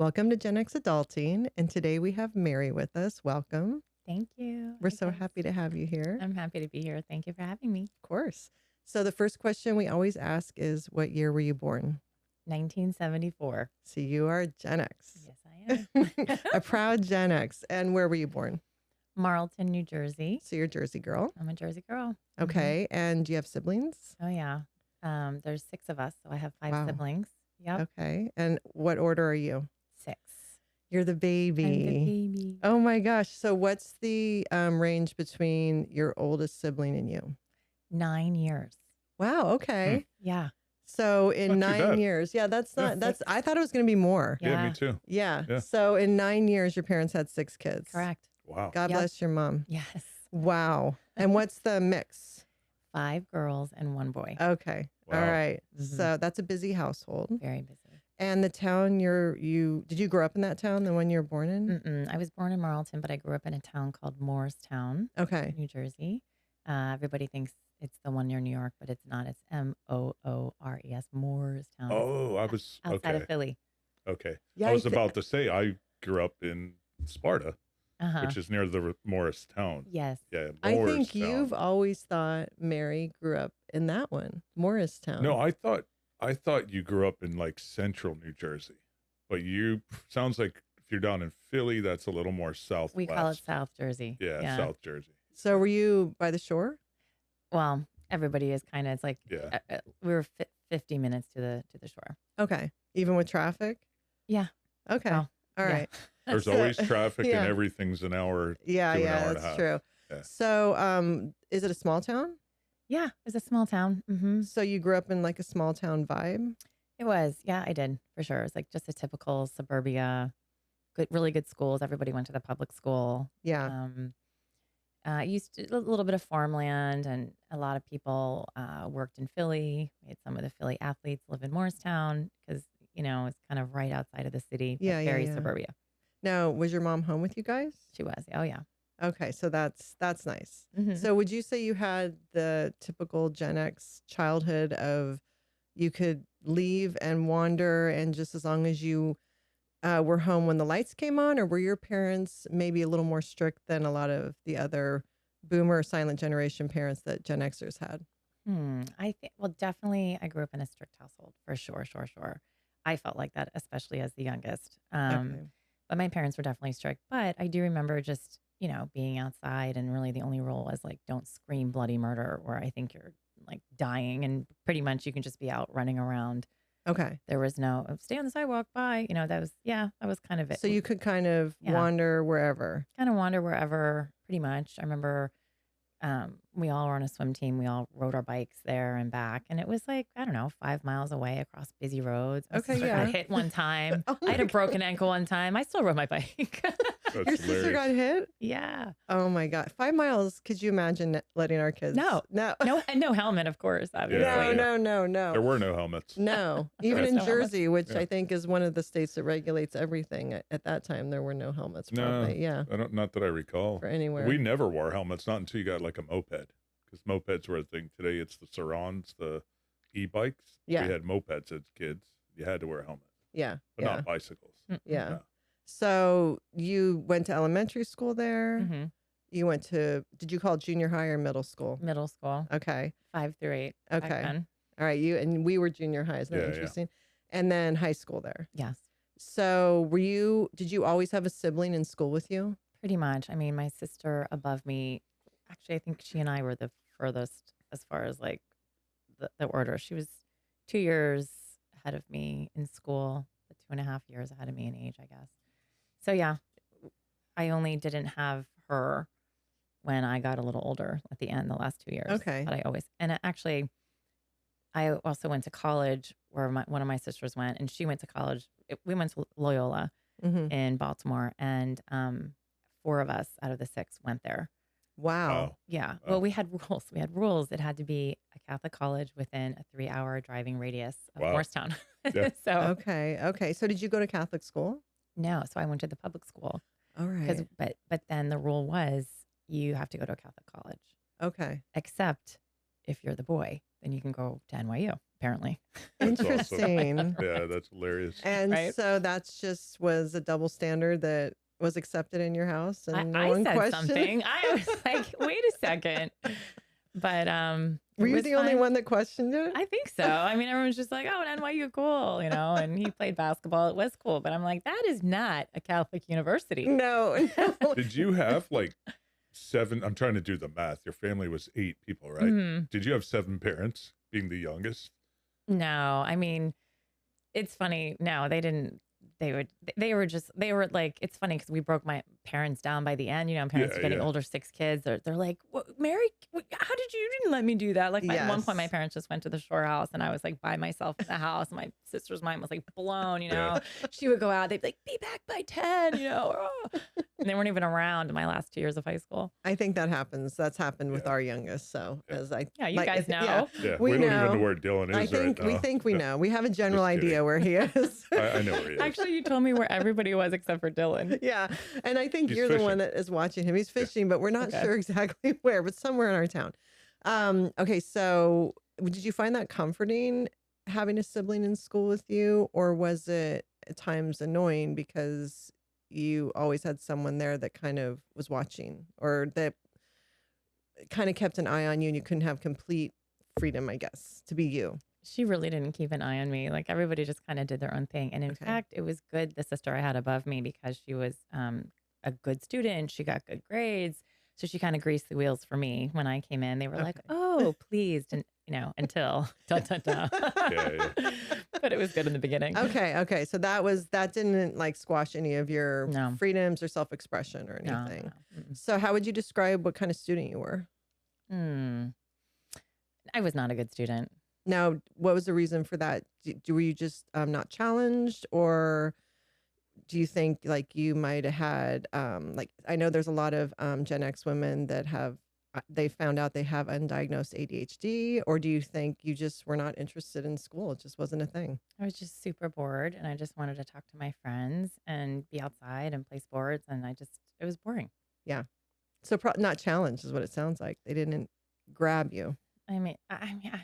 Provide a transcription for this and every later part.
Welcome to GenX Adulting, and today we have Mary with us. Welcome. Thank you. We're so happy to have you here. I'm happy to be here. Thank you for having me. Of course. So the first question we always ask is, what year were you born? 1974. So you are Gen X. Yes, I am. A proud Gen X. And where were you born? Marlton, New Jersey. So you're a Jersey girl. I'm a Jersey girl. Okay. And do you have siblings? Oh, yeah. There's 6 of us, so I have 5 siblings. Yep. Okay. And what order are you? 6. You're the baby. I'm the baby. Oh my gosh. So what's the range between your oldest sibling and you? 9 years. Wow. Okay. Yeah. So in Not too 9 bad. years, I thought it was going to be more. Yeah, me too. Yeah. Yeah. So in 9 years, your parents had 6 kids. Correct. Wow. God Yep. bless your mom. Yes. Wow. And what's the mix? 5 girls and 1 boy. Okay. Wow. All right. Mhm. So that's a busy household. Very busy. And the town did you grow up in that town, the one you were born in? I was born in Marlton, but I grew up in a town called Morristown, Okay. New Jersey. Everybody thinks it's the one near New York, but it's not. It's Moores, Morristown. Oh, I was outside okay. of Philly. Okay. Yeah, I was about to say I grew up in Sparta, Uh-huh. which is near the Morristown. Yes. Yeah, I think Morristown. you've always thought Mary grew up in that one, Morristown. No, I thought you grew up in like central New Jersey, but you sounds like if you're down in Philly, that's a little more southwest. We call it South Jersey. Yeah, South Jersey. So were you by the shore? Well, everybody is kind of. It's like Yeah. we were 50 minutes to the shore. Okay. Even with traffic? Yeah. Okay. Well, All yeah. right. There's So- always traffic yeah. and everything's an hour. Yeah, to an yeah, hour and a that's half. true. Yeah. So, is it a small town? Yeah, it's a small town. So you grew up in like a small town vibe? It was. Yeah, I did for sure. It's like just a typical suburbia. Good, really good schools. Everybody went to the public school. Yeah. Used to, a little bit of farmland, and a lot of people worked in Philly. We had some of the Philly athletes live in Morristown because it's kind of right outside of the city. But Yeah, very yeah. suburbia. Now, was your mom home with you guys? She was. Oh yeah. Okay, so that's nice. Mhm. So would you say you had the typical Gen X childhood of you could leave and wander, and just as long as you were home when the lights came on, or were your parents maybe a little more strict than a lot of the other boomer silent generation parents that Gen Xers had? I think, well, definitely I grew up in a strict household for sure. I felt like that, especially as the youngest. Okay. But my parents were definitely strict. But I do remember just, being outside, and really the only rule was like, don't scream bloody murder, or I think you're like dying, and pretty much you can just be out running around. Okay. There was no stay on the sidewalk, bye. That was kind of it. So you could kind of Yeah. wander wherever. kind of wander wherever, pretty much. I remember we all were on a swim team. We all rode our bikes there and back. And it was like, I don't know, 5 miles away across busy roads. My Okay, sister yeah. got hit one time. Oh I had a my broken ankle one time. I still rode my bike. That's Your sister hilarious. got hit? Yeah. Oh my God. 5 miles. Could you imagine letting our kids? No. No. No helmet, of course, obviously. No. There were no helmets. No. Even was in no helmets. Jersey, which Yeah. I think is one of the states that regulates everything. At that time, there were no helmets. No. Probably. Yeah. Not that I recall. For anywhere. We never wore helmets, not until you got like a moped, because mopeds were a thing. Today it's the Sarons, the e-bikes. Yeah. We had mopeds as kids. You had to wear a helmet, Yeah. but Yeah. not bicycles. Yeah. No. So you went to elementary school there. hmm You went to, did you call it junior high or middle school? Middle school, Okay. 5 through 8. Okay. Back then. All right. And we were junior high. Isn't that Yeah, yeah. interesting? And then high school there. Yes, So did you always have a sibling in school with you? pretty much. I mean, my sister above me, actually, I think she and I were the furthest as far as like the order. She was 2 years ahead of me in school, but 2.5 years ahead of me in age, I guess. So yeah, I only didn't have her when I got a little older at the end, the last 2 years. Okay. But I also went to college where one of my sisters went, and she went to college. We went to Loyola Mm-hmm. in Baltimore, and 4 of us out of the 6 went there. Wow. Wow. Yeah. Wow. Well, we had rules. We had rules. It had to be a Catholic college within a 3-hour driving radius of Wow. Morristown. Yeah. So Okay. So did you go to Catholic school? no. So I went to the public school All right. but then the rule was you have to go to a Catholic college, Okay. except if you're the boy, then you can go to NYU. apparently. That's awesome. Interesting. Yeah, that's hilarious. And Right? so that's just was a double standard that was accepted in your house, and no I one said questioned. something. I was like, wait a second. But Were it you was the only fun. one that questioned it? I think so. I mean, everyone's just like, oh, and NYU, cool, you know, and he played basketball. It was cool. But I'm like, that is not a Catholic university. No. Did you have like 7? I'm trying to do the math. Your family was 8 people, right? Mhm. Did you have 7 parents, being the youngest? No, I mean, it's funny. No, they didn't. They were like, it's funny because we broke my parents down by the end. You know, parents are getting Yeah. older, 6 kids. They're like, Mary, how did you didn't let me do that? Like at one point, my Yes. parents just went to the shore house and I was like by myself in the house. My sister's mind was like blown, you know. Yeah. She would go out, they'd be like, be back by 10, you know. And they weren't even around in my last 2 years of high school. I think that happens. That's happened with Yeah. our youngest. So Yeah. as I Yeah, you like, guys know. yeah, Yeah, We we don't even know. know where Dylan I is think right now. we think we Yeah. know. We have a general Just kidding. idea where he is. I know where he is. Actually, you told me where everybody was except for Dylan. Yeah. And I think He's you're the one fishing. that is watching him. He's fishing, but we're not Okay. sure exactly where, but somewhere in our town. Okay, so did you find that comforting having a sibling in school with you, or was it at times annoying because you always had someone there that kind of was watching, or that kind of kept an eye on you and you couldn't have complete freedom, I guess, to be you? She really didn't keep an eye on me. Like everybody just kind of did their own thing. And in Okay. fact, it was good. The sister I had above me because she was a good student. She got good grades. So she kind of greased the wheels for me when I came in. They were like, Okay. oh, please. And, you know, until, dun, dun, dun. Yeah. But it was good in the beginning. Okay. So that didn't like squash any of your No. freedoms or self-expression or No, anything. no. Mm-mm. So how would you describe what kind of student you were? I was not a good student. Now, what was the reason for that? Were you just not challenged, or do you think like you might have had like I know there's a lot of Gen X women that have they found out they have undiagnosed ADHD, or do you think you just were not interested in school? It just wasn't a thing. I was just super bored and I just wanted to talk to my friends and be outside and play sports. And it was boring. So not challenged is what it sounds like. They didn't grab you. I mean, yeah,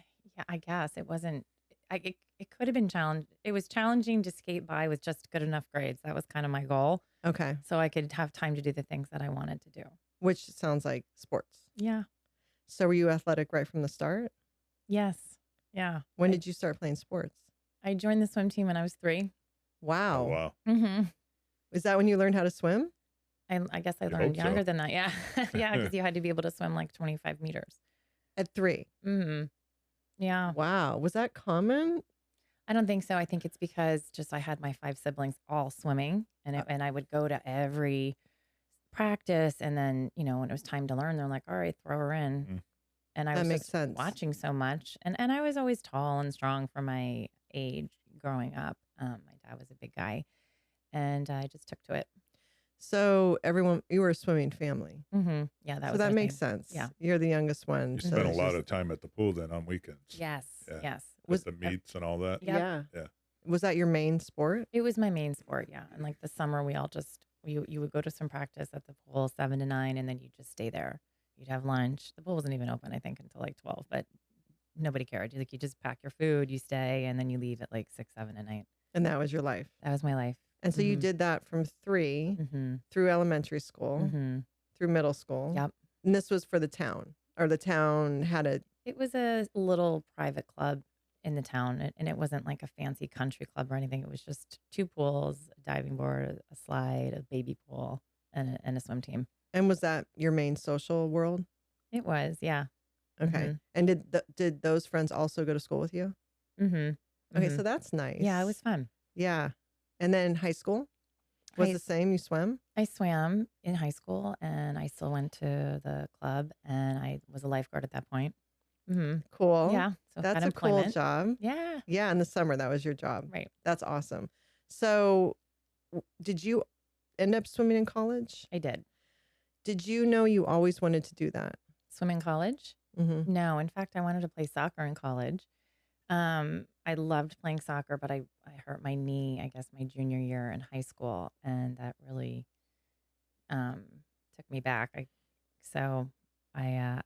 I guess it wasn't. It could have been challenged. It was challenging to skate by with just good enough grades. That was kind of my goal, Okay, so I could have time to do the things that I wanted to do. which sounds like sports. Yeah. So were you athletic right from the start? Yes. Yeah. When did you start playing sports? I joined the swim team when I was 3? Wow. Oh, wow. Mm-hmm. Is that when you learned how to swim? I guess I You learned hope so. younger than that. Yeah. Yeah, because you had to be able to swim like 25 meters. At 3? Mm-hmm. Yeah. Wow. Was that common? I don't think so. I think it's because just I had my 5 siblings all swimming, and I would go to every practice, and then when it was time to learn, they're like, "All right, throw her in." Mm. And I That was makes just sense. watching so much, and I was always tall and strong for my age growing up. My dad was a big guy, and I just took to it. So you were a swimming family. Mm-hmm. Yeah, that So was that my makes thing. sense. Yeah. You're the youngest one. You so spent a it's lot just- of time at the pool then on weekends. Yes. Yeah. Yes. With the meets and all that. Yep. Yeah. Yeah. Was that your main sport? It was my main sport, yeah. And like the summer, we all you would go to some practice at the pool 7 to 9, and then you'd just stay there. You'd have lunch. The pool wasn't even open, I think, until like 12, but nobody cared. You just pack your food, you stay, and then you leave at like 6, 7 at night. And that was your life. That was my life. And so you Mhm. did that from 3 Mm-hmm. through elementary school, Mm-hmm. through middle school. Yep. And this was for the town, or the town had a. It was a little private club in the town, and it wasn't like a fancy country club or anything. It was just 2 pools, a diving board, a slide, a baby pool, and a swim team. And was that your main social world? It was, yeah. Okay. Mhm. And did those friends also go to school with you? Mm-hmm. Okay, so that's nice. Yeah, it was fun. Yeah. And then high school was High- the same. You swam. I swam in high school, and I still went to the club, and I was a lifeguard at that point. Mm-hmm. Cool. Yeah, so That's had a cool employment. job. Yeah, Yeah, in the summer that was your job. right. That's awesome. So, did you end up swimming in college? I did Did you know you always wanted to do that? swim in college. Mm-hmm. No, in fact, I wanted to play soccer in college. I loved playing soccer, but I hurt my knee, I guess, my junior year in high school, and that really took me back. I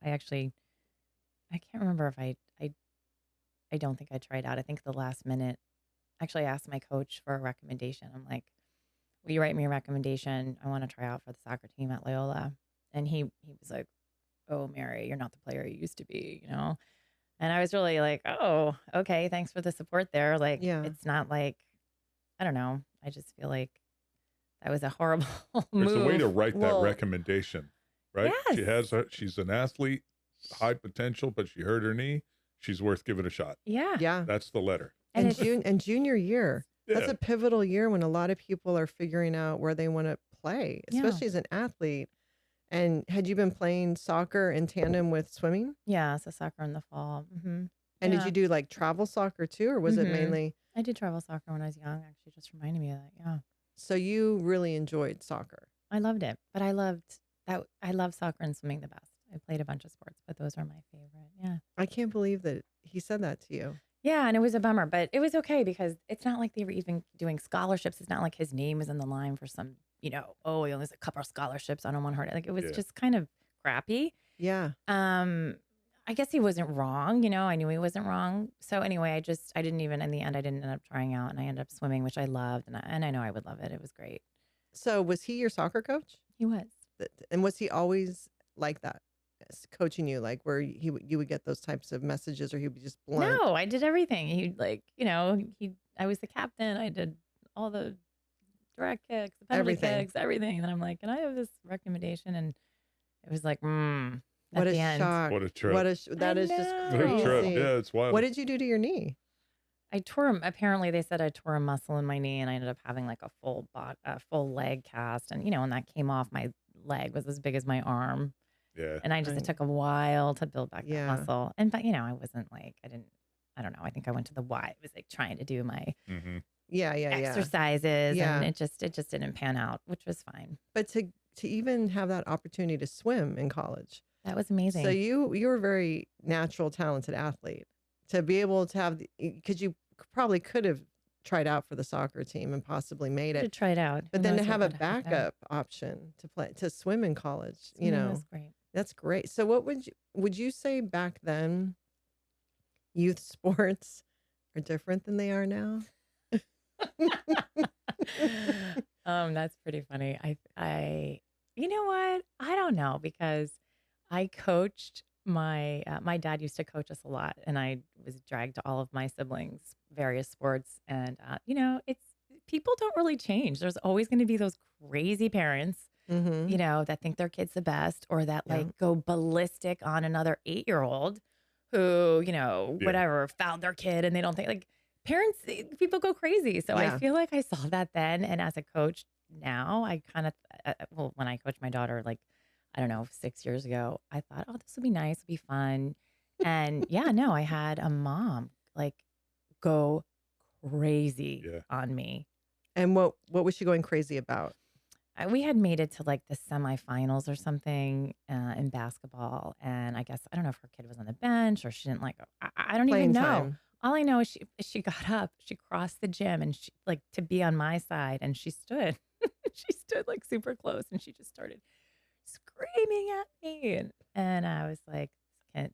actually I can't remember if I I don't think I tried out. I think the last minute, actually, I asked my coach for a recommendation. I'm like, will you write me a recommendation? I want to try out for the soccer team at Loyola. And he was like, oh, Mary, you're not the player you used to be, you know? And I was really like, oh, okay, thanks for the support there. Like, Yeah. it's not like, I don't know. I just feel like that was a horrible There's a way to move. write that Well, recommendation, right? She has Yes. she's an athlete, high potential, but she hurt her knee. She's worth giving a shot. Yeah. yeah. That's the letter. And And it's, junior year, that's Yeah. a pivotal year when a lot of people are figuring out where they want to play, yeah. especially as an athlete. And had you been playing soccer in tandem with swimming? Yeah. So soccer in the fall. And did Yeah. you do like travel soccer too, or was it Mhm. mainly? I did travel soccer when I was young, actually, just reminded me of that. Yeah. So you really enjoyed soccer. I loved it. But I loved that. I love soccer and swimming the best. I played a bunch of sports, but those are my favorite. Yeah. I can't believe that he said that to you. Yeah. And it was a bummer, but it was okay because it's not like they were even doing scholarships. It's not like his name was in the line for some, oh, he only has a couple of scholarships. I don't want to hurt it. Like it was Yeah. just kind of crappy. Yeah. I guess he wasn't wrong. I knew he wasn't wrong. So anyway, I didn't even, in the end, I didn't end up trying out and I ended up swimming, which I loved. And I know I would love it. It was great. So was he your soccer coach? He was. And was he always like that, coaching you, like where you would get those types of messages, or he would be just blunt? No, I did everything. I was the captain. I did all the direct kicks, the penalty Everything. kicks, everything. And then I'm like, can I have this recommendation? And it was like, What at a the end. shock. What a trip. That I is just know. What a trip. crazy. Yeah, it's wild. What did you do to your knee? Apparently they said I tore a muscle in my knee and I ended up having like a full leg cast. And, when that came off, my leg was as big as my arm. Yeah. And it Right. took a while to build back Yeah. that muscle. But, I wasn't like, I don't know. I think I went to the Y. It was like trying to do my Mm-hmm. Yeah. exercises Yeah. and it just didn't pan out, which was fine. But to even have that opportunity to swim in college. That was amazing. So you were a very natural, talented athlete. To be able to have, because you probably could have tried out for the soccer team and possibly made to it. try it out. But Who then to knows what have a would happen. backup option to swim in college, Swimming was great. that's great. So what would you say back then youth sports are different than they are now? That's pretty funny. You know what? I don't know because I coached my dad used to coach us a lot, and I was dragged to all of my siblings' various sports. And it's people don't really change. There's always going to be those crazy parents, Mm-hmm. that think their kid's the best, or that Yeah. like go ballistic on another 8-year-old who whatever fouled their kid, and they don't think like parents. People go crazy. So Yeah. I feel like I saw that then, and as a coach now, I kind of when I coached my daughter, like I don't know, 6 years ago, I thought, oh, this would be nice, it'd be fun, and yeah, no, I had a mom like go crazy Yeah. on me. And what was she going crazy about? We had made it to like the semifinals or something in basketball, and I guess I don't know if her kid was on the bench or she didn't like. I don't Playing even know. time. All I know is she got up, she crossed the gym, and she like to be on my side, and she stood, she stood like super close, and she just started screaming at me, and I was like,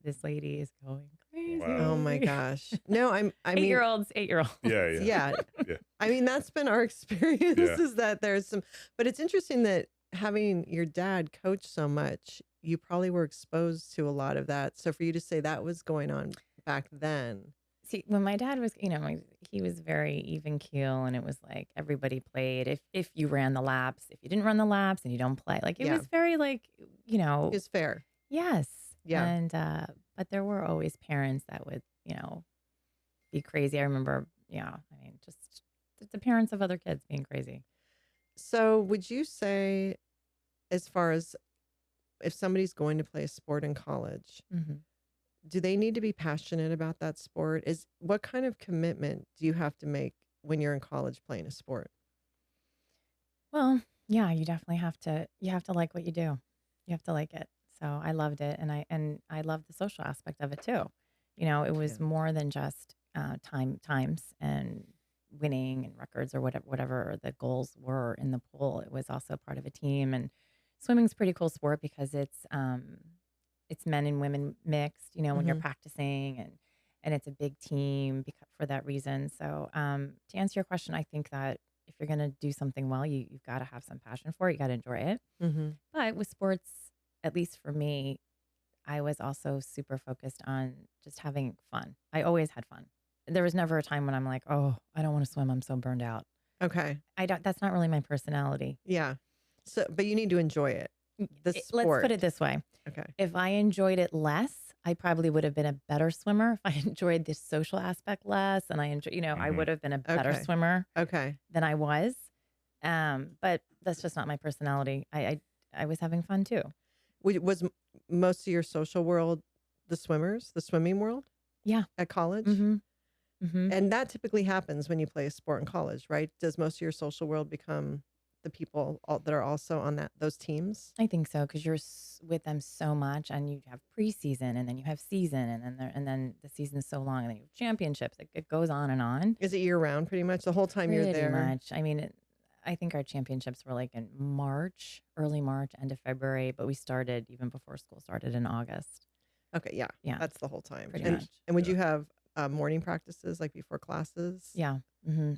this lady is going crazy. Wow. Oh my gosh. No, I mean, 8-year-olds. Yeah. yeah. Yeah. I mean, that's been our experience Yeah. is that there's some, but it's interesting that having your dad coach so much, you probably were exposed to a lot of that. So for you to say that was going on back then. See, when my dad was, he was very even keel, and it was like everybody played. If you ran the laps, if you didn't run the laps, and you don't play, like it Yeah. was very like, It was fair. yes, Yeah. And but there were always parents that would, be crazy. I remember, just the parents of other kids being crazy. So would you say, as far as if somebody's going to play a sport in college, Mm-hmm. do they need to be passionate about that sport? What kind of commitment do you have to make when you're in college playing a sport? Well, yeah, you definitely have to. You have to like what you do. You have to like it. So I loved it, and I loved the social aspect of it too. It was Yeah. more than just times and winning and records or whatever the goals were in the pool. It was also part of a team, and swimming's a pretty cool sport because it's men and women mixed. When you're Mhm. practicing, and it's a big team for that reason. So to answer your question, I think that if you're going to do something well, you've got to have some passion for it. You got to enjoy it. Mm-hmm. But with sports, at least for me, I was also super focused on just having fun. I always had fun. There was never a time when I'm like, oh, I don't want to swim. I'm so burned out. Okay. That's not really my personality. Yeah. So, but you need to enjoy it. The sport. Let's put it this way. Okay. If I enjoyed it less, I probably would have been a better swimmer. If I enjoyed the social aspect less, and I enjoy, I would have been a better Okay. swimmer Okay. than I was. But that's just not my personality. I was having fun too. Was most of your social world the swimming world? Yeah. At college? Mm-hmm. Mm-hmm. And that typically happens when you play a sport in college, right? Does most of your social world become the people that are also on those teams? I think so, because you're with them so much, and you have preseason, and then you have season, and then the season's so long, and then you have championships. It goes on and on. Is it year round, pretty much the whole time you're there? Pretty much. I mean, I think our championships were like in March, early March, end of February, but we started even before school started in August. Okay, yeah, Yeah, that's the whole time. pretty And much. and would you have morning practices like before classes? Yeah,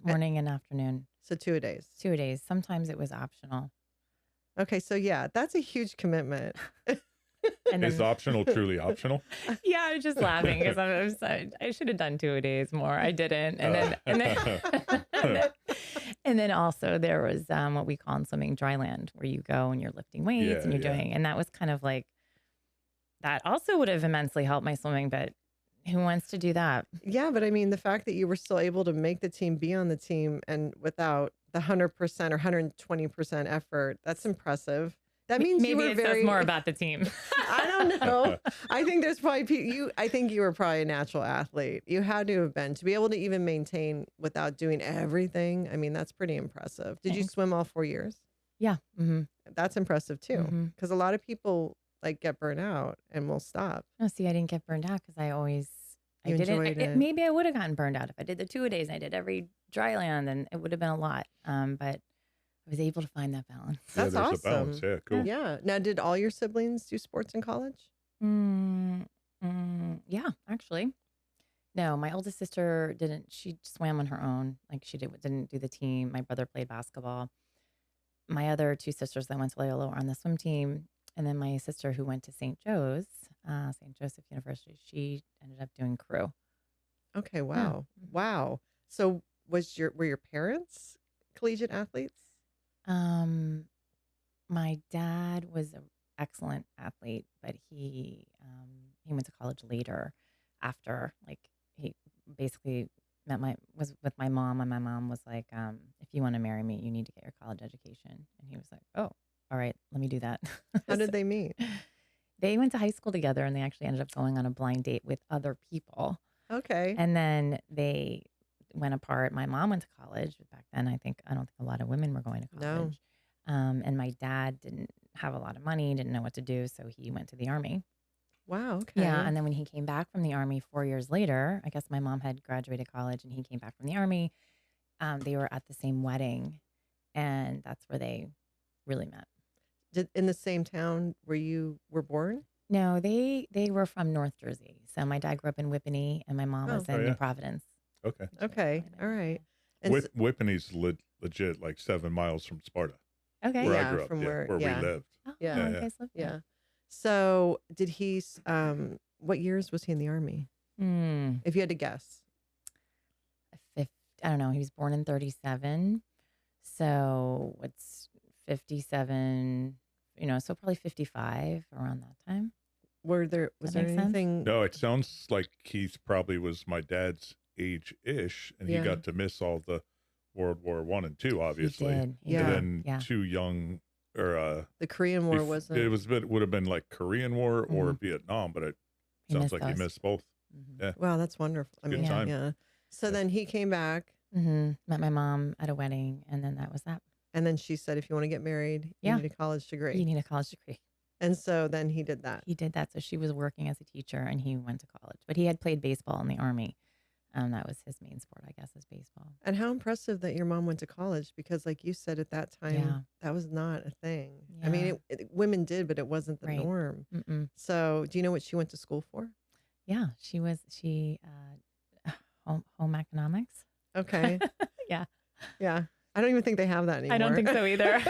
morning and afternoon, So 2 days. 2 days. Sometimes it was optional. Okay, so yeah, that's a huge commitment. And Is then, optional truly optional? yeah, I was just laughing because I should have done 2 days more. I didn't, and then also there was what we call in swimming dry land, where you go and you're lifting weights and you're doing, and that was kind of like that. Also would have immensely helped my swimming, but who wants to do that? Yeah, but I mean, the fact that you were still able to make the team, be on the team, and without the 100% or 120% effort, that's impressive. That means Maybe you were it very says more about the team. I don't know. I think there's probably I think you were probably a natural athlete. You had to have been to be able to even maintain without doing everything. I mean, that's pretty impressive. Did you Thanks. swim all 4 years? Yeah. Mm-hmm. That's impressive too, Mm-hmm. because a lot of people like get burnt out and will stop. No, see, I didn't get burned out because I You didn't. enjoyed it. Maybe I would have gotten burned out if I did the 2-a-days and I did every dry land, and it would have been a lot. But I was able to find that balance. That's yeah, there's a balance. awesome. Yeah, cool. Yeah. Now, did all your siblings do sports in college? Yeah, actually. No, my oldest sister didn't. She swam on her own. Like didn't do the team. My brother played basketball. My other 2 sisters that went to Loyola were on the swim team. And then my sister who went to St. Joseph University, she ended up doing crew. Okay. Wow. Wow. So were your parents collegiate athletes? My dad was an excellent athlete, but he went to college later after, like, he basically was with my mom, and my mom was like, if you want to marry me, you need to get your college education. And he was like, oh, all right, let me do that. How did they meet? They went to high school together, and they actually ended up going on a blind date with other people. Okay. And then they went apart. My mom went to college. Back then, I don't think a lot of women were going to No. college. And my dad didn't have a lot of money, didn't know what to do, so he went to the Army. Wow. Okay. Yeah, and then when he came back from the Army 4 years later, I guess my mom had graduated college, and he came back from the Army. They were at the same wedding, and that's where they really met. In the same town where you were born? No, they were from North Jersey. So my dad grew up in Whippany, and my mom was in New Providence. Okay. Okay. All right. And Whippany's legit like 7 miles from Sparta, Okay. where Yeah, I grew up, from where where- we yeah. lived. Oh, Yeah. you Yeah. guys lived there. yeah. So did he, what years was he in the Army? If you had to guess. I don't know. He was born in 1937. So what's 57, so probably 55 around that time. Was That there makes sense? anything? No, it sounds like Keith probably was my dad's age-ish, and Yeah. he got to miss all the World War I and II, obviously. He did. Yeah. And then Yeah. too young, or The Korean War it wasn't. would have been like Korean War or Mhm. Vietnam, but it He sounds missed like he those. missed both. Mhm. Yeah. Wow, that's wonderful. I Good mean, time. yeah. So Yeah. then he came back, Met my mom at a wedding, and then that was that. and then she said, if you want to get married, you Yeah. need a college degree. You need a college degree. And so then he did that. He did that. So she was working as a teacher, and he went to college. But he had played baseball in the Army. That was his main sport, I guess, is baseball. And how impressive that your mom went to college, because like you said, at that time, Yeah. that was not a thing. I mean, Yeah. women did, but it wasn't the Right. norm. Mm-mm. So do you know what she went to school for? Yeah, she home economics. Okay. Yeah. Yeah. I don't even think they have that anymore. I don't think so either.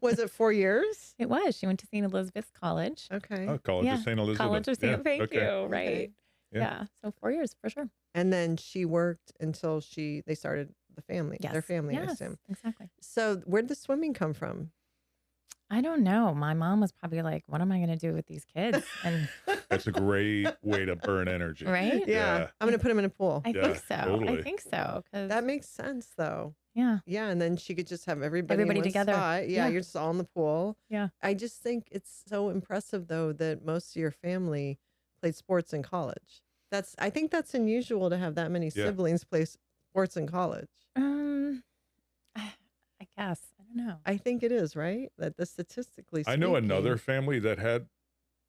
Was it 4 years? It was. She went to St. Elizabeth's College. Okay. Oh, College Yeah. of St. Elizabeth. College of St. Yeah. Thank Okay. you. Right. Okay. Yeah. Yeah. So 4 years for sure. And then she worked until they started the family, their Yes. family, I Yes, assume. exactly. So where'd the swimming come from? I don't know. My mom was probably like, what am I going to do with these kids? And That's a great way to burn energy. right? Yeah. Yeah. I'm going to put them in a pool. I Yeah, think so. totally. I think so. Cause That makes sense though. yeah. Yeah. And then she could just have everybody in Everybody one together. spot. Yeah, Yeah. You're just all in the pool. Yeah. I just think it's so impressive though that most of your family played sports in college. I think that's unusual to have that many Yeah. siblings play sports in college. I guess. I don't know. I think it is, right? That the statistically I know speaking- another family that had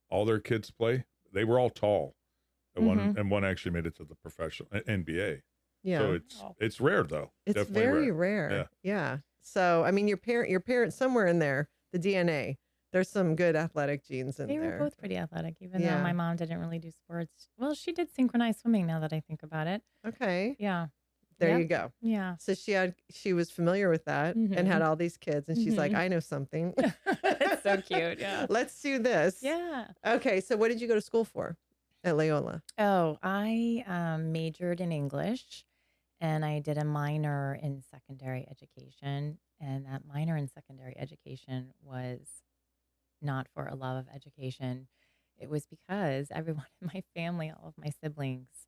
all their kids play. They were all tall. And one actually made it to the professional NBA. Yeah. So it's rare though. It's Definitely very rare. Yeah. So, I mean, your parents somewhere in there, the DNA, there's some good athletic genes in They there. were both pretty athletic, even though Yeah. my mom didn't really do sports. Well, she did synchronized swimming now that I think about it. Okay. Yeah. There Yep. you go. Yeah. So she was familiar with that and had all these kids and she's like, Mhm. I know something. It's so cute. Yeah. Let's do this. Yeah. Okay. So what did you go to school for at Loyola? Oh, I majored in English and I did a minor in secondary education. And that minor in secondary education was not for a love of education. It was because everyone in my family, all of my siblings,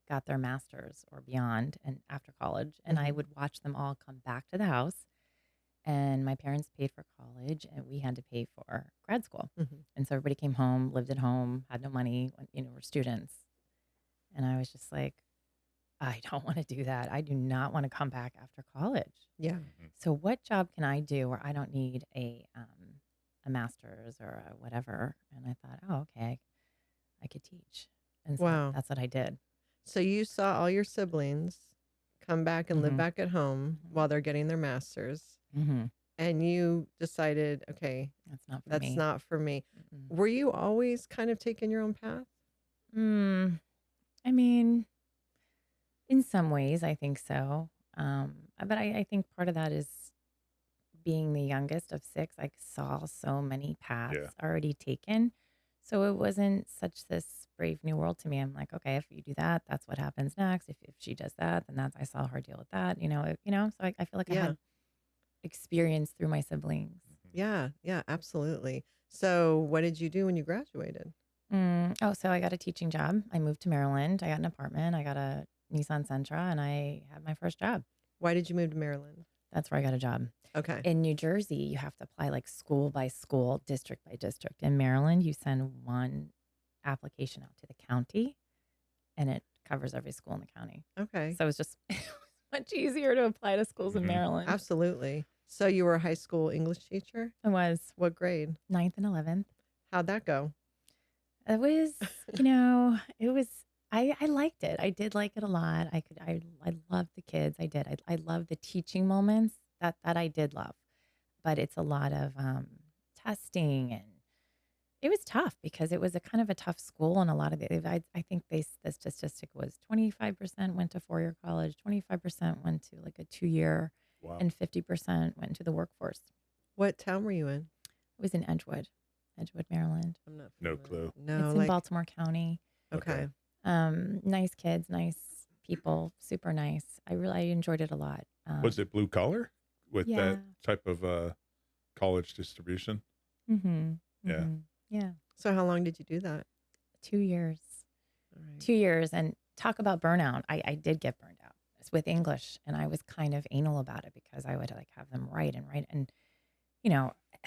got their masters or beyond and after college. And I would watch them all come back to the house. And my parents paid for college and we had to pay for grad school. Mhm. And so everybody came home, lived at home, had no money, we're students. And I was just like, I don't want to do that. I do not want to come back after college. Yeah. So what job can I do where I don't need a master's or a whatever? And I thought, oh, okay, I could teach. And so Wow. that's what I did. So you saw all your siblings come back and live Mhm. back at home while they're getting their masters. Mm-hmm. And you decided, okay, That's not for that's me. not for me. Mm-mm. Were you always kind of taking your own path? I mean, in some ways, I think so. But I think part of that is being the youngest of six. I saw so many paths already taken. So it wasn't such this brave new world to me. I'm like, okay, if you do that, that's what happens next. If she does that, then I saw her deal with that. So I feel like I had experience through my siblings. Yeah. Yeah, absolutely. So what did you do when you graduated? So I got a teaching job. I moved to Maryland. I got an apartment. I got a Nissan Sentra, and I had my first job. Why did you move to Maryland? That's where I got a job. Okay. In New Jersey, you have to apply like school by school, district by district. In Maryland, you send one application out to the county, and it covers every school in the county. Okay. So it was just much easier to apply to schools in Maryland. Absolutely. So you were a high school English teacher? It was What grade? 9th and 11th. How'd that go? It was, I liked it. I did like it a lot. I loved the kids. I did. I loved the teaching moments that I did love, but it's a lot of testing and it was tough because it was a kind of a tough school and a lot of I think the statistic was 25% went to 4-year college, 25% went to like a 2-year, Wow. and 50% went into the workforce. What town were you in? It was in Edgewood, Maryland. I'm not No familiar. clue. No, It's in Baltimore County. Okay. Nice kids, nice people, super nice. I enjoyed it a lot. Was it blue collar with yeah. that type of college distribution? Mm-hmm. Yeah. Mm-hmm. Yeah. So how long did you do that? 2 years. All right. 2 years. And talk about burnout. I did get burned out. It's with English. And I was kind of anal about it because I would like have them write. And,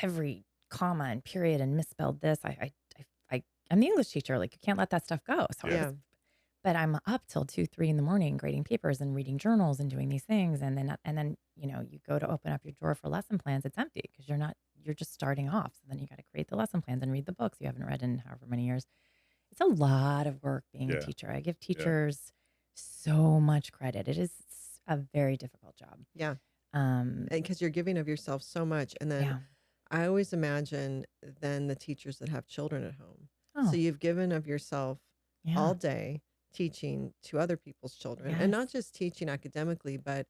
every comma and period and misspelled this. I'm the English teacher. Like, you can't let that stuff go. So but I'm up till 2, 3 in the morning grading papers and reading journals and doing these things. And then, you go to open up your drawer for lesson plans. It's empty because you're just starting off. So then you got to create the lesson plans and read the books you haven't read in however many years. It's a lot of work being a teacher. I give teachers so much credit. It is a very difficult job. Yeah. Because you're giving of yourself so much. And then I always imagine then the teachers that have children at home. Oh, So you've given of yourself yeah. all day teaching to other people's children, and not Yes. just teaching academically, but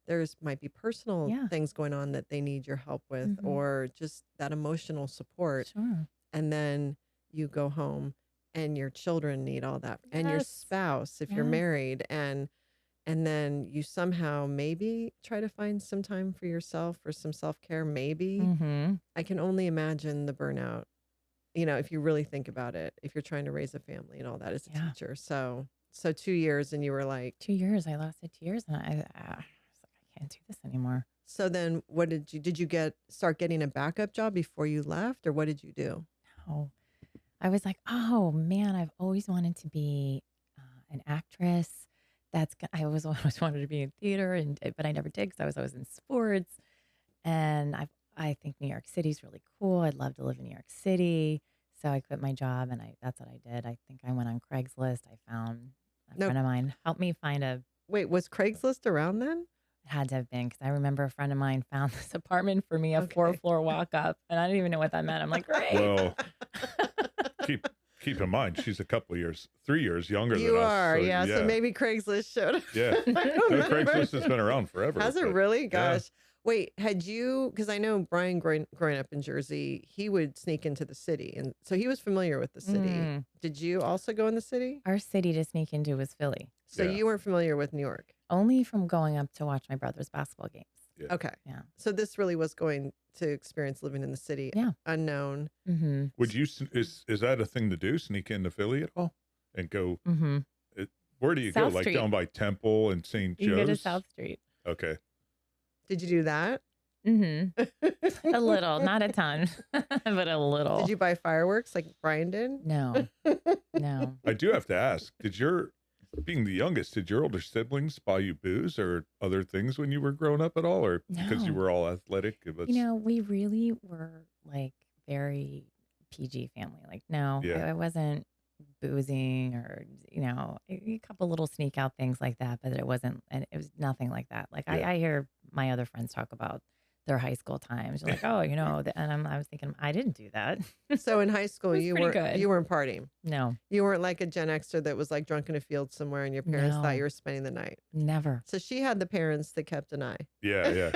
there's might be personal Yeah. things going on that they need your help with, Mhm. or just that emotional support. Sure. And then you go home and your children need all that, and your Yes. spouse if you're Yes. married, and then you somehow maybe try to find some time for yourself or some self-care, maybe. Mm-hmm. I can only imagine the burnout, if you really think about it, if you're trying to raise a family and all that as a Yeah. teacher. So 2 years and you were like, 2 years. I lasted 2 years, and I was like, I can't do this anymore. so then what did you start getting a backup job before you left, or what did you do? No. I was like, oh man, I've always wanted to be an actress. I always wanted to be in theater, but I never did because I was always in sports. And I think New York City's really cool. I'd love to live in New York City. So I quit my job, and that's what I did. I think I went on Craigslist. I found a No, friend of mine helped me find wait, was Craigslist around then? it had to have been, because I remember a friend of mine found this apartment for me, a Okay. 4-floor walk up, and I didn't even know what that meant. I'm like, great. Well, keep in mind, she's a couple of years, 3 years younger than You us. are, so, yeah. So maybe Craigslist showed up. Yeah. I don't No, remember. Craigslist has been around forever. Has it but- really? yeah. Gosh. Wait, had you, because I know Brian growing up in Jersey, he would sneak into the city. And so he was familiar with the city. Mm. Did you also go in the city? Our city to sneak into was Philly, So Yeah. you weren't familiar with New York. only from going up to watch my brother's basketball games. Yeah. Okay. Yeah. So this really was going to experience living in the city. Yeah. Unknown. Mm-hmm. Would you, is that a thing to do? Sneak into Philly at all? And go, Mm-hmm. where do you South go? Like Street. down by Temple and St. Joe's? You go to South Street. Okay. Did you do that? Mm-hmm. A little, not a ton, but a little. Did you buy fireworks like Brian did? No, no. I do have to ask, being the youngest, did your older siblings buy you booze or other things when you were growing up at all? Or because you No. were all athletic? It was, We really were like very PG family. Like, no, Yeah. I wasn't boozing or, a couple little sneak out things like that, but it wasn't, and it was nothing like that. Like, Yeah. I hear my other friends talk about their high school times. They're like, oh, and I was thinking, I didn't do that. So in high school, It was you pretty weren't good. you weren't partying. No, You weren't like a Gen Xer that was like drunk in a field somewhere, and your parents thought No. you were spending the night. never. So she had the parents that kept an eye. yeah.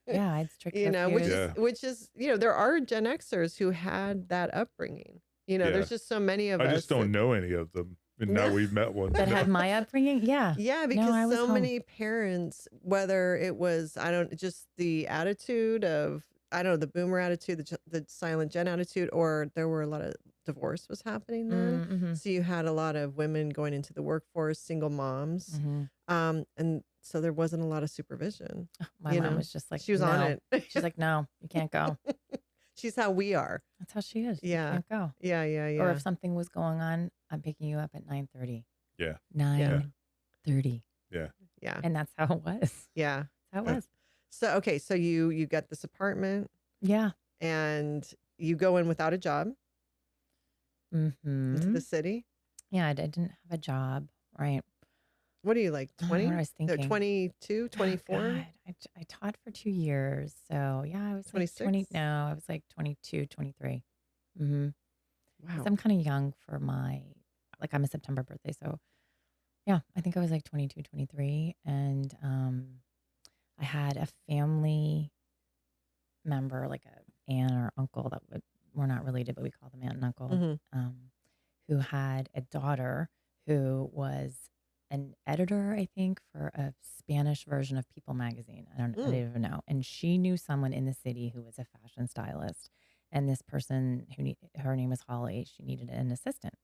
Yeah, I'd strict which curfews. Yeah. which is there are Gen Xers who had that upbringing. Yeah. There's just so many of I us. just don't know any of them. And now we've met one. That had my upbringing. Yeah. Yeah, because I was so home. many parents, whether it was just the attitude of the boomer attitude, the silent Gen attitude, or there were a lot of divorce was happening then. Mm-hmm. So you had a lot of women going into the workforce, single moms, Mm-hmm. and so there wasn't a lot of supervision. My You mom know, was just like, she was on "No." it. She's like, no, you can't go. She's how we are. That's how she is. Yeah. You can't go. Yeah, yeah, yeah. Or if something was going on, I'm picking you up at 9:30. Yeah. 9:30. yeah, And that's how it was. yeah. That's how it Yeah. was. So okay, so you got this apartment Yeah. and you go in without a job into Mm-hmm. the city. Yeah, I didn't have a job. Right. What are you like, I don't know 20? what I was thinking. 22, Oh, 24? God. I taught for 2 years. So yeah, I was like 26? 20. No, I was like 22, 23. Mm-hmm. Wow. I'm kind of young for I'm a September birthday. So yeah, I think I was like 22, 23. And I had a family member, like a aunt or uncle we're not related, but we call them aunt and uncle, Mhm. who had a daughter who was an editor, I think, for a Spanish version of People magazine. I don't even know. And she knew someone in the city who was a fashion stylist. And this person her name was Holly. She needed an assistant.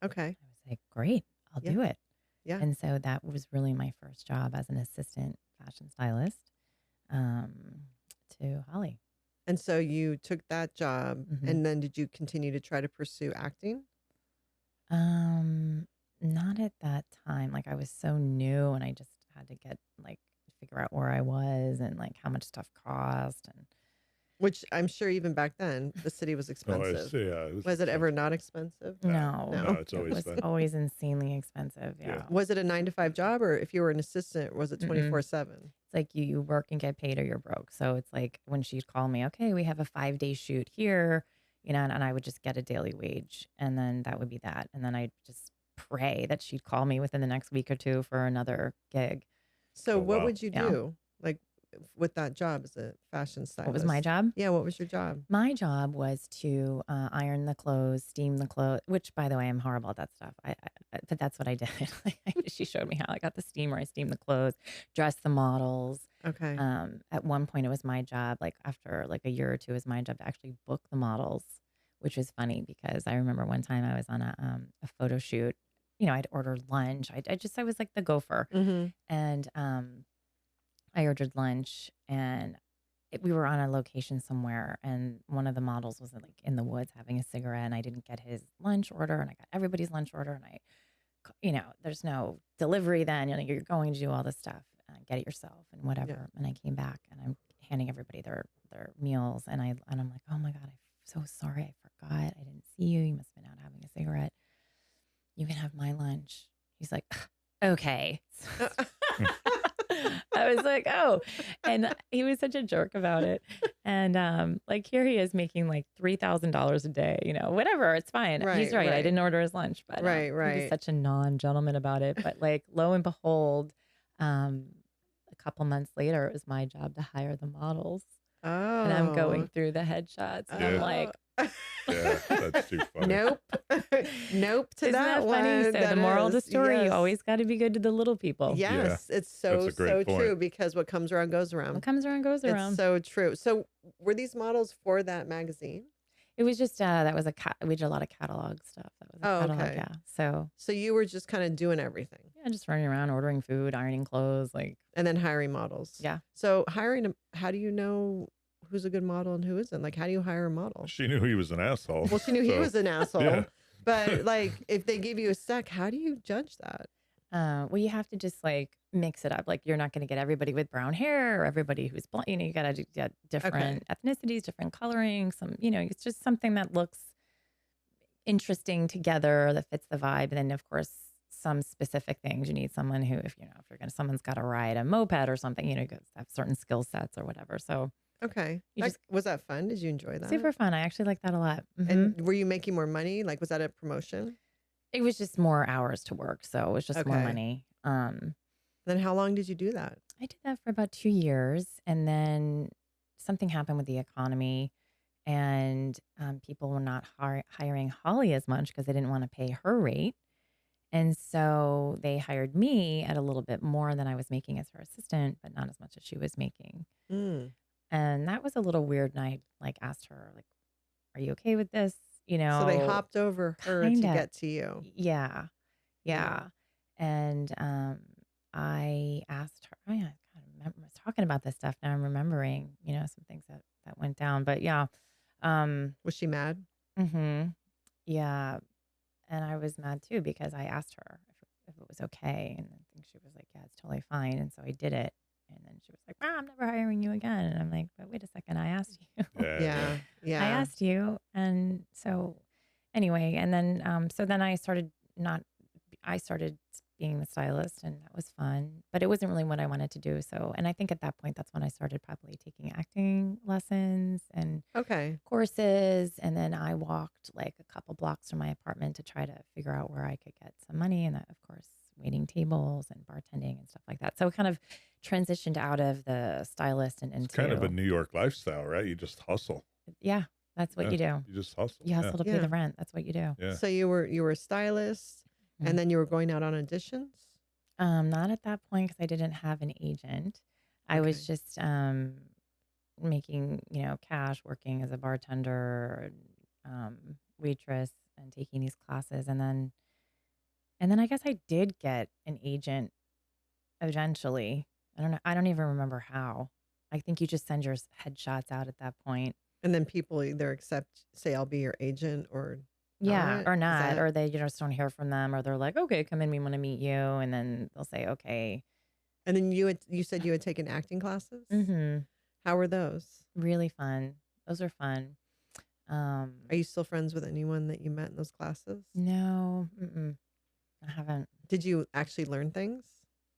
Okay. I was like, great, I'll Yeah. do it. Yeah. And so that was really my first job as an assistant fashion stylist to Holly. And so you took that job, Mhm. and then did you continue to try to pursue acting? Not at that time. Like, I was so new, and I just had to figure out where I was and like how much stuff cost. And Which I'm sure even back then the city was Oh, expensive. it Was it ever not expensive? no, No, it's always it was been. always insanely expensive. Yeah. Yeah. Was it a 9 to 5 job, or if you were an assistant, was it Mm-mm. 24/7? It's like you work and get paid or you're broke. So it's like when she'd call me, okay, we have a 5-day shoot here. and I would just get a daily wage, and then that would be that. And then I'd just pray that she'd call me within the next week or two for another gig. So Oh, what wow. would you Yeah. do like with that job as a fashion stylist? What was my job? Yeah, what was your job? My job was to iron the clothes, steam the clothes, which, by the way, I'm horrible at that stuff. But that's what I did. She showed me how I got the steamer. I steamed the clothes, dressed the models. Okay. At one point, it was my job, like after like a year or two, it was my job to actually book the models, which was funny because I remember one time I was on a photo shoot. I'd ordered lunch. I was like the gopher. Mm-hmm. And I ordered lunch, and we were on a location somewhere, and one of the models was like in the woods having a cigarette, and I didn't get his lunch order, and I got everybody's lunch order, and there's no delivery then, you're going to do all this stuff, get it yourself and whatever. Yeah. And I came back, and I'm handing everybody their meals, and I'm like, oh my God, I'm so sorry, I forgot, I didn't see you. You must have been out having a cigarette. You can have my lunch. He's like, okay. I was like, oh, and he was such a jerk about it. And like here he is making like $3,000 a day, whatever, it's fine. He's right. I didn't order his lunch, but Right. he was such a non-gentleman about it. But like lo and behold, a couple months later, it was my job to hire the models. Oh. And I'm going through the headshots, and I'm like, Yeah, that's too funny. Nope. Nope to isn't that funny? one. So That the moral of the is, story, yes. you always got to be good to the little people. Yes, it's so That's a great point. true, because what comes around goes around. What comes around goes around. It's so true. So were these models for that magazine? It was just that was we did a lot of catalog stuff. That was a catalog, okay. yeah. So you were just kind of doing everything. yeah, just running around ordering food, ironing clothes, And then hiring models. Yeah. So hiring, how do you know who's a good model and who isn't? Like, how do you hire a model? She knew he was an asshole. Well, she knew he was an asshole. Yeah. But like, if they give you a sec, how do you judge that? well, you have to just like mix it up. Like you're not going to get everybody with brown hair or everybody who's blonde. You got to get different ethnicities, different coloring. It's just something that looks interesting together, that fits the vibe. And then of course, some specific things. You need someone who, someone's got to ride a moped or something, have certain skill sets or whatever. So okay. Was that fun? Did you enjoy that? super fun. I actually like that a lot. Mhm. And were you making more money? Like, was that a promotion? It was just more hours to work. So it was just more Okay. money. Then how long did you do that? I did that for about 2 years, and then something happened with the economy, and people were not hiring Holly as much because they didn't want to pay her rate. And so they hired me at a little bit more than I was making as her assistant, but not as much as she was making. Mm. And that was a little weird. And I asked her, like, are you okay with this? So they hopped over her to Kinda. get to you. Yeah. Yeah. And I asked her, I can't remember, I was talking about this stuff. Now I'm remembering, some things that went down. But yeah. Was she mad? Yeah. And I was mad too, because I asked her if it was okay. And I think she was like, yeah, it's totally fine. And so I did it. And then she was like, I'm never hiring you again. And I'm like, but wait a second, I asked you. Yeah. I asked you. And so anyway, and then so then I started being the stylist, and that was fun, but it wasn't really what I wanted to do. So, and I think at that point, that's when I started probably taking acting lessons and courses. And then I walked like a couple blocks from my apartment to try to figure out where I could get some money. And that, of course, waiting tables and bartending and stuff like that. So kind of transitioned out of the stylist and into It's kind of a New York lifestyle, right? You just hustle. Yeah, that's what you do. You just hustle. You hustle to pay the rent. That's what you do. Yeah. So you were a stylist, and then you were going out on auditions? Not at that point, because I didn't have an agent. I was just making, cash, working as a bartender, waitress, and taking these classes. And then I guess I did get an agent eventually. I don't know. I don't even remember how. I think you just send your headshots out at that point. And then people either say, I'll be your agent, or yeah, or not, or they just don't hear from them, or they're like, okay, come in, we want to meet you. And then they'll say, okay. And then you said you had taken acting classes? Mm-hmm. How were those? Really fun. Those are fun. Are you still friends with anyone that you met in those classes? No, I haven't. Did you actually learn things?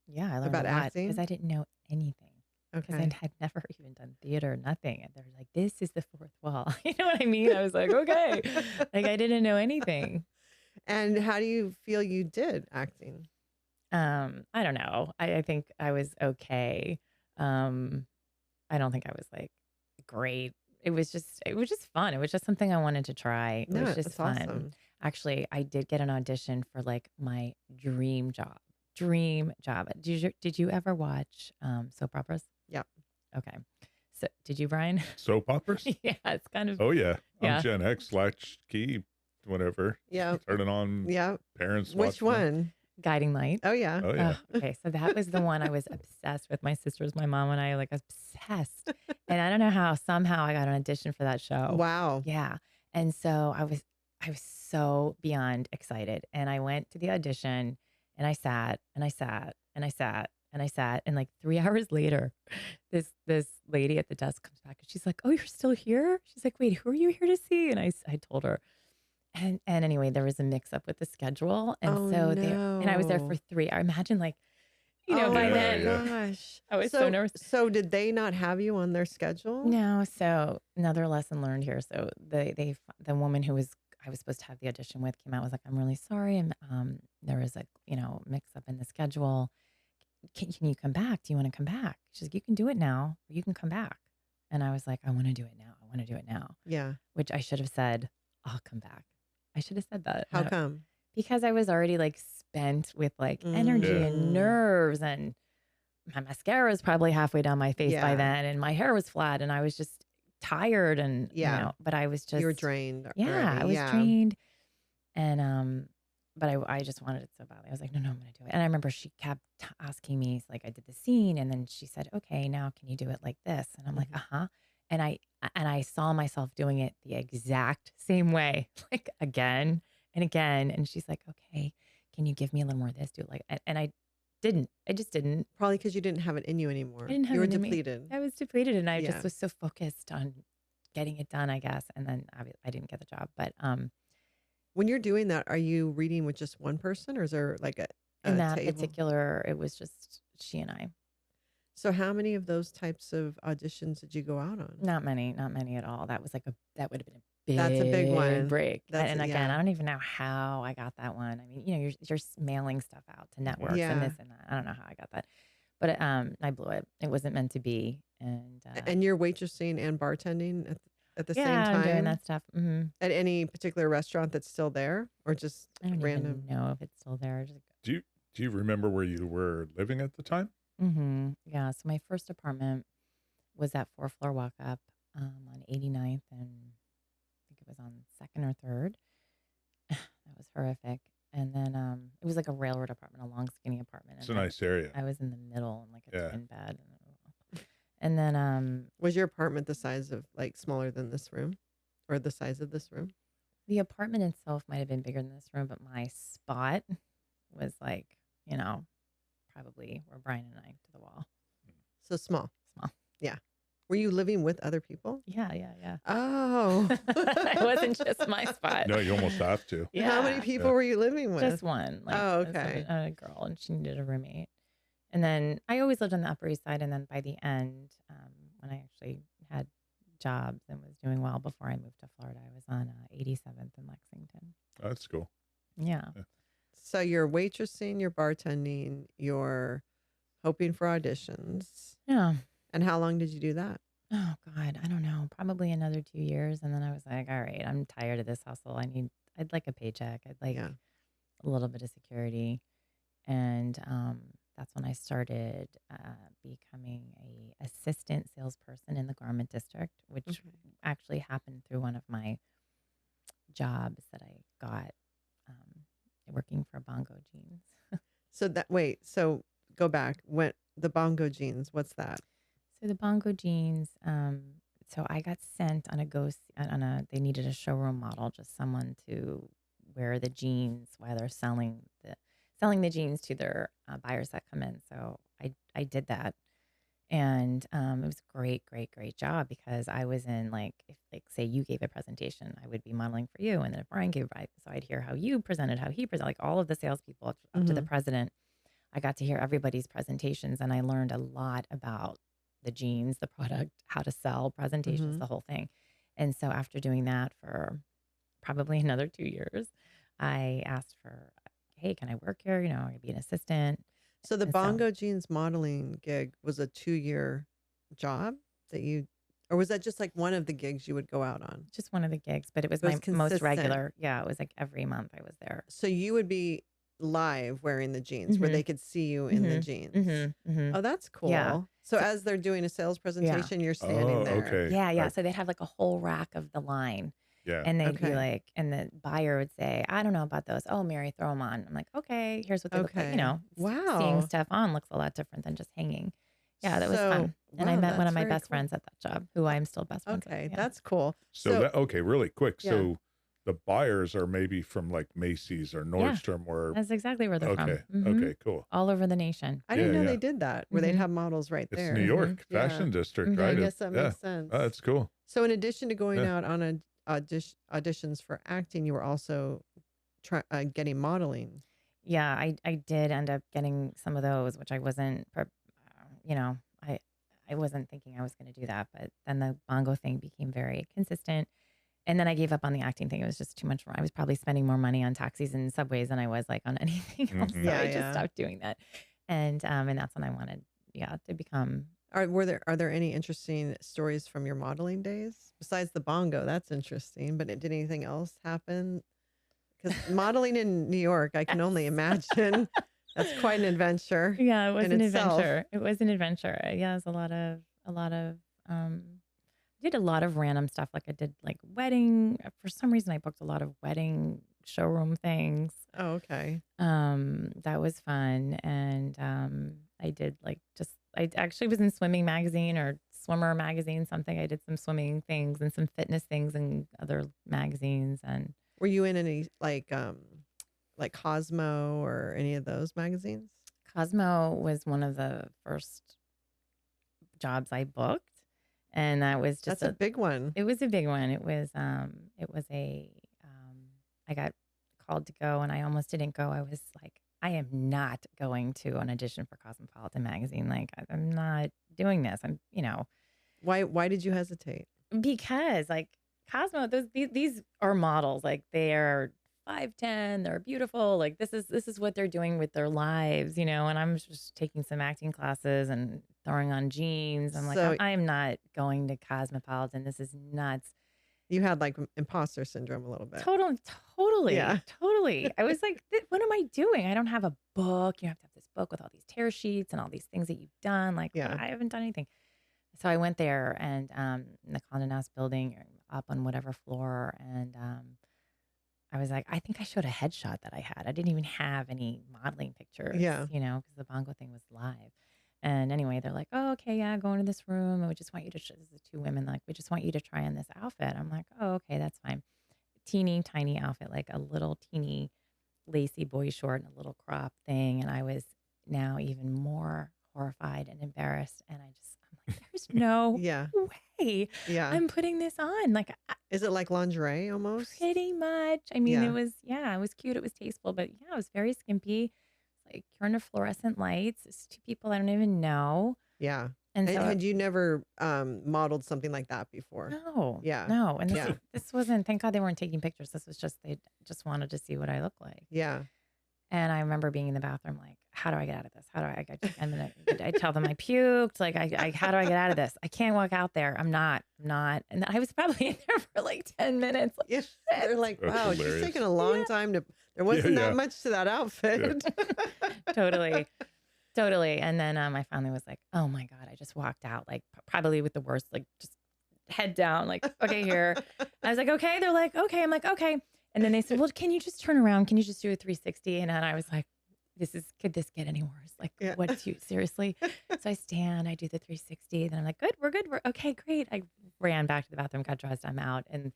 Yeah, I learned about a lot acting because I didn't know anything. Because Okay. I had never even done theater, nothing. And they're like, this is the fourth wall. You know what I mean? I was like, okay. Like I didn't know anything. And how do you feel you did acting? I don't know. I think I was okay. I don't think I was like great. It was just fun. It was just something I wanted to try. It No, was just that's fun. awesome. Actually, I did get an audition for like my dream job. Dream job. Did you ever watch soap operas? Yep. Okay. So did you, Brian? Soap operas? Yeah, it's kind of Oh yeah. Yeah. I'm Gen X, latch key, whatever. Yeah. Turn it on. Yeah. Parents Which watching them. one? Guiding Light. Oh yeah. Oh yeah. Okay, so that was the one I was obsessed with. My sisters, my mom, and I like obsessed. And I don't know how. Somehow I got an audition for that show. Wow. Yeah, and so I was so beyond excited. And I went to the audition, and I sat, and I sat, and I sat, and I sat, and like 3 hours later, this lady at the desk comes back, and she's like, "Oh, you're still here?" She's like, "Wait, who are you here to see?" And I told her. And anyway, there was a mix up with the schedule. And Oh, so and I was there for no. 3 hours. Imagine like, you know, Oh by Yeah, my then yeah. gosh. I was so nervous. So did they not have you on their schedule? No, so another lesson learned here. So the woman who I was supposed to have the audition with came out, was like, "I'm really sorry. And there was a, mix up in the schedule. Can you come back? Do you want to come back?" She's like, "You can do it now, or you can come back." And I was like, "I want to do it now. I want to do it now." Yeah. Which I should have said, "I'll come back." I should have said that. How No, come? because I was already like spent with like energy Yeah. and nerves, and my mascara was probably halfway down my face by Yeah. then, and my hair was flat, and I was just tired, and Yeah. but I was just You were drained yeah, already. I was Yeah. drained, and but I just wanted it so badly. I was like, no, I'm gonna do it. And I remember she kept asking me, like, I did the scene, and then she said, "Okay, now can you do it like this?" And I'm like, Mhm. "Uh-huh." And I saw myself doing it the exact same way, like again and again. And she's like, "Okay, can you give me a little more of this? Do it like," and I didn't. I just didn't. Probably because you didn't have it in you anymore. I didn't have You were it in me. depleted. I was depleted, and I Yeah. just was so focused on getting it done, I guess. And then I didn't get the job, but When you're doing that, are you reading with just one person, or is there like in a that table? particular, it was just she and I. So how many of those types of auditions did you go out on? Not many at all. That was like that would have been a That's a big one. break. That's And a, again, I yeah. don't even know how I got that one. I mean, you're mailing stuff out to networks and Yeah. this and that. I don't know how I got that, but I blew it. It wasn't meant to be. And And you're waitressing and bartending at the same yeah, I'm doing time that stuff. at any particular restaurant that's still there, or just I don't random? even know if it's still there. Just, Do you remember where you were living at the time? Yeah. So my first apartment was that 4-floor walk up on 89th, and I think it was on 2nd or 3rd. That was horrific. And then it was like a railroad apartment, a long, skinny apartment. It's And a then nice area. I was in the middle in like a Yeah. twin bed. And then Was your apartment the size of, like, smaller than this room, or the size of this room? the apartment itself might have been bigger than this room, but my spot was like, probably where Brian and I to the wall. So small. Small. Yeah. Were you living with other people? Yeah. Oh. It wasn't just my spot. No, you almost have to. Yeah. How many people were you living with? Just one. Like, Oh, okay. A girl, and she needed a roommate. And then I always lived on the Upper East Side. And then by the end, when I actually had jobs and was doing well before I moved to Florida, I was on 87th in Lexington. Oh, that's cool. Yeah. So you're waitressing, you're bartending, you're hoping for auditions. Yeah. And how long did you do that? Oh God, I don't know. Probably another 2 years, and then I was like, all right, I'm tired of this hustle. I'd like a paycheck. I'd like Yeah. a little bit of security, and that's when I started becoming a assistant salesperson in the garment district, which Okay. actually happened through one of my jobs that I got working for Bongo jeans. So go back. When the Bongo jeans, what's that? So the Bongo jeans, so I got sent on they needed a showroom model, just someone to wear the jeans while they're selling the jeans to their buyers that come in. So I did that. And it was a great job, because I was in, like, if, like, say you gave a presentation, I would be modeling for you. And then if Brian gave a, so I'd hear how you presented, how he presented, like all of the salespeople up to the president. I got to hear everybody's presentations, and I learned a lot about the jeans, the product, how to sell, presentations, Mhm. the whole thing. And so after doing that for probably another 2 years, I asked for, hey, can I work here? You know, I could be an assistant. So the And so Bongo Jeans modeling gig was a 2-year job that you, or was that just like one of the gigs you would go out on? just one of the gigs, but it was It was my most consistent. regular. Yeah, it was like every month I was there. So you would be live wearing the jeans where Mm-hmm. they could see you in the Mm-hmm. jeans. Mm-hmm. Mm-hmm. Oh, that's Yeah. cool. So So, as they're doing a sales yeah. presentation, you're Oh, standing there. okay. Yeah, yeah. So they'd have like a whole rack of the line. Yeah. And they'd be Okay. like, and the buyer would say, I don't know about those. Oh, Mary, throw them on. I'm like, okay, here's what they look like. You Okay. know, seeing Wow. stuff on looks a lot different than just hanging. Yeah, that was fun. So, And I wow, met one that's of my very best cool. friends at that job, who I'm still best friends with. Okay, Yeah. that's cool. So So, that, okay, really quick. yeah. So the buyers are maybe from like Macy's or Yeah, Nordstrom or, that's exactly where they're from. okay. Mhm. Okay, cool. All over the nation. I didn't Yeah, know yeah. they did that, where they'd Mhm. have models right It's there. New York Mhm. Yeah. Fashion District, Mhm. I right? guess that Yeah. makes sense. That's cool. So in addition to going Yeah. out on auditions for acting, you were also getting modeling. Yeah, I did end up getting some of those, which I wasn't, you know, I wasn't thinking I was going to do that. But then the Bongo thing became very consistent. And then I gave up on the acting thing. It was just too much. I was probably spending more money on taxis and subways than I was like on anything else. So Mhm. Yeah, I just yeah. stopped doing that. And that's when I wanted, to become. Are there any interesting stories from your modeling days besides the Bongo? That's interesting. But did anything else happen? Because modeling in New York, I can only imagine that's quite an adventure Yeah, it was in an itself. adventure. It was an adventure. Yeah, it was a lot of, did a lot of random stuff. Like I did like wedding, for some reason I booked a lot of wedding showroom things. Oh, okay. That was fun. And, I did like I actually was in swimming magazine or swimmer magazine, something. I did some swimming things and some fitness things in other magazines. And Were you in any like Cosmo or any of those magazines? Cosmo was one of the first jobs I booked. And that was just That's a big one. it was a big one. It was I got called to go and I almost didn't go. I was like, I am not going to an audition for Cosmopolitan magazine. Like I'm not doing this. I'm, Why did you hesitate? because like Cosmo, these are models. Like they're 5'10", they're beautiful. Like this is what they're doing with their lives, and I'm just taking some acting classes and throwing on jeans. I'm like, So I'm not going to Cosmopolitan. This is nuts. you had like imposter syndrome a little bit. Totally. Yeah. I was like, what am I doing? I don't have a book. You have to have this book with all these tear sheets and all these things that you've done. Like, Yeah. I haven't done anything. So I went there and in the Condé Nast building, up on whatever floor, and I was like, I think I showed a headshot that I had. I didn't even have any modeling pictures, Yeah. because the Bongo thing was live. And anyway, they're like, oh, okay, yeah, go into this room. And we just want you to, this is 2 women, like, we just want you to try on this outfit. I'm like, oh, okay, that's fine. Teeny tiny outfit, like a little teeny lacy boy short and a little crop thing. And I was now even more horrified and embarrassed. And I'm like, there's no Yeah. way Yeah. I'm putting this on. Like, Is it like lingerie almost? pretty much. I mean, Yeah. it was cute. It was tasteful, but yeah, it was very skimpy. Like you're under fluorescent lights. It's 2 people I don't even know. Yeah. And so Had you never modeled something like that before? no, Yeah. no. And Yeah. this wasn't, thank God they weren't taking pictures. This was just, they just wanted to see what I look like. Yeah. And I remember being in the bathroom, like, how do I get out of this? How do I tell them I puked. Like, how do I get out of this? I can't walk out there. I'm not. And I was probably in there for like 10 minutes. Like, Yeah. They're like, That's wow, she's hilarious. taking a long time to, there wasn't yeah. that much to that outfit. Totally. And then I finally was like, oh my God, I just walked out, like probably with the worst, like just head down, like, okay, here. I was like, okay. They're like, okay. I'm like, okay. And then they said, well, can you just turn around? Can you just do a 360? And then I was like, could this get any worse? Like, Yeah. what seriously? So I stand, I do the 360. Then I'm like, good, we're good. We're okay, great. I ran back to the bathroom, got dressed, I'm out. And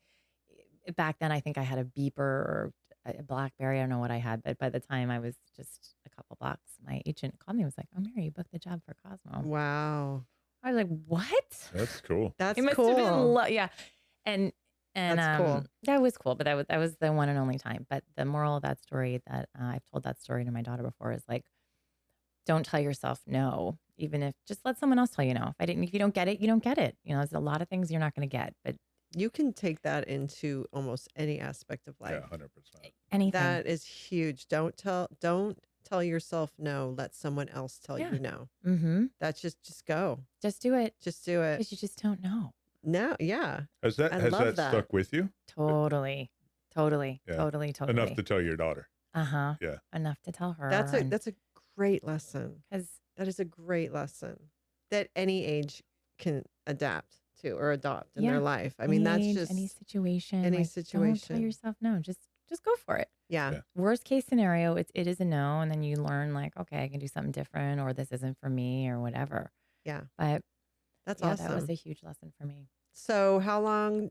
back then I think I had a beeper or a BlackBerry. I don't know what I had, but by the time I was just a couple blocks, my agent called me and was like, oh, Mary, you booked the job for Cosmo. Wow. I was like, what? That's cool. That's It must cool. have been, yeah. And That's cool. that was cool, but that was the one and only time. But the moral of that story that I've told that story to my daughter before is like, don't tell yourself no. even if just let someone else tell you no. If you don't get it, you don't get it. There's a lot of things you're not going to get, but You can take that into almost any aspect of Yeah, life. 100%. anything. That is huge. Don't tell yourself no. Let someone else tell Yeah. you no. Mm-hmm. That's just go. Just do it Just do it. because you just don't know. No, yeah. Has I that love that. stuck with you Totally. Yeah. Totally. enough to tell your daughter? Uh-huh. Yeah. Enough to tell her. That's a great lesson. because That is a great lesson that any age can adapt to or adopt in their life. I mean, that's just any situation. any Don't tell situation. yourself no. Just go for it. Yeah. Yeah. Worst case scenario, it is a no, and then you learn like, okay, I can do something different, or this isn't for me, or whatever. Yeah. But That's yeah, awesome. that was a huge lesson for me. So how long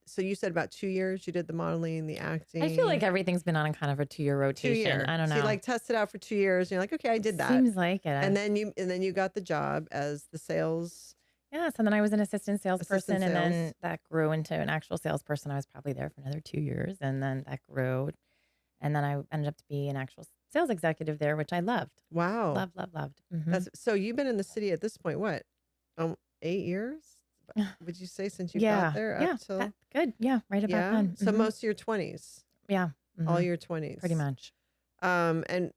so you said about 2 years you did the modeling, the acting. I feel like everything's been on kind of a 2-year 2 rotation. years. I don't know. So you like tested out for 2 years and you're like, okay, I did that. Seems like it. And then you got the job as the sales. yeah. So then I was an assistant salesperson, Assistant and then sales. that grew into an actual salesperson. I was probably there for another 2 years, and then that grew, and then I ended up to be an actual sales executive there, which I loved. Wow. Loved. Mhm. That's so you've been in the city at this point, what? 8 years? Would you say since you got there up till good. Yeah, right about yeah? then. So Mhm. most of your 20s. Yeah. All Mhm. your 20s. Pretty much. And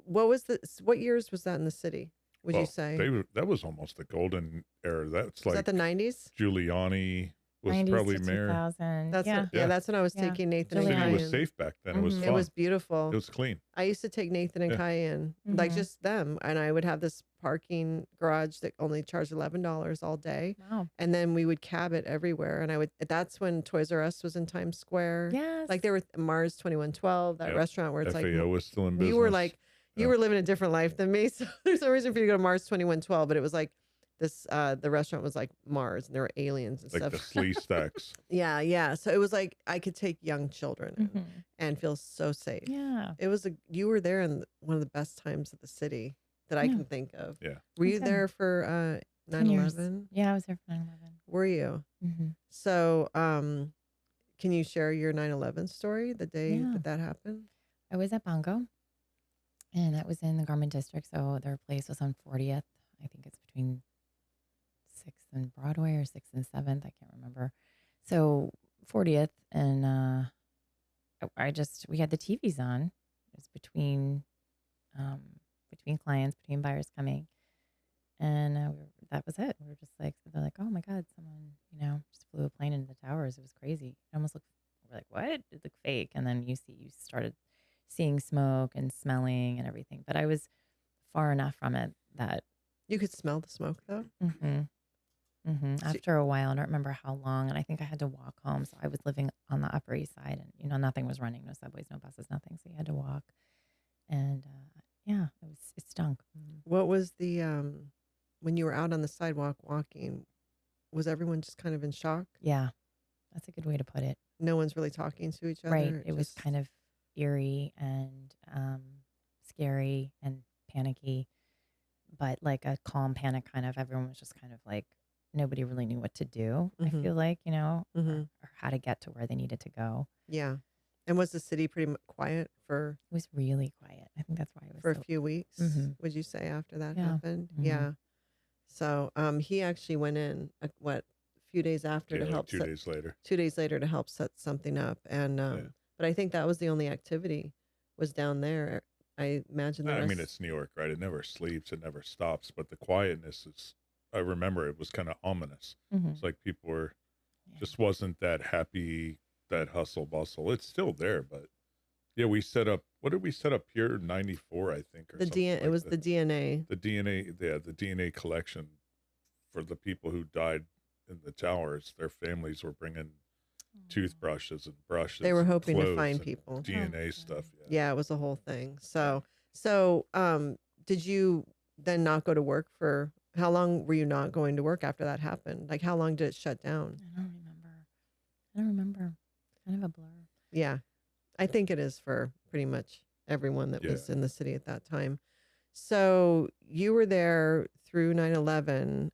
what years was that in the city? Would you Well, say? that was almost the golden era. That's Was like that the 90s? Giuliani was 90s probably to mayor. 2000. That's yeah. what, yeah, that's when I was Yeah. taking Nathan The and city Giuliani. was Kyan. safe back then. It was Mhm. fun. It was beautiful. It was clean. I used to take Nathan and Yeah. Cayenne, like Mhm. just them, and I would have this parking garage that only charged $11 all day, Wow. and then we would cab it everywhere. And that's when Toys R Us was in Times Square. Yes. Like there were Mars 2112, that Yep. restaurant where it's FAO was still in business. you were like you Yeah. were living a different life than me. So there's no reason for you to go to Mars 2112, but it was like this. The restaurant was like Mars, and there were aliens and like stuff. the slee stacks. Yeah. So it was like I could take young children in Mhm. and feel so safe. Yeah. It was you were there in one of the best times of the city that I Yeah. can think of. Yeah. Were you Okay. there for 10 years. 9/11? Yeah, I was there for 9/11. Were you? Mm-hmm. So can you share your 9/11 story, the day Yeah. that happened? I was at Bongo, and that was in the Garment District. So their place was on 40th. I think it's between 6th and Broadway or 6th and 7th. I can't remember. So 40th, and we had the TVs on. It was between clients, between buyers coming, and that was it. We were just like, they're like, oh my God, someone just flew a plane into the towers. It was crazy. It almost looked. We're like, what? It looked fake, and then you started seeing smoke and smelling and everything. But I was far enough from it that You could smell the smoke though. after a while, I don't remember how long, and I think I had to walk home. So I was living on the Upper East Side, and nothing was running, no subways, no buses, nothing. So you had to walk, and yeah, it stunk. What was the when you were out on the sidewalk walking? Was everyone just kind of in shock? Yeah, that's a good way to put it. No one's really talking to each other. Right. It was kind of eerie and scary and panicky, but like a calm panic kind of. Everyone was just kind of like, nobody really knew what to do. I feel like, or how to get to where they needed to go. Yeah. And was the city pretty quiet for It was really quiet. I think that's why it was a so. few weeks? Mhm. Would you say after that Yeah. happened? Mhm. Yeah. So he actually went in a few days after Yeah, to like help 2 set, days later. 2 days later to help set something up. And but I think that was the only activity was down there. I imagine the I rest. mean, it's New York, right? It never sleeps. It never stops. But the quietness is, I remember it was kind of ominous. Mhm. It's like people were, Yeah. just wasn't that happy, that hustle bustle. It's still there, but yeah, we set up, what did we set up here? 94, I think, or the something DNA. It like was that. the DNA. The DNA, yeah, the DNA collection for the people who died in the towers. Their families were bringing toothbrushes and brushes. They were and hoping to clothes find and people. DNA Oh, stuff. Yeah. Yeah, it was a whole thing. So did you then not go to work for how long were you not going to work after that happened? Like how long did it shut down? I don't remember. Kind of a blur. Yeah. I think it is for pretty much everyone that Yeah. was in the city at that time. So you were there through 9/11.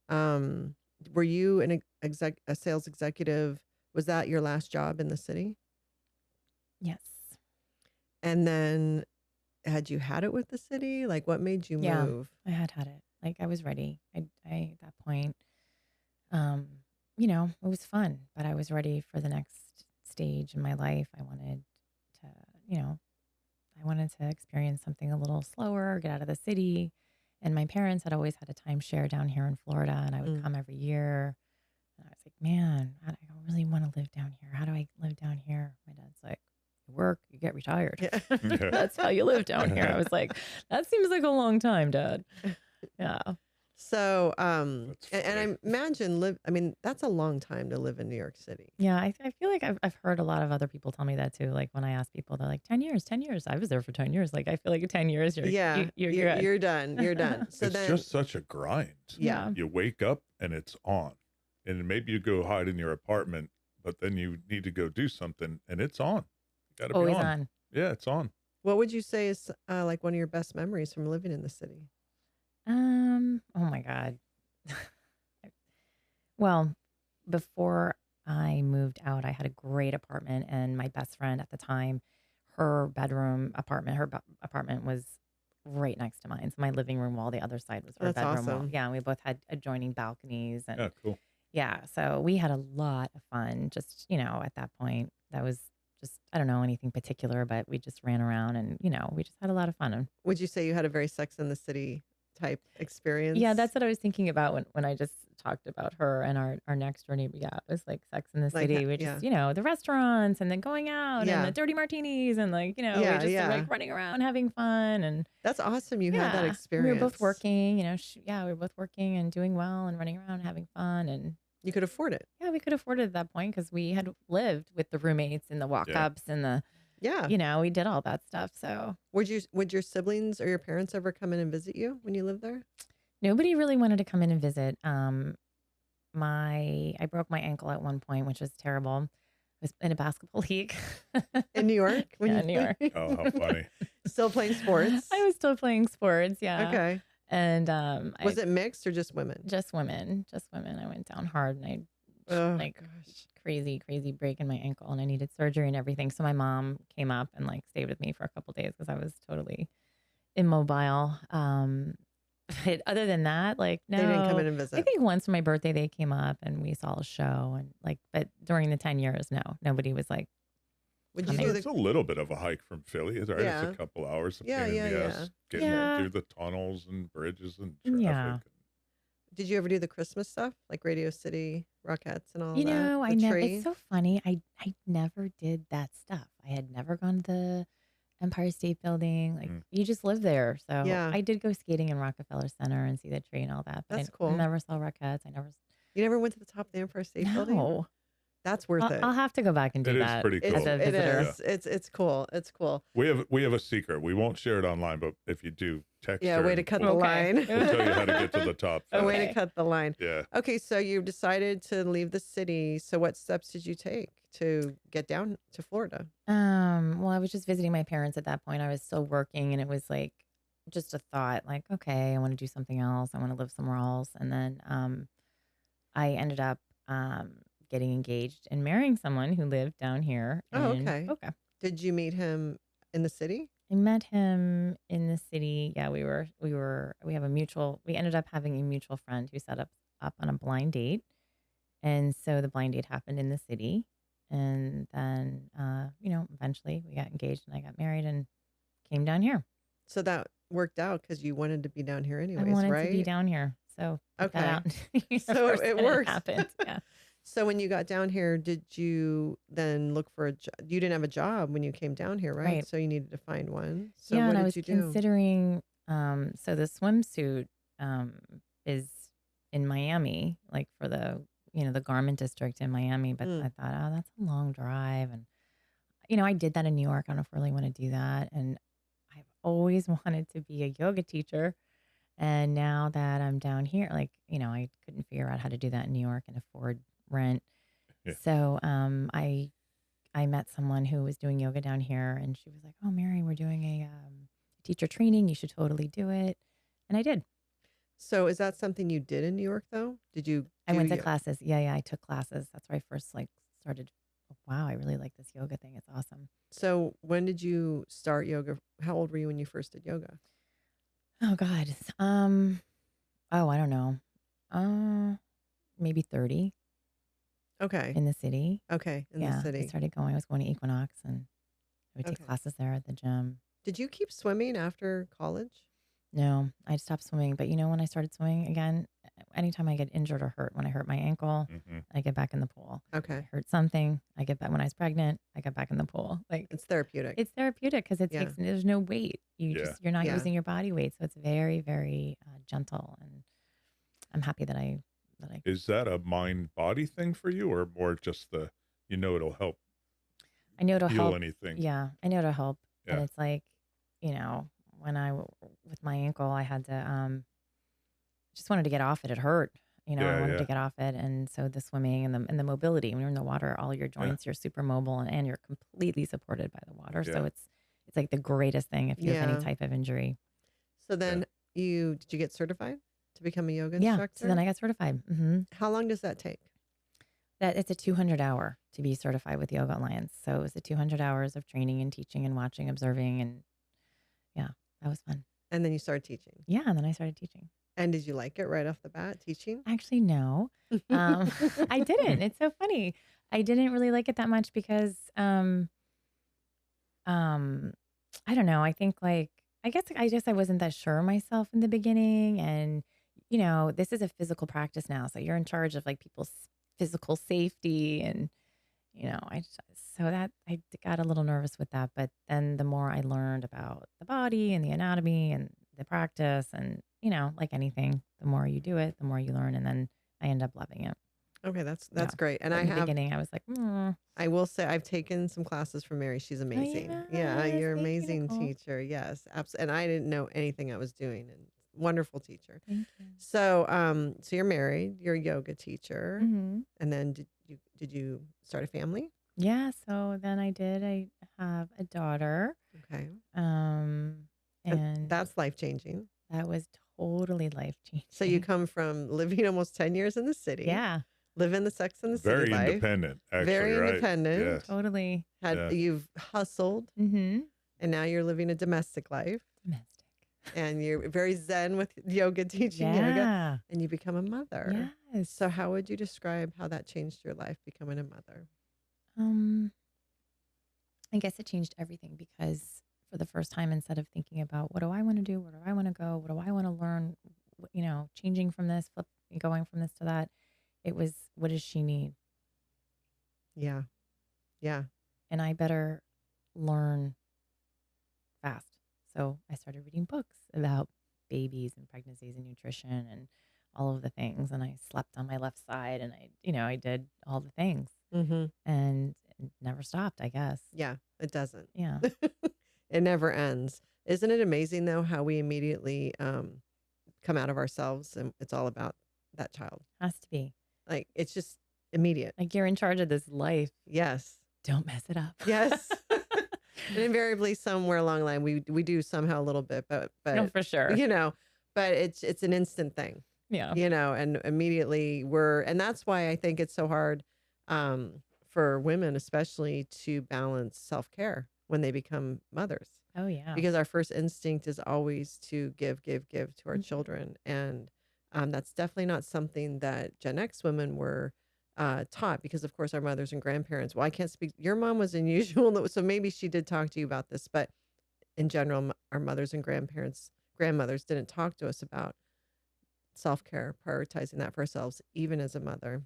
Were you a sales executive? Was that your last job in the city? Yes. And then had you had it with the city? Like what made you Yeah. move? I had it. Like I was ready. I at that point, um, you know, it was fun, but I was ready for the next stage in my life. I wanted to, you know, I wanted to experience something a little slower, get out of the city. And my parents had always had a timeshare down here in Florida, and I would Mm. come every year. And I was like, man, I really want to live down here. How do I live down here? My dad's like, you work, you get retired. Yeah. That's how you live down here. I was like, that seems like a long time, Dad. Yeah. So, That's and funny. I imagine I mean, that's a long time to live in New York City. Yeah, I feel like I've heard a lot of other people tell me that too. Like when I ask people, they're like 10 years, 10 years. I was there for 10 years. Like I feel like 10 years, Yeah, you're good. you're done. You're done. So It's then, just such a grind. yeah. You wake up and it's on. And maybe you go hide in your apartment, but then you need to go do something and it's on. You got to be Always on. on. Yeah, it's on. What would you say is like one of your best memories from living in the city? Oh my God. Well, before I moved out, I had a great apartment, and my best friend at the time, her apartment was right next to mine. So my living room wall, the other side was her That's bedroom wall. awesome. Yeah, and we both had adjoining balconies, and Yeah, cool. yeah, so we had a lot of fun. Just, you know, at that point, that was just, I don't know anything particular, but we just ran around and, you know, we just had a lot of fun. And Would you say you had a very Sex in the City type experience? yeah, that's what I was thinking about when I just talked about her and our next door neighbor. Yeah, it was like Sex in the Like, City. We yeah. just, you know, the restaurants and then going out and Yeah. the dirty martinis and like, you know, we Yeah, just yeah. like running around having fun. And That's awesome. You had that yeah, we experience. were both working, you know, we were both working and doing well and running around having fun. And You could afford it. yeah, we could afford it at that point because we had lived with the roommates and the walk-ups and the, Yeah. you know, we did all that stuff. So Would your siblings or your parents ever come in and visit you when you lived there? nobody really wanted to come in and visit. I broke my ankle at one point, which was terrible. I was in a basketball league In New York? Yeah, in New York. Oh, how funny. Still playing sports? I was still playing sports, yeah. Okay. And Was it mixed or just women? just women? Just women. I went down hard and I Oh, like gosh. crazy break in my ankle, and I needed surgery and everything. So my mom came up and like stayed with me for a couple days because I was totally immobile. But other than that, like no, They didn't come in and I visit. think once for my birthday they came up and we saw a show and like, but during the 10 years, no, nobody was like, Would you coming. do It's the a little bit of a hike from Philly, right? It's Yeah. a couple hours of Yeah, pain in the yeah, ass getting Yeah. through the tunnels and bridges and traffic. Yeah. Did you ever do the Christmas stuff like Radio City, Rockettes, and all You that? know, The tree? it's so funny. I never did that stuff. I had never gone to the Empire State Building. Like Mm. you just live there. So Yeah. I did go skating in Rockefeller Center and see the tree and all that. But That's I cool. never saw Rockettes. I never. You never went to the top of the Empire State Building? No. That's worth it. I'll have to go back and do It is that pretty It's, cool. as a it visitor. is. It's cool. It's cool. We have a secret. We won't share it online, but if you do text Yeah, her, way to cut the we'll, line. we'll tell you how to get to the top. A way Okay. to cut the line. Yeah. Okay, so you decided to leave the city. So what steps did you take to get down to Florida? Well, I was just visiting my parents at that point. I was still working, and it was like just a thought, like, okay, I want to do something else. I want to live somewhere else. And then I ended up getting engaged and marrying someone who lived down here Oh, in okay. Boca. Did you meet him in the city? I met him in the city. Yeah, we ended up having a mutual friend who set up on a blind date. And so the blind date happened in the city. And then, eventually we got engaged and I got married and came down here. So that worked out because you wanted to be down here anyways, I wanted right? to be down here. So put that Okay. out into the So universe, it and worked. happened. Yeah. So when you got down here, did you then look for a job? You didn't have a job when you came down here, right? Right. So you needed to find one. So Yeah, what and I did was you do? considering so the swimsuit is in Miami, like for the garment district in Miami, but I thought, oh, that's a long drive. And I did that in New York. I don't know if I really want to do that. And I've always wanted to be a yoga teacher. And now that I'm down here, I couldn't figure out how to do that in New York and afford rent. Yeah. So I met someone who was doing yoga down here, and she was like, "Oh, Mary, we're doing a teacher training. You should totally do it." And I did. So is that something you did in New York though? Did you? I went to yo- classes. Yeah, I took classes. That's where I first started. Oh, wow, I really like this yoga thing. It's awesome. So when did you start yoga? How old were you when you first did yoga? Oh God, Oh, I don't know. Maybe 30 Okay. in the city. Okay. In the Yeah, I city. started going. I was going to Equinox, and I would take Okay. classes there at the gym. Did you keep swimming after college? No, I stopped swimming. But when I started swimming again, anytime I get injured or hurt, when I hurt my ankle, Mm-hmm. I get back in the pool. Okay. I hurt something, I get back. When I was pregnant, I got back in the pool. Like, It's therapeutic. it's therapeutic because Yeah. there's no weight. Yeah. You're not Yeah. using your body weight, so it's very, very gentle. And I'm happy that I Is that a mind-body thing for you, or more just it'll help I know it'll heal help. anything? Yeah, I know it'll help. And Yeah. it's like, when with my ankle, I had to just wanted to get off it. It hurt. I Yeah, wanted yeah. to get off it. And so the swimming and the mobility, when you're in the water, all your joints, you're super mobile, and you're completely supported by the water. So Yeah. it's like the greatest thing if you have Yeah. any type of injury. So then did you get certified to become a yoga Yeah. instructor? So then I got certified. How long does that take? That it's a 200 hour to be certified with Yoga Alliance. So it was the 200 hours of training and teaching and watching, observing, and that was fun. And then you started teaching. Yeah, and then I started teaching. And did you like it right off the bat, teaching? Actually, no, I didn't. It's so funny. I didn't really like it that much because, I don't know. I think I guess I wasn't that sure of myself in the beginning, and this is a physical practice now, so you're in charge of people's physical safety, and I got a little nervous with that. But then the more I learned about the body and the anatomy and the practice, and like anything, the more you do it, the more you learn, and then I end up loving it. Okay, that's Yeah. great. And But in the beginning, I was like, I will say I've taken some classes from Mary. She's amazing. Yeah, yes, you're an thank you, amazing Nicole. teacher. Yes, absolutely. And I didn't know anything I was doing. And wonderful teacher. Thank you. So, so you're married. You're a yoga teacher. Mm-hmm. And then did you start a family? Yeah, so then I did. I have a daughter. Okay. And that's life changing. that was totally life changing. So you come from living almost 10 years in the city. Yeah, Living the Sex and the Very City life. independent, actually, Very right? independent. Yes. totally. You've hustled, Mm-hmm. and now you're living a domestic life. Domestic. And you're very zen with yoga, teaching yoga, and you become a mother. Yes. So how would you describe how that changed your life, becoming a mother? I guess it changed everything, because for the first time, instead of thinking about what do I want to do, where do I want to go, what do I want to learn, changing from this, going from this to that, it was, what does she need? Yeah. Yeah. And I better learn fast. So I started reading books about babies and pregnancies and nutrition and all of the things. And I slept on my left side, and I did all the things, Mm-hmm. and it never stopped, I guess. Yeah. It doesn't. Yeah. It never ends. Isn't it amazing, though, how we immediately come out of ourselves and it's all about that child? Has to be. Like, it's just immediate. Like, you're in charge of this life. Yes. Don't mess it up. Yes. And invariably, somewhere along the line, we do somehow a little bit, but No, for sure. But it's an instant thing, Yeah. and immediately and that's why I think it's so hard for women, especially, to balance self-care when they become mothers, Oh, yeah. because our first instinct is always to give to our Mhm. children. And that's definitely not something that Gen X women were taught, because of course our mothers and grandparents, well, I can't speak, your mom was unusual, so maybe she did talk to you about this, but in general, our mothers and grandmothers didn't talk to us about self-care, prioritizing that for ourselves, even as a mother,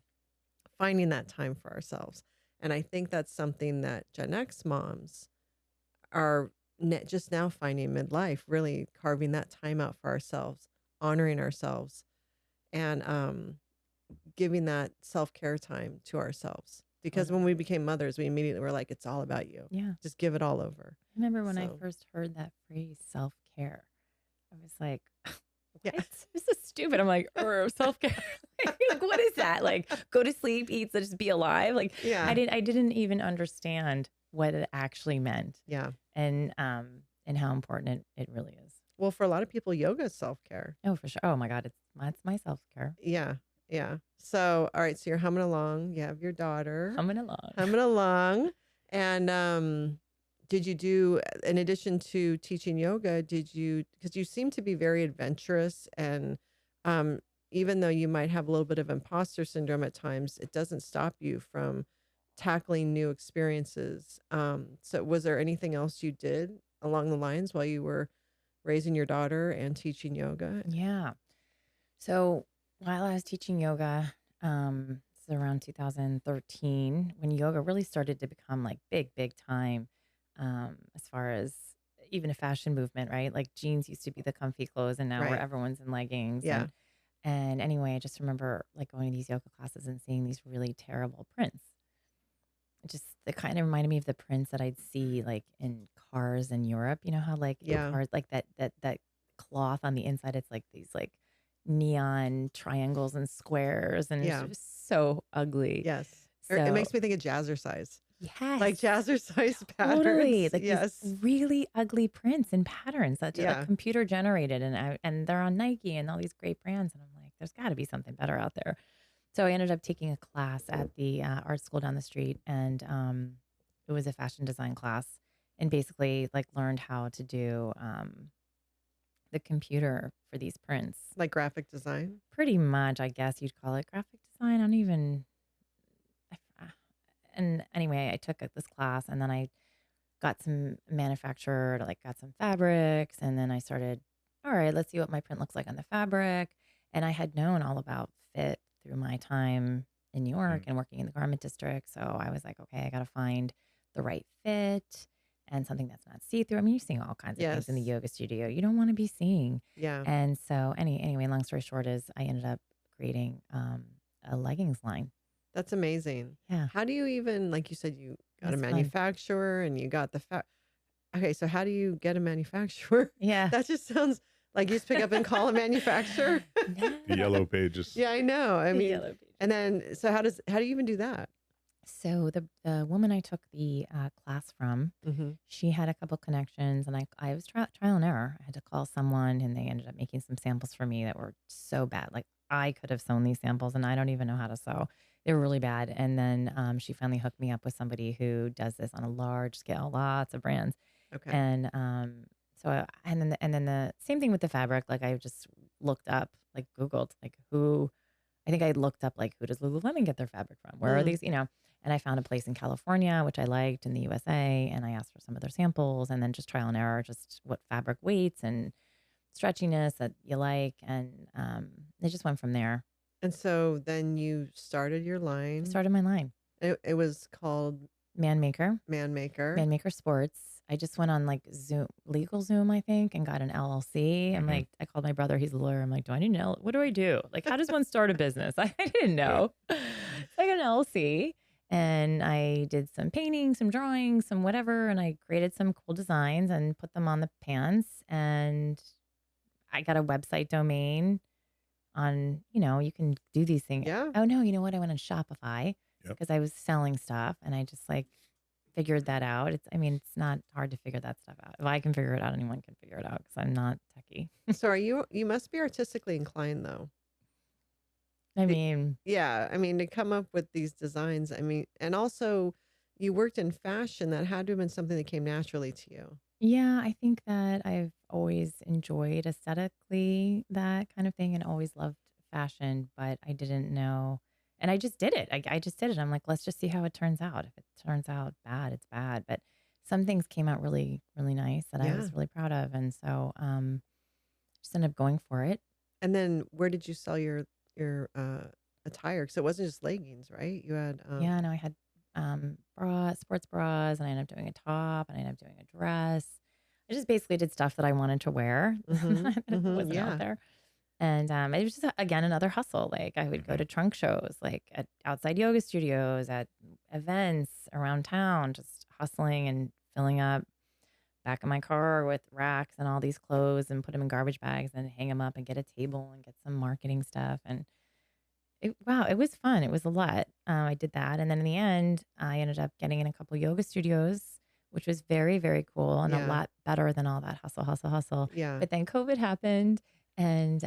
finding that time for ourselves. And I think that's something that Gen X moms are just now finding midlife, really carving that time out for ourselves, honoring ourselves, and giving that self-care time to ourselves. Because when we became mothers, we immediately were like, it's all about you. Yeah. Just give it all over. I remember when I So- first heard that phrase, self-care, I was like, what? Yeah. This is stupid. I'm like, self-care. Like, what is that? Like, go to sleep, eat, so just be alive. Like, Yeah. I didn't even understand what it actually meant, Yeah. and how important it really is. Well, for a lot of people, yoga is self-care. Oh, for sure. Oh my God, it's my self-care. Yeah. Yeah. So, all right. So you're humming along. You have your daughter. Humming along. Humming along. And did you do, in addition to teaching yoga, because you seem to be very adventurous and even though you might have a little bit of imposter syndrome at times, it doesn't stop you from tackling new experiences. So was there anything else you did along the lines while you were raising your daughter and teaching yoga? Yeah. So while I was teaching yoga, this is around 2013 when yoga really started to become like big time, as far as even a fashion movement, right? Like jeans used to be the comfy clothes, and now where Right. everyone's in leggings. Yeah. And anyway, I just remember like going to these yoga classes and seeing these really terrible prints. It kind of reminded me of the prints that I'd see like in cars in Europe. You know how like in Yeah. cars, like that cloth on the inside, it's like these like neon triangles and squares, and it's Yeah. just so ugly. Yes. It So makes me think of jazzercise. Like yes, jazzercise totally. patterns. Like Yes. these really ugly prints and patterns that are Yeah. computer generated, and they're on Nike and all these great brands. And I'm like, there's got to be something better out there. So I ended up taking a class at the art school down the street, and it was a fashion design class, and basically like learned how to do the computer for these prints. Like graphic design. Pretty much, I guess you'd call it graphic design. I don't even. And anyway, I took this class, and then I got some manufactured, like got some fabrics, and then I started, all right, let's see what my print looks like on the fabric. And I had known all about fit through my time in New York and working in the garment district. So I was like, okay, I got to find the right fit and something that's not see-through. I mean, you're seeing all kinds of things in the Yes. yoga studio you don't want to be seeing. Yeah. And so anyway, long story short is I ended up creating a leggings line. That's amazing. Yeah. How do you even, like you said, you got a It's fun. manufacturer and you got the okay, so how do you get a manufacturer? Yeah. That just sounds like you just pick up and call a manufacturer. The yellow pages. Yeah, I know. I The mean, yellow pages. and then so how do you even do that? So the woman I took the class from, Mm-hmm. she had a couple connections, and I was trial and error. I had to call someone, and they ended up making some samples for me that were so bad. Like I could have sewn these samples, and I don't even know how to sew. They were really bad. And then she finally hooked me up with somebody who does this on a large scale, lots of brands. Okay. And and then the same thing with the fabric. Like I just looked up, like Googled, like who. I think I looked up like who does Lululemon get their fabric from? Where are these? And I found a place in California, which I liked, in the USA, and I asked for some of their samples, and then just trial and error, just what fabric weights and stretchiness that you like, and it just went from there. And so then you started your I line. started my line, It was called Manmaker Manmaker. Sports. I just went on like legal Zoom, I think, and got an LLC. I'm like, I called my brother, he's a lawyer. I'm like, do I need an what do I do? Like, how does one start a business? I didn't know. So I got an LLC, and I did some painting, some drawing, some whatever, and I created some cool designs and put them on the pants. And I got a website domain on, you can do these things. Yeah. Oh no, you know what? I went on Shopify Yep. because I was selling stuff, and I just like figured that out. It's not hard to figure that stuff out. If I can figure it out, anyone can figure it out because I'm not techie. So you must be artistically inclined though. I mean, Yeah, I mean, to come up with these designs, I mean, and also you worked in fashion, that had to have been something that came naturally to you. yeah, I think that I've always enjoyed aesthetically that kind of thing, and always loved fashion, but I didn't know. And I just did it. I just did it. I'm like, let's just see how it turns out. If it turns out bad, it's bad. But some things came out really, really nice that I Yeah. was really proud of. And so just ended up going for it. And then where did you sell your attire? Because it wasn't just leggings, right? You had Yeah, no, I had sports bras, and I ended up doing a top, and I ended up doing a dress. I just basically did stuff that I wanted to wear that wasn't yeah. out there. And it was just, again, another hustle. Like I would go to trunk shows, like at outside yoga studios, at events around town, just hustling and filling up back of my car with racks and all these clothes, and put them in garbage bags and hang them up and get a table and get some marketing stuff. And it was fun. It was a lot. I did that. And then in the end, I ended up getting in a couple yoga studios, which was very, very cool, and a Yeah. lot better than all that hustle. Yeah. But then COVID happened, and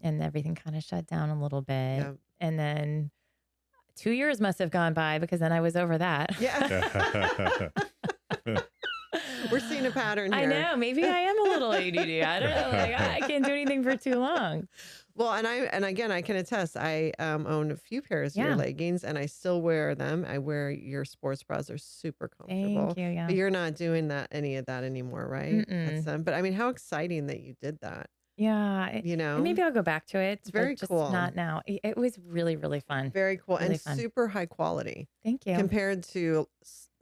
everything kind of shut down a little bit. Yeah. And then 2 years must have gone by, because then I was over that. Yeah. We're seeing a pattern here. I know. Maybe I am a little ADD. I don't know. Like, I can't do anything for too long. Well, and again, I can attest. I own a few pairs of your Yeah. leggings, and I still wear them. I wear your sports bras; they're super comfortable. Thank you. Yeah. But you're not doing any of that anymore, right? That's Mm-mm. But I mean, how exciting that you did that. Yeah. You And maybe know, I'll go back to it, it's but very just cool. not now. It was really, really fun. Very cool Really and fun. super high quality Thank you. compared to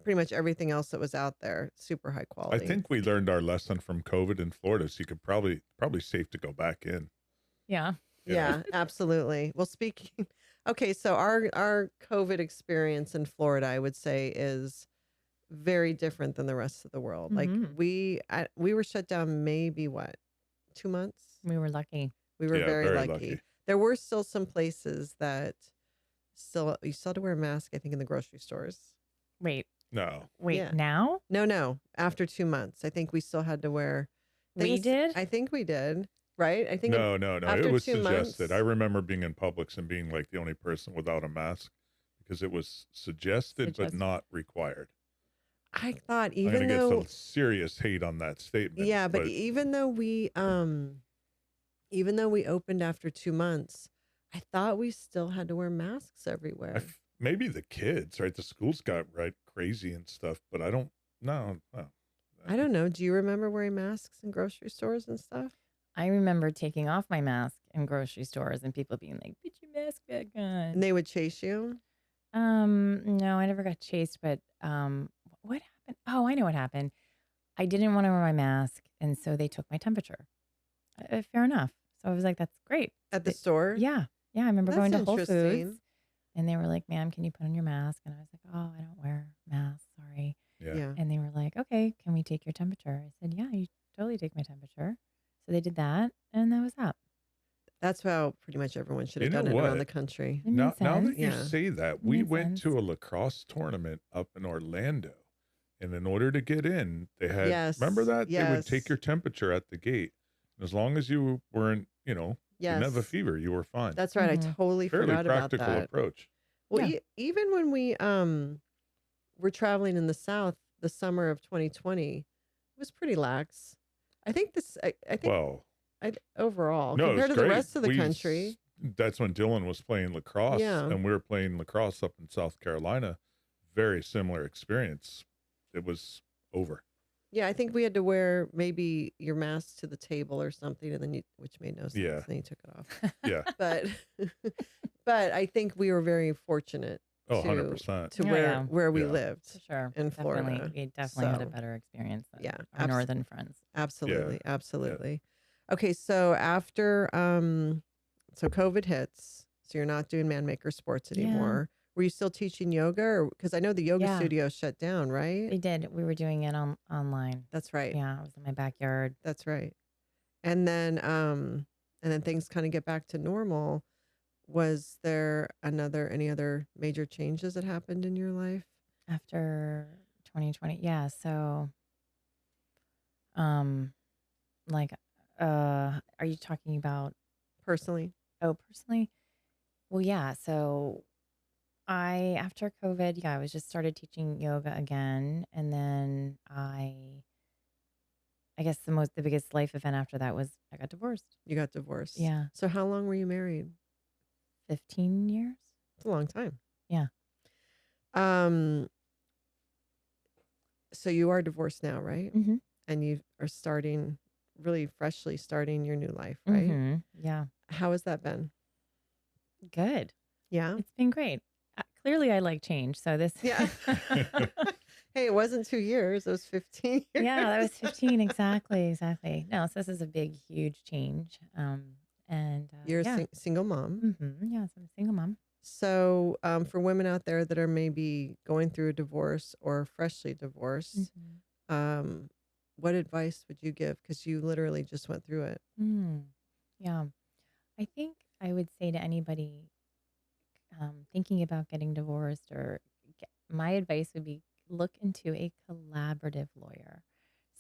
pretty much everything else that was out there. Super high I quality. think we learned our lesson from COVID in Florida, so you could probably safe to go back in. Yeah. Yeah, absolutely. Well, speaking, okay, so our COVID experience in Florida, I would say, is very different than the rest of the world. Like Mhm. we were shut down maybe what, 2 months? We were lucky. We were Yeah, very very lucky. lucky. There were still some places that you still had to wear a mask, I think, in the grocery stores. Wait, No. Yeah. now? No, after 2 months, I think we still had to wear We things. did? I think we did, right? I think No. after It was 2 suggested. I months. remember being in Publix and being like the only person without a mask because it was suggested but Suggested. not required. I thought I'm gonna even get though some serious hate on that statement. yeah, but even though we opened after 2 months, I thought we still had to wear masks everywhere. maybe the kids, right? The schools got right crazy and stuff, but I don't. No. I don't know. Do you remember wearing masks in grocery stores and stuff? I remember taking off my mask in grocery stores and people being like, "Put your mask back And on." they would chase you? No, I never got chased, but what happened? Oh, I know what happened. I didn't want to wear my mask, and so they took my temperature. Fair enough. So I was like, "That's great." At the store? Yeah, I remember That's going to Whole interesting. Foods, and they were like, "Ma'am, can you put on your mask?" And I was like, "Oh, I don't wear masks. Sorry." Yeah. Yeah. And they were like, "Okay, can we take your temperature?" I said, "Yeah, you totally take my temperature." So they did that, and that was that. That's how pretty much everyone should have You know done it around what? the country. It Now made that sense. you Yeah. say that, It we made went sense. to a lacrosse tournament up in Orlando, and in order to get in, they had remember Yes. that they would take Yes. your temperature at the gate. As long as you weren't, didn't have a Yes. fever, you were fine. That's right. I Mhm. totally Fairly forgot about practical that. approach. Well, Yeah. even when we were traveling in the South the summer of 2020, it was pretty lax. I think Well, overall no, it was compared to the great. rest of the country. That's when Dylan was playing lacrosse, Yeah. and we were playing lacrosse up in South Carolina. Very similar experience. It was over. Yeah, I think we had to wear maybe your mask to the table or something, and then which made no sense. Yeah. Then you took it off. Yeah. But but I think we were very fortunate Oh, to 100%. to Oh, where yeah. where we Yeah. lived. For sure. In Definitely. Florida. We definitely had a So, better experience than yeah, our northern friends. absolutely, absolutely. Okay, so after so COVID hits, so you're not doing Manmaker Sports Yeah. anymore. Were you still teaching yoga, or because I know the yoga Yeah. studio shut down, right? They did. We were doing it online. That's right. Yeah, it was in my backyard. That's right. And then things kind of get back to normal. Was there any other major changes that happened in your life? After 2020. Yeah, so like are you talking about Personally? personally? Well, yeah, so after COVID, I was just started teaching yoga again, and then I guess the biggest life event after that was I got divorced. You got divorced. Yeah. So how long were you married? 15 years? It's a long time. Yeah. So you are divorced now, right? Mm-hmm. And you are really freshly starting your new life, right? Mm-hmm. Yeah. How has that been? Good. Yeah. It's been great. Clearly I like change. So this Yeah. Hey, it wasn't 2 years. It was 15 years. Yeah, that was 15. Exactly. No, so this is a big, huge change. And You're yeah. a single mom. Yeah, so I'm a single mom. So for women out there that are maybe going through a divorce or freshly divorced, what advice would you give? Because you literally just went through it. Yeah. I think I would say to anybody thinking about getting divorced, my advice would be look into a collaborative lawyer.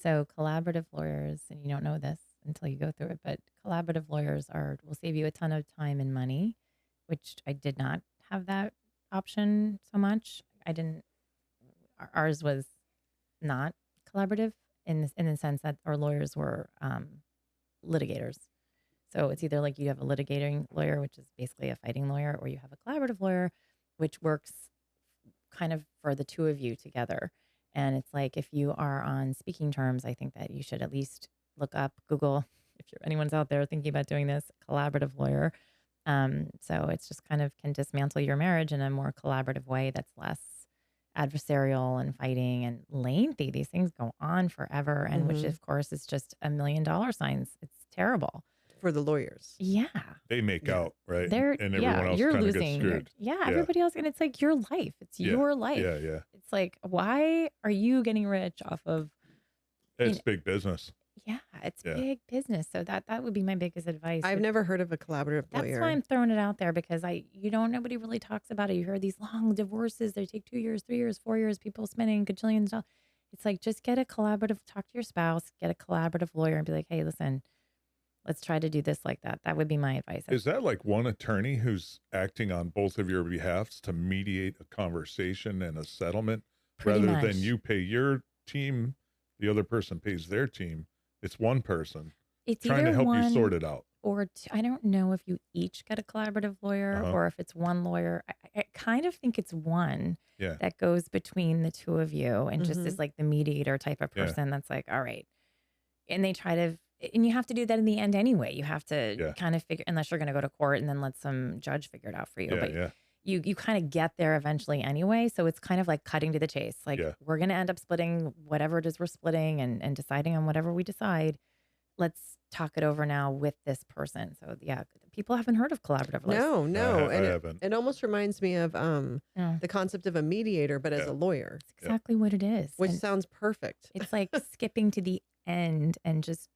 So collaborative lawyers, and you don't know this until you go through it, but collaborative lawyers will save you a ton of time and money, which I did not have that option so much. Ours was not collaborative in the sense that our lawyers were litigators. So it's either like you have a litigating lawyer, which is basically a fighting lawyer, or you have a collaborative lawyer, which works kind of for the two of you together. And it's like if you are on speaking terms, I think that you should at least look up, Google, if anyone's out there thinking about doing this, collaborative lawyer. So it's just kind of can dismantle your marriage in a more collaborative way that's less adversarial and fighting and lengthy. These things go on forever, and which of course is just $1,000,000 signs. It's terrible for the lawyers. Yeah, They make out, right? they're And everyone else you're kind of gets losing. screwed. Everybody else, and it's like your life. It's Yeah. your life. Yeah. It's like, why are you getting rich off of? It's big business. Yeah, it's Yeah. big business. So that would be my biggest advice. I've never heard of a collaborative That's lawyer. why I'm throwing it out there, because nobody really talks about it. You hear these long divorces, they take 2 years, 3 years, 4 years, people spending gajillions of dollars. It's like, just get a collaborative, talk to your spouse, get a collaborative lawyer and be like, hey, listen, let's try to do this like that. That would be my advice. Is that like one attorney who's acting on both of your behalves to mediate a conversation and a settlement Pretty rather much. than you pay your team, the other person pays their team? It's one person It's trying either to help one you sort it out. or two. I don't know if you each get a collaborative lawyer or if it's one lawyer. I kind of think it's one Yeah. that goes between the two of you and just is like the mediator type of Yeah. person that's like, all right. And they try to, and you have to do that in the end anyway. You have to kind of figure, unless you're going to go to court and then let some judge figure it out for you. Yeah, But yeah. you kind of get there eventually anyway. So it's kind of like cutting to the chase. Like, we're going to end up splitting whatever it is we're splitting and deciding on whatever we decide. Let's talk it over now with this person. So yeah, people haven't heard of collaborative lawyers. No. I And haven't. it almost reminds me of the concept of a mediator, but as a lawyer, It's exactly what it is. which And sounds perfect. it's like skipping to the end and just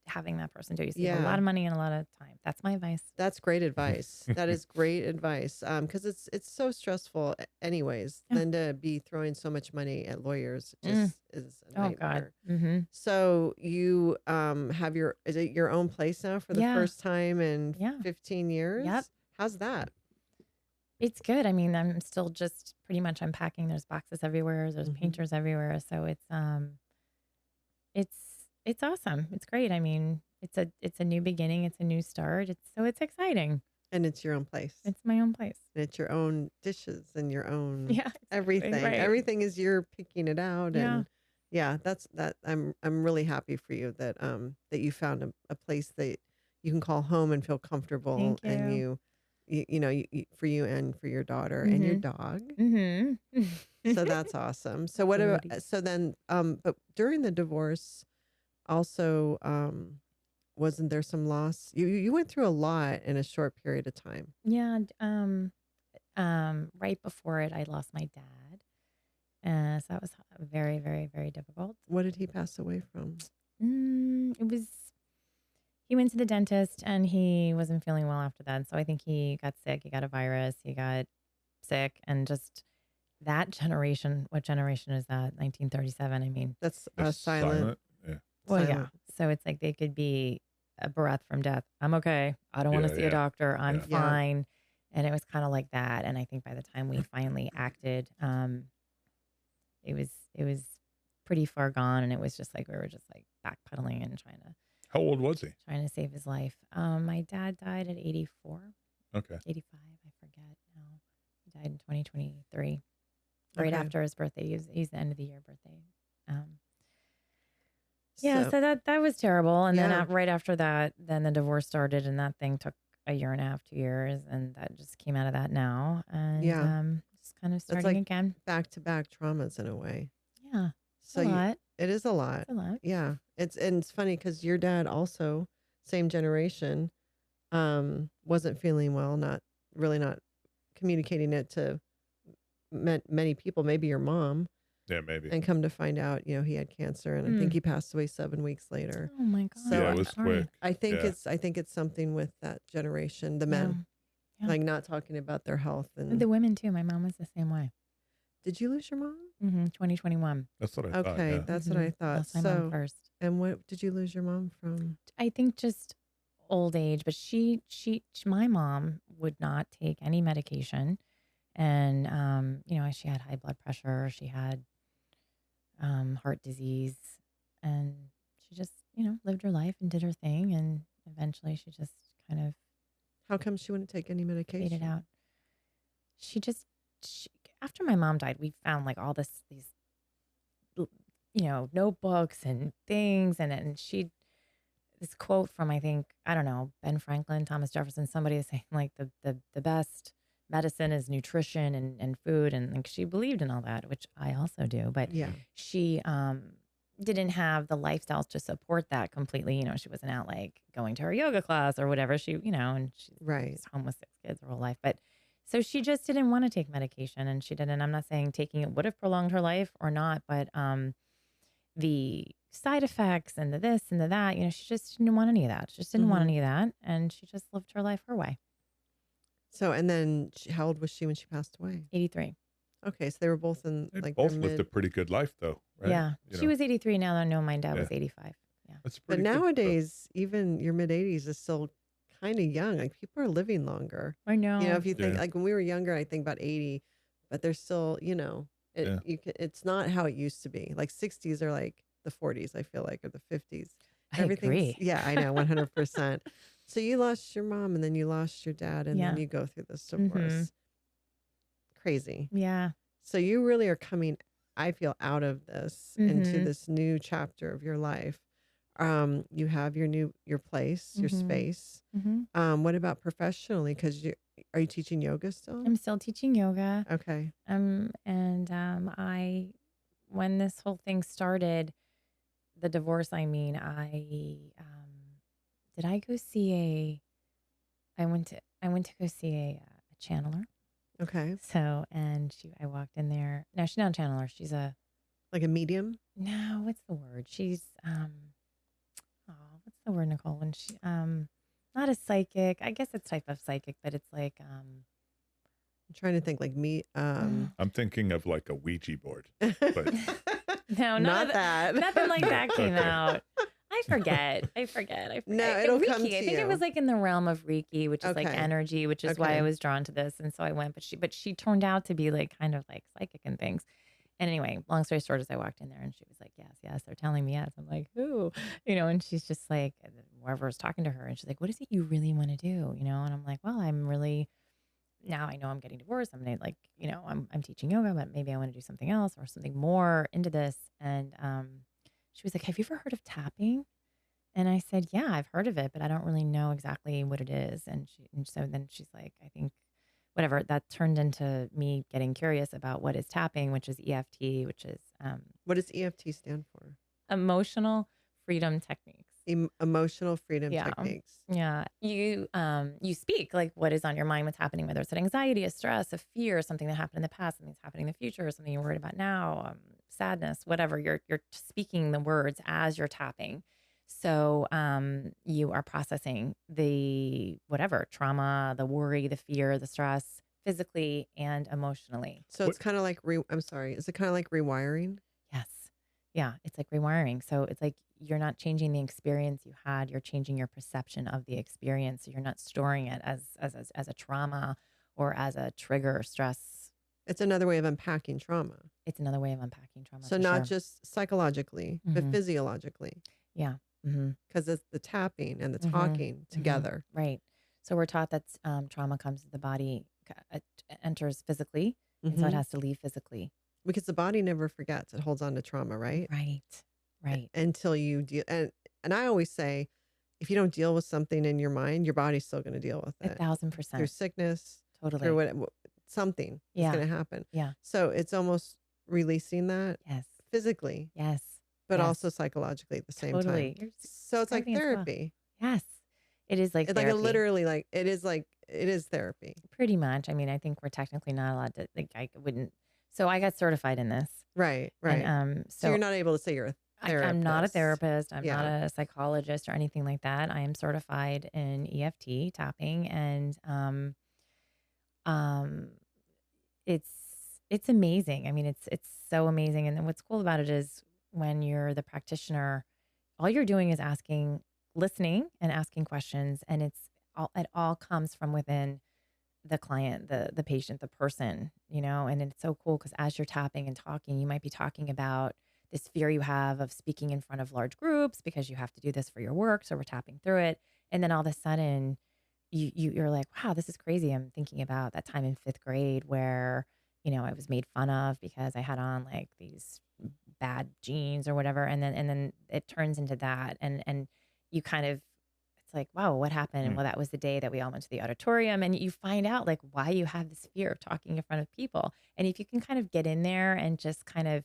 having that person do. You save a lot of money and a lot of time. That's my advice. That's great advice. That is great advice. Because it's so stressful anyways, than to be throwing so much money at lawyers. Just is a nightmare. Oh God. Mm-hmm. So you have is it your own place now for the first time in 15 years? Yep. How's that? It's good. I mean, I'm still just pretty much unpacking. There's boxes everywhere. There's painters everywhere. So it's awesome. It's great. I mean, it's a new beginning. It's a new start. It's exciting. And it's your own place. It's my own place. And it's your own dishes and your own Exactly. everything. Right. Everything is you're picking it out. Yeah. And that's I'm really happy for you that that you found a place that you can call home and feel comfortable. Thank you. And you for you and for your daughter and your dog. So that's awesome. So what about so then but during the divorce also wasn't there some loss? You went through a lot in a short period of time. Yeah. Right before it, I lost my dad. So that was very, very, very difficult. What did he pass away from? He went to the dentist and he wasn't feeling well after that. So I think he got sick. He got a virus. He got sick, and just that generation. What generation is that? 1937. I mean, That's It's silent. Yeah. well, yeah. silent. So it's like they could be a breath from death. I'm okay. I don't want to Yeah, see yeah. a doctor. I'm Yeah. fine. And it was kind of like that. And I think by the time we finally acted, it was pretty far gone. And it was just like we were just like backpedaling and How old was he? trying to save his life. My dad died at 84, Okay. 85. I forget now. He died in 2023, right Okay. after his birthday. He's the end of the year birthday. Yeah, so that was terrible. And then right after that, then the divorce started, and that thing took a year and a half, 2 years, and that just came out of that now. And just kind of starting like again. back-to-back traumas in a way. Yeah. So a lot. it is a lot. It's a lot. Yeah. It's funny because your dad also, same generation, wasn't feeling well, not communicating it to many people, maybe your mom. Yeah, maybe. And come to find out, he had cancer, and I think he passed away 7 weeks later. Oh my God. So yeah, I'm it was quick. I think Yeah. I think it's something with that generation, the men, Yeah. like not talking about their health. And The women too. My mom was the same way. did you lose your mom? 2021. That's what I thought. Okay, Yeah. that's what I thought. Lost my mom So, first. and what did you lose your mom from? I think just old age, but my mom would not take any medication. And, she had high blood pressure. She had heart disease, and she just, lived her life and did her thing. And eventually she just kind of How come she wouldn't take any faded medication? out. She just, she, after my mom died, we found like all these, notebooks and things. And she, this quote from, I think, I don't know, Ben Franklin, Thomas Jefferson, somebody is saying like the best medicine is nutrition and food. And like she believed in all that, which I also do. But Yeah. she didn't have the lifestyles to support that completely. She wasn't out like going to her yoga class or whatever. She, and she's Right. home with 6 kids her whole life. But so she just didn't want to take medication, and she didn't. I'm not saying taking it would have prolonged her life or not, but the side effects and the this and the that, she just didn't want any of that. She just didn't want Mhm. any of that. And she just lived her life her way. So, and then how old was she when she passed away? 83. Okay, so they were both in They like both their lived a mid. pretty good life, though, right? Yeah. You She know, was 83 now. I know my dad Yeah. was 85. Yeah. that's But pretty good. nowadays, even your mid 80s is still kind of young. Like people are living longer. I know. If you think Yeah. like when we were younger, I think about 80, but they're still, Yeah. it's not how it used to be. Like 60s are like the 40s, I feel like, or the 50s. I agree. Yeah, I know, 100%. So you lost your mom and then you lost your dad and then Yeah. you go through this divorce. Crazy. Yeah. So you really are coming, I feel, out of this into Mhm. this new chapter of your life. You have your place, your Mhm. space. Mhm. What about professionally? Because are you teaching yoga still? I'm still teaching yoga. Okay. When this whole thing started, the divorce, did I go see I went to go see a channeler. Okay. So, I walked in there. No, she's not a channeler. She's Like a medium? no, what's the word? She's, what's the word, Nicole? When she, not a psychic. I guess it's type of psychic, but it's like, I'm trying to think like me. I'm thinking of like a Ouija board. no, Not that. nothing like that came Okay. out. I forget. No, it'll Reiki. come to I think you. it was like in the realm of Reiki, which is like Okay. energy, which is why I Okay. was drawn to this. And so I went, but she turned out to be like kind of like psychic and things. And anyway, long story short, as I walked in there and she was like, yes, they're telling me yes. I'm like, who? And she's just like, whoever was talking to her, and she's like, what is it you really want to do? And I'm like, well, I'm really, now I know I'm getting divorced. I'm gonna like, I'm teaching yoga, but maybe I want to do something else or something more into this. And she was like, have you ever heard of tapping? And I said, yeah, I've heard of it, but I don't really know exactly what it is. And so then she's like, I think whatever, that turned into me getting curious about what is tapping, which is EFT, which is What does EFT stand for? emotional freedom techniques. Emotional freedom Yeah. techniques. Yeah. You speak like what is on your mind, what's happening, whether it's an anxiety, a stress, a fear, something that happened in the past, something that's happening in the future, something you're worried about now, sadness, whatever. You're speaking the words as you're tapping. So you are processing the whatever trauma, the worry, the fear, the stress, physically and emotionally. So it's kind of like I'm sorry. Is it kind of like rewiring? Yes. Yeah. It's like rewiring. So it's like you're not changing the experience you had. You're changing your perception of the experience. So you're not storing it as a trauma or as a trigger or stress. It's another way of unpacking trauma. It's another way of unpacking trauma. So for not sure. just psychologically, but physiologically. Yeah. Mm-hmm. Because it's the tapping and the Mhm. talking together. Right. So we're taught that trauma comes to the body, enters physically, and so it Mhm. has to leave physically. Because the body never forgets. It holds on to trauma, right? Right. Until you deal. And I always say, if you don't deal with something in your mind, your body's still going to deal with it. 1,000%. Through sickness, Totally. through something is going to happen. Yeah. So it's almost releasing that Yes. physically, Yes. but Yes. also psychologically at the same Totally. time. So it's like describing it so well. therapy. Yes. It is like It's therapy. like it is therapy. Pretty much. I mean, I think we're technically not allowed to, like, I wouldn't. So I got certified in this. Right. And, so you're not able to say you're a therapist. I'm not a therapist. I'm not a psychologist or anything like that. I am certified in EFT tapping, and it's amazing. I mean, it's so amazing. And then what's cool about it is when you're the practitioner, all you're doing is listening and asking questions, and it all comes from within the client, the patient, the person, and it's so cool because as you're tapping and talking, you might be talking about this fear you have of speaking in front of large groups because you have to do this for your work. So we're tapping through it. And then all of a sudden you're like, wow, this is crazy. I'm thinking about that time in 5th grade where, I was made fun of because I had on like these bad jeans or whatever. And then it turns into that. And you kind of, it's like, wow, what happened? Mm. Well, that was the day that we all went to the auditorium, and you find out like why you have this fear of talking in front of people. And if you can kind of get in there and just kind of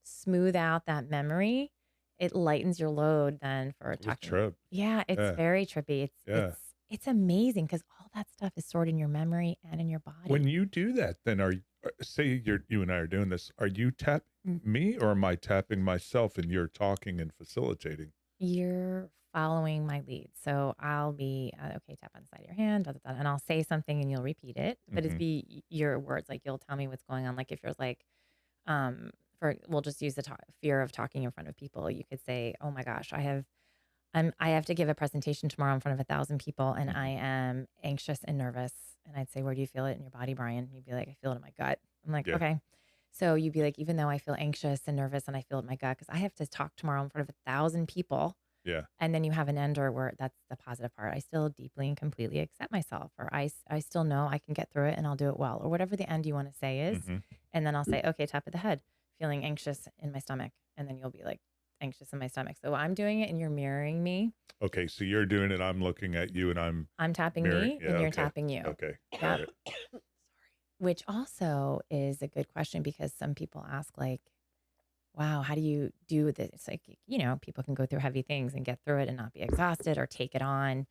smooth out that memory, it lightens your load then for What a talking. trip. Yeah, it's Yeah. very trippy. Yeah. It's amazing because all that stuff is stored in your memory and in your body. When you do that, then say you and I are doing this, are you tapping me or am I tapping myself and you're talking and facilitating? You're following my lead. So I'll be, okay, tap on the side of your hand, da, da, da, and I'll say something and you'll repeat it, but it's be your words. Like you'll tell me what's going on. Like if you're like, we'll just use the fear of talking in front of people. You could say, oh my gosh, I have to give a presentation tomorrow in front of 1,000 people and I am anxious and nervous. And I'd say, where do you feel it in your body, Brian? And you'd be like, I feel it in my gut. I'm like, Yeah. okay. So you'd be like, even though I feel anxious and nervous and I feel it in my gut, because I have to talk tomorrow in front of 1,000 people. Yeah. And then you have an ender where that's the positive part. I still deeply and completely accept myself, or I still know I can get through it and I'll do it well, or whatever the end you want to say is. And then I'll say, okay, top of the head, feeling anxious in my stomach. And then you'll be like, anxious in my stomach. So I'm doing it and you're mirroring me. Okay. So you're doing it. I'm looking at you and I'm tapping mirroring. me Yeah, and you're okay. tapping you. Okay. Yep. Got it. Which also is a good question because some people ask like, wow, how do you do this? It's like, people can go through heavy things and get through it and not be exhausted or take it on.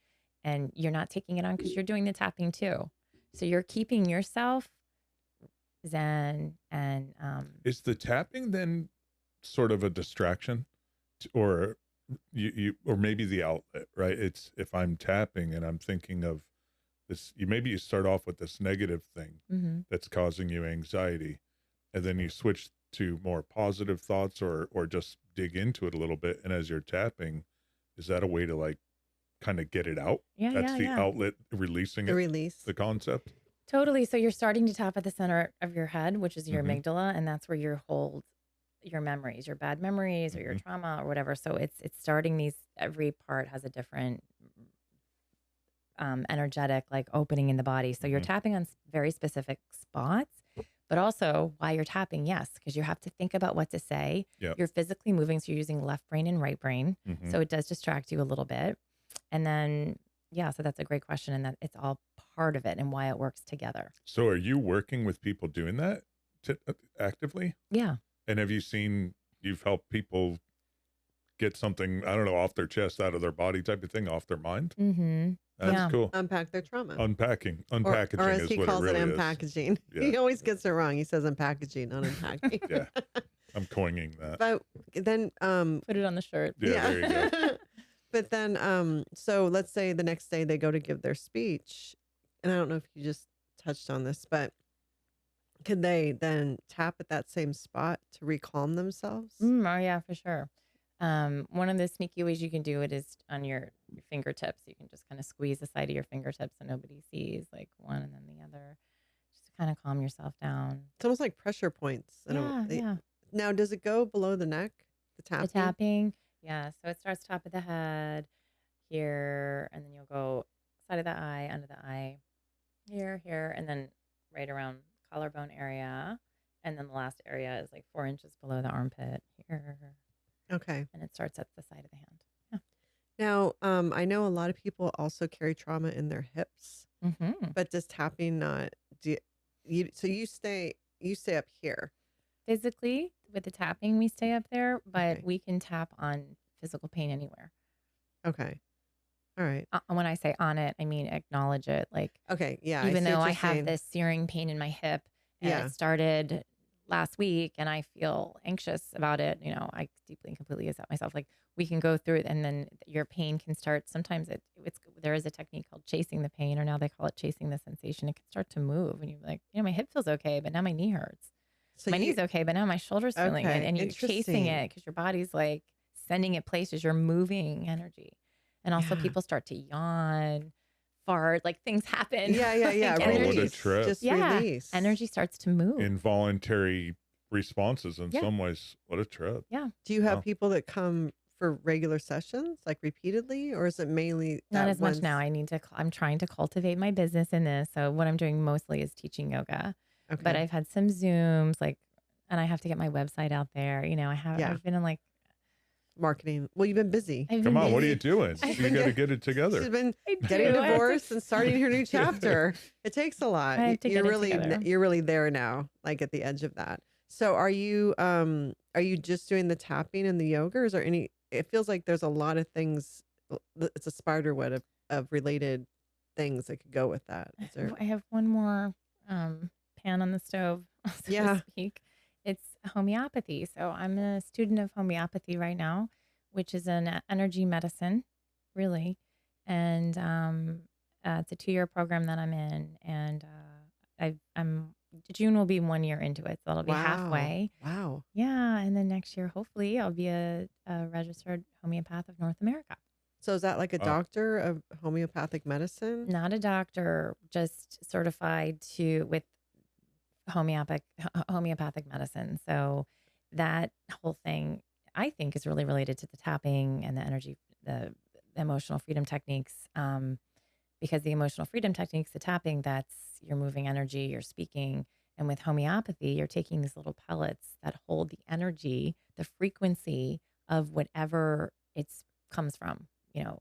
And you're not taking it on because you're doing the tapping too. So you're keeping yourself zen and Is the tapping then sort of a distraction or or maybe the outlet, right? It's if I'm tapping and I'm thinking of this, maybe you start off with this negative thing that's causing you anxiety, and then you switch to more positive thoughts or just dig into it a little bit. And as you're tapping, is that a way to like kind of get it out? That's the outlet, releasing The it, release. the concept. Totally. So you're starting to tap at the center of your head, which is your amygdala, and that's where you hold your memories, your bad memories or your trauma or whatever. So it's starting these, every part has a different energetic like opening in the body. So you're tapping on very specific spots, but also while you're tapping, yes, because you have to think about what to say. Yep. You're physically moving, so you're using left brain and right brain. So it does distract you a little bit. And then, yeah, so that's a great question, and that it's all part of it and why it works together. So are you working with people doing that actively? Yeah. And have you seen, you've helped people get something, I don't know, off their chest, out of their body type of thing, off their mind? That's cool. Unpack their trauma. Unpackaging or as is he what calls it really is. unpackaging. Yeah. He always gets it wrong. He says unpackaging, not unpacking. Yeah. I'm coining that. But then put it on the shirt. Yeah, there you go. But then so let's say the next day they go to give their speech, and I don't know if you just touched on this, but could they then tap at that same spot to recalm themselves? Oh yeah, for sure. One of the sneaky ways you can do it is on your fingertips. You can just kind of squeeze the side of your fingertips so nobody sees, like one and then the other, just to kind of calm yourself down. It's almost like pressure points. Yeah. Now, does it go below the neck? The tapping? The tapping, yeah. So it starts top of the head here, and then you'll go side of the eye, under the eye, here, and then right around collarbone area, and then the last area is like 4 inches below the armpit here. Okay. And it starts at the side of the hand. Yeah. Now, I know a lot of people also carry trauma in their hips, but does tapping not? So you stay up here physically with the tapping. We stay up there, but we can tap on physical pain anywhere. Okay. All right. When I say on it, I mean acknowledge it. Like, okay, yeah. Even though I have this searing pain in my hip, and it started last week, and I feel anxious about it. I deeply and completely accept myself. Like, we can go through it, and then your pain can start. Sometimes there is a technique called chasing the pain, or now they call it chasing the sensation. It can start to move, and you're like, my hip feels okay, but now my knee hurts. So my knee's okay, but now my shoulder's feeling it, and you're chasing it because your body's like sending it places. You're moving energy, and also people start to yawn, fart, like things happen. Yeah. Like what a trip. Just release. Energy starts to move. Involuntary responses in some ways. What a trip. Yeah. Do you have people that come for regular sessions, like repeatedly, or is it mainly Not that as much now. once? I'm trying to cultivate my business in this. So what I'm doing mostly is teaching yoga. But Okay. I've had some Zooms, like, and I have to get my website out there. Yeah. I've been in like, Marketing. Well, you've been busy. I've Come been on, what are you busy. doing? I've You been got to get- get it together. She's been I getting do. I have to- divorced and starting her new chapter. It takes a lot. I have to You're get it really together. you're really there now, like at the edge of that. So are you just doing the tapping and the yoga, or is there any? It feels like there's a lot of things. It's a spider web of related things that could go with that. Is there? I have one more pan on the stove, so Yeah. to speak. It's homeopathy. So I'm a student of homeopathy right now, which is an energy medicine, really. And it's a 2-year program that I'm in. And I'm June will be 1 year into it. So that'll be halfway. Wow. Yeah. And then next year, hopefully, I'll be a registered homeopath of North America. So is that like a Oh. doctor of homeopathic medicine? Not a doctor, just certified with homeopathic medicine. So that whole thing, I think, is really related to the tapping and the energy, the emotional freedom techniques. Because the emotional freedom techniques, the tapping, that's you're moving energy, you're speaking. And with homeopathy, you're taking these little pellets that hold the energy, the frequency of whatever it comes from,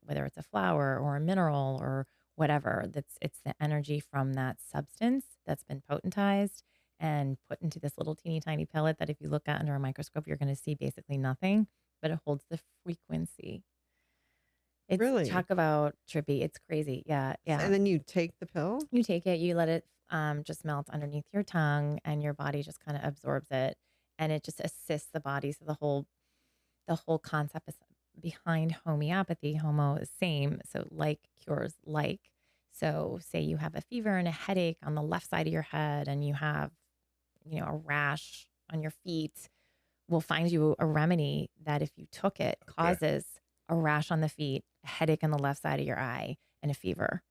whether it's a flower or a mineral or whatever. It's the energy from that substance that's been potentized and put into this little teeny tiny pellet that if you look at under a microscope, you're going to see basically nothing, but it holds the frequency. It's Really? talk about trippy. It's crazy. Yeah. Yeah. And then you take the pill? You take it, you let it just melt underneath your tongue, and your body just kind of absorbs it, and it just assists the body. So the whole concept is behind homeopathy. Homo is same. So like cures like. So say you have a fever and a headache on the left side of your head, and you have, a rash on your feet. We'll find you a remedy that if you took it causes a rash on the feet, a headache on the left side of your eye, and a fever.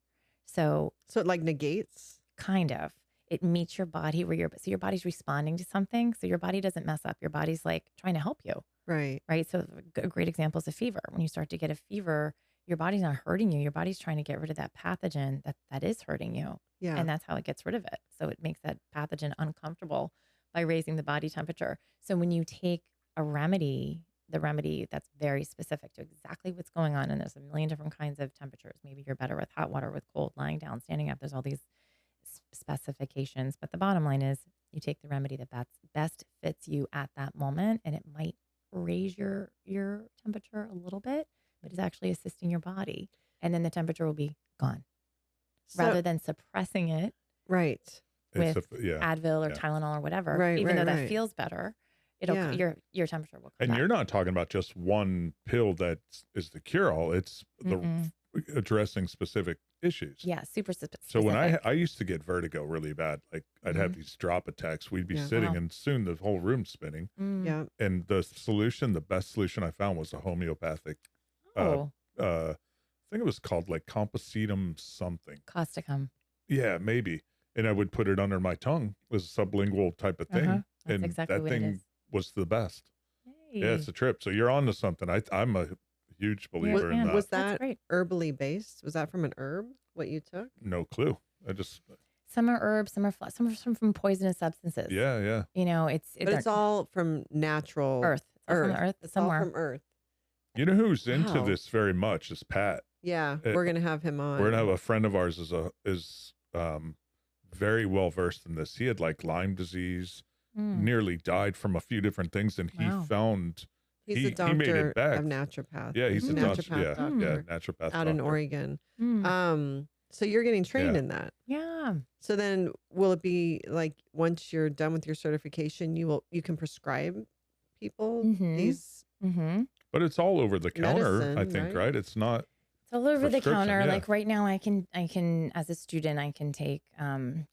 So it like negates? kind of. It meets your body where so your body's responding to something. So your body doesn't mess up. Your body's like trying to help you. Right. Right. So a great example is a fever. When you start to get a fever, your body's not hurting you. Your body's trying to get rid of that pathogen that is hurting you. Yeah. And that's how it gets rid of it. So it makes that pathogen uncomfortable by raising the body temperature. So when you take a remedy, the remedy that's very specific to exactly what's going on, and there's a million different kinds of temperatures. Maybe you're better with hot water, with cold, lying down, standing up. There's all these specifications. But the bottom line is you take the remedy that best fits you at that moment, and it might raise your temperature a little bit, but it's actually assisting your body. And then the temperature will be gone rather than suppressing it Right. with Yeah. Advil or Yeah. Tylenol or whatever. Right, Even though right, that right. feels better, Yeah. your temperature will come And back. you're not talking about just one pill that is the cure all. It's Mm-mm. addressing specific issues. Yeah, super specific. So when I used to get vertigo really bad, like I'd have Mhm. these drop attacks. We'd be Yeah. sitting Wow. and soon the whole room's spinning. Yeah. And the best solution I found was a homeopathic, Oh, I think it was called like compositum something. causticum. Yeah, maybe. And I would put it under my tongue. It was a sublingual type of thing. Uh-huh. That's And exactly that what it thing is. was the best. Yay. Yeah, it's a trip. So you're on to something. I'm a huge believer in man. that. Was That's that great. herbally based? Was that from an herb? What you took? No clue. I just, Some are herbs, some are some are from poisonous substances. yeah. But it's all from natural earth. It's all from the earth It's somewhere. all from earth. You know who's into Wow. this very much is Pat. Yeah, It- we're gonna have him on. We're gonna have a friend of ours is very well versed in this. He had like Lyme disease, Mm. nearly died from a few different things, and he Wow. found He's he a doctor made it back. of naturopath. Yeah, he's a naturopath doctor. Yeah, doctor naturopath out in doctor. Oregon. Mm. So you're getting trained Yeah. in that. Yeah. So then will it be like once you're done with your certification, you can prescribe people Mhm. these Mm-hmm. But it's all over the counter, I Medicine, think, right? right? It's not. It's all over the Prescription, counter. yeah. Like right now, I can as a student, I can take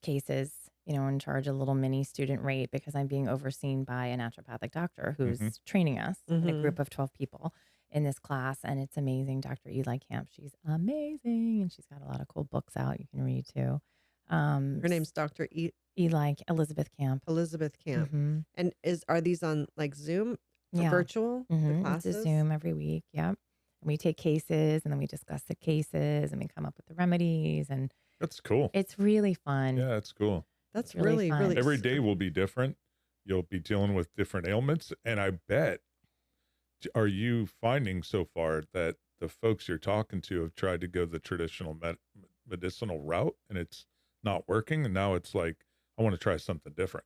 cases, and charge a little mini student rate because I'm being overseen by a naturopathic doctor who's Mhm. training us in a Mhm. group of 12 people in this class, and it's amazing. Dr. Eli Camp, she's amazing, and she's got a lot of cool books out you can read too. her name's Dr. Eli Elizabeth Camp. Elizabeth Camp. Mhm. And are these on like Zoom? Yeah. Virtual, the It's a classes? Zoom every week. Yep. And we take cases and then we discuss the cases and we come up with the remedies. And That's cool. it's really fun. Yeah, that's cool. That's It's really really, fun. really Every day will be different. You'll be dealing with different ailments. And I bet, are you finding so far that the folks you're talking to have tried to go the traditional medicinal route and it's not working? And now it's like, I want to try something different.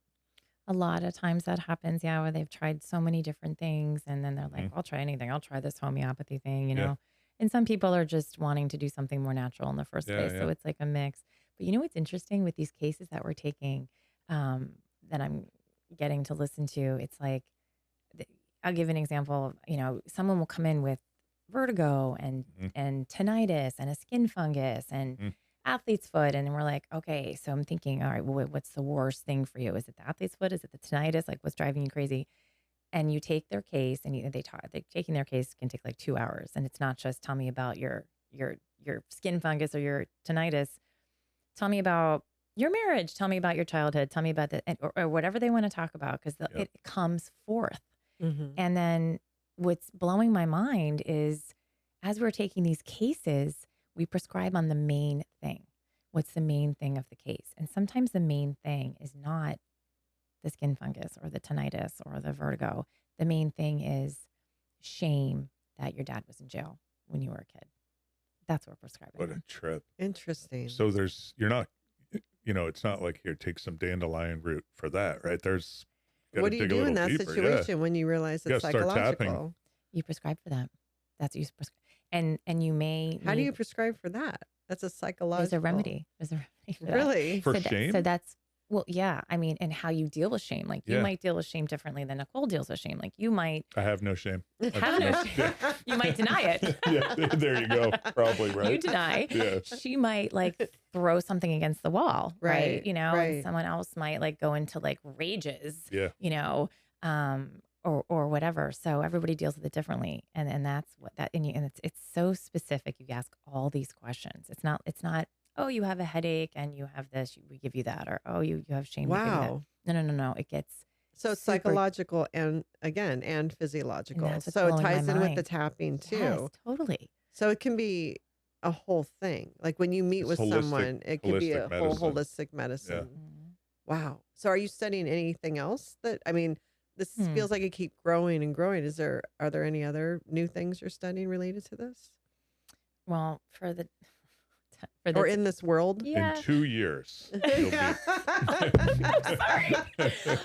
A lot of times that happens, yeah, where they've tried so many different things and then they're like, Mhm. I'll try anything. I'll try this homeopathy thing, you Yeah. know? And some people are just wanting to do something more natural in the first Yeah, place. So yeah. it's like a mix. But you know what's interesting with these cases that we're taking, that I'm getting to listen to? It's like, I'll give an example. You know, someone will come in with vertigo Mhm. and tinnitus and a skin fungus and Mhm. athlete's foot. And we're like, okay, so I'm thinking, all right, well, what's the worst thing for you? Is it the athlete's foot? Is it the tinnitus? Like, what's driving you crazy? And you take their case, and taking their case can take like 2 hours. And it's not just tell me about your skin fungus or your tinnitus. Tell me about your marriage. Tell me about your childhood. Tell me about or whatever they want to talk about, because Yep. it comes forth. Mhm. And then what's blowing my mind is, as we're taking these cases, we prescribe on the main thing. What's the main thing of the case? And sometimes the main thing is not the skin fungus or the tinnitus or the vertigo. The main thing is shame that your dad was in jail when you were a kid. That's what we're prescribing. What a on. trip. Interesting. So you're not, it's not like here, take some dandelion root for that, right? What do you do in that deeper. situation when you realize You it's gotta start tapping. psychological? You prescribe for that. That's what you prescribe. And you may How do need- you prescribe for that? That's a psychological. There's a remedy. There's a remedy for that. Really? For So shame? so that's, well, yeah. I mean, and how you deal with shame. Like, you Yeah. might deal with shame differently than Nicole deals with shame. Like, you might I have no shame. have no shame. You might deny it. Yeah, there you go. Probably, right? You deny. Yeah. She might like throw something against the wall, right? Right, You know, right. and someone else might like go into like rages, Yeah. you know, or whatever. So everybody deals with it differently, and that's what that and it's so specific. You ask all these questions. It's not oh, you have a headache and you have this, we give you that, or oh, you have shame. We give you that. Wow. No. It gets So it's super- psychological and physiological. that's what's So it blowing my ties in with the mind. tapping too. Yes, totally. So it can be a whole thing. Like when you meet It's with holistic- someone, it can be a holistic whole medicine. holistic medicine. Mhm. Wow. So are you studying anything else this feels like it keep growing and growing. Are there any other new things you're studying related to this? Well, for the Or in this world? yeah. In 2 years, you'll be. Sorry.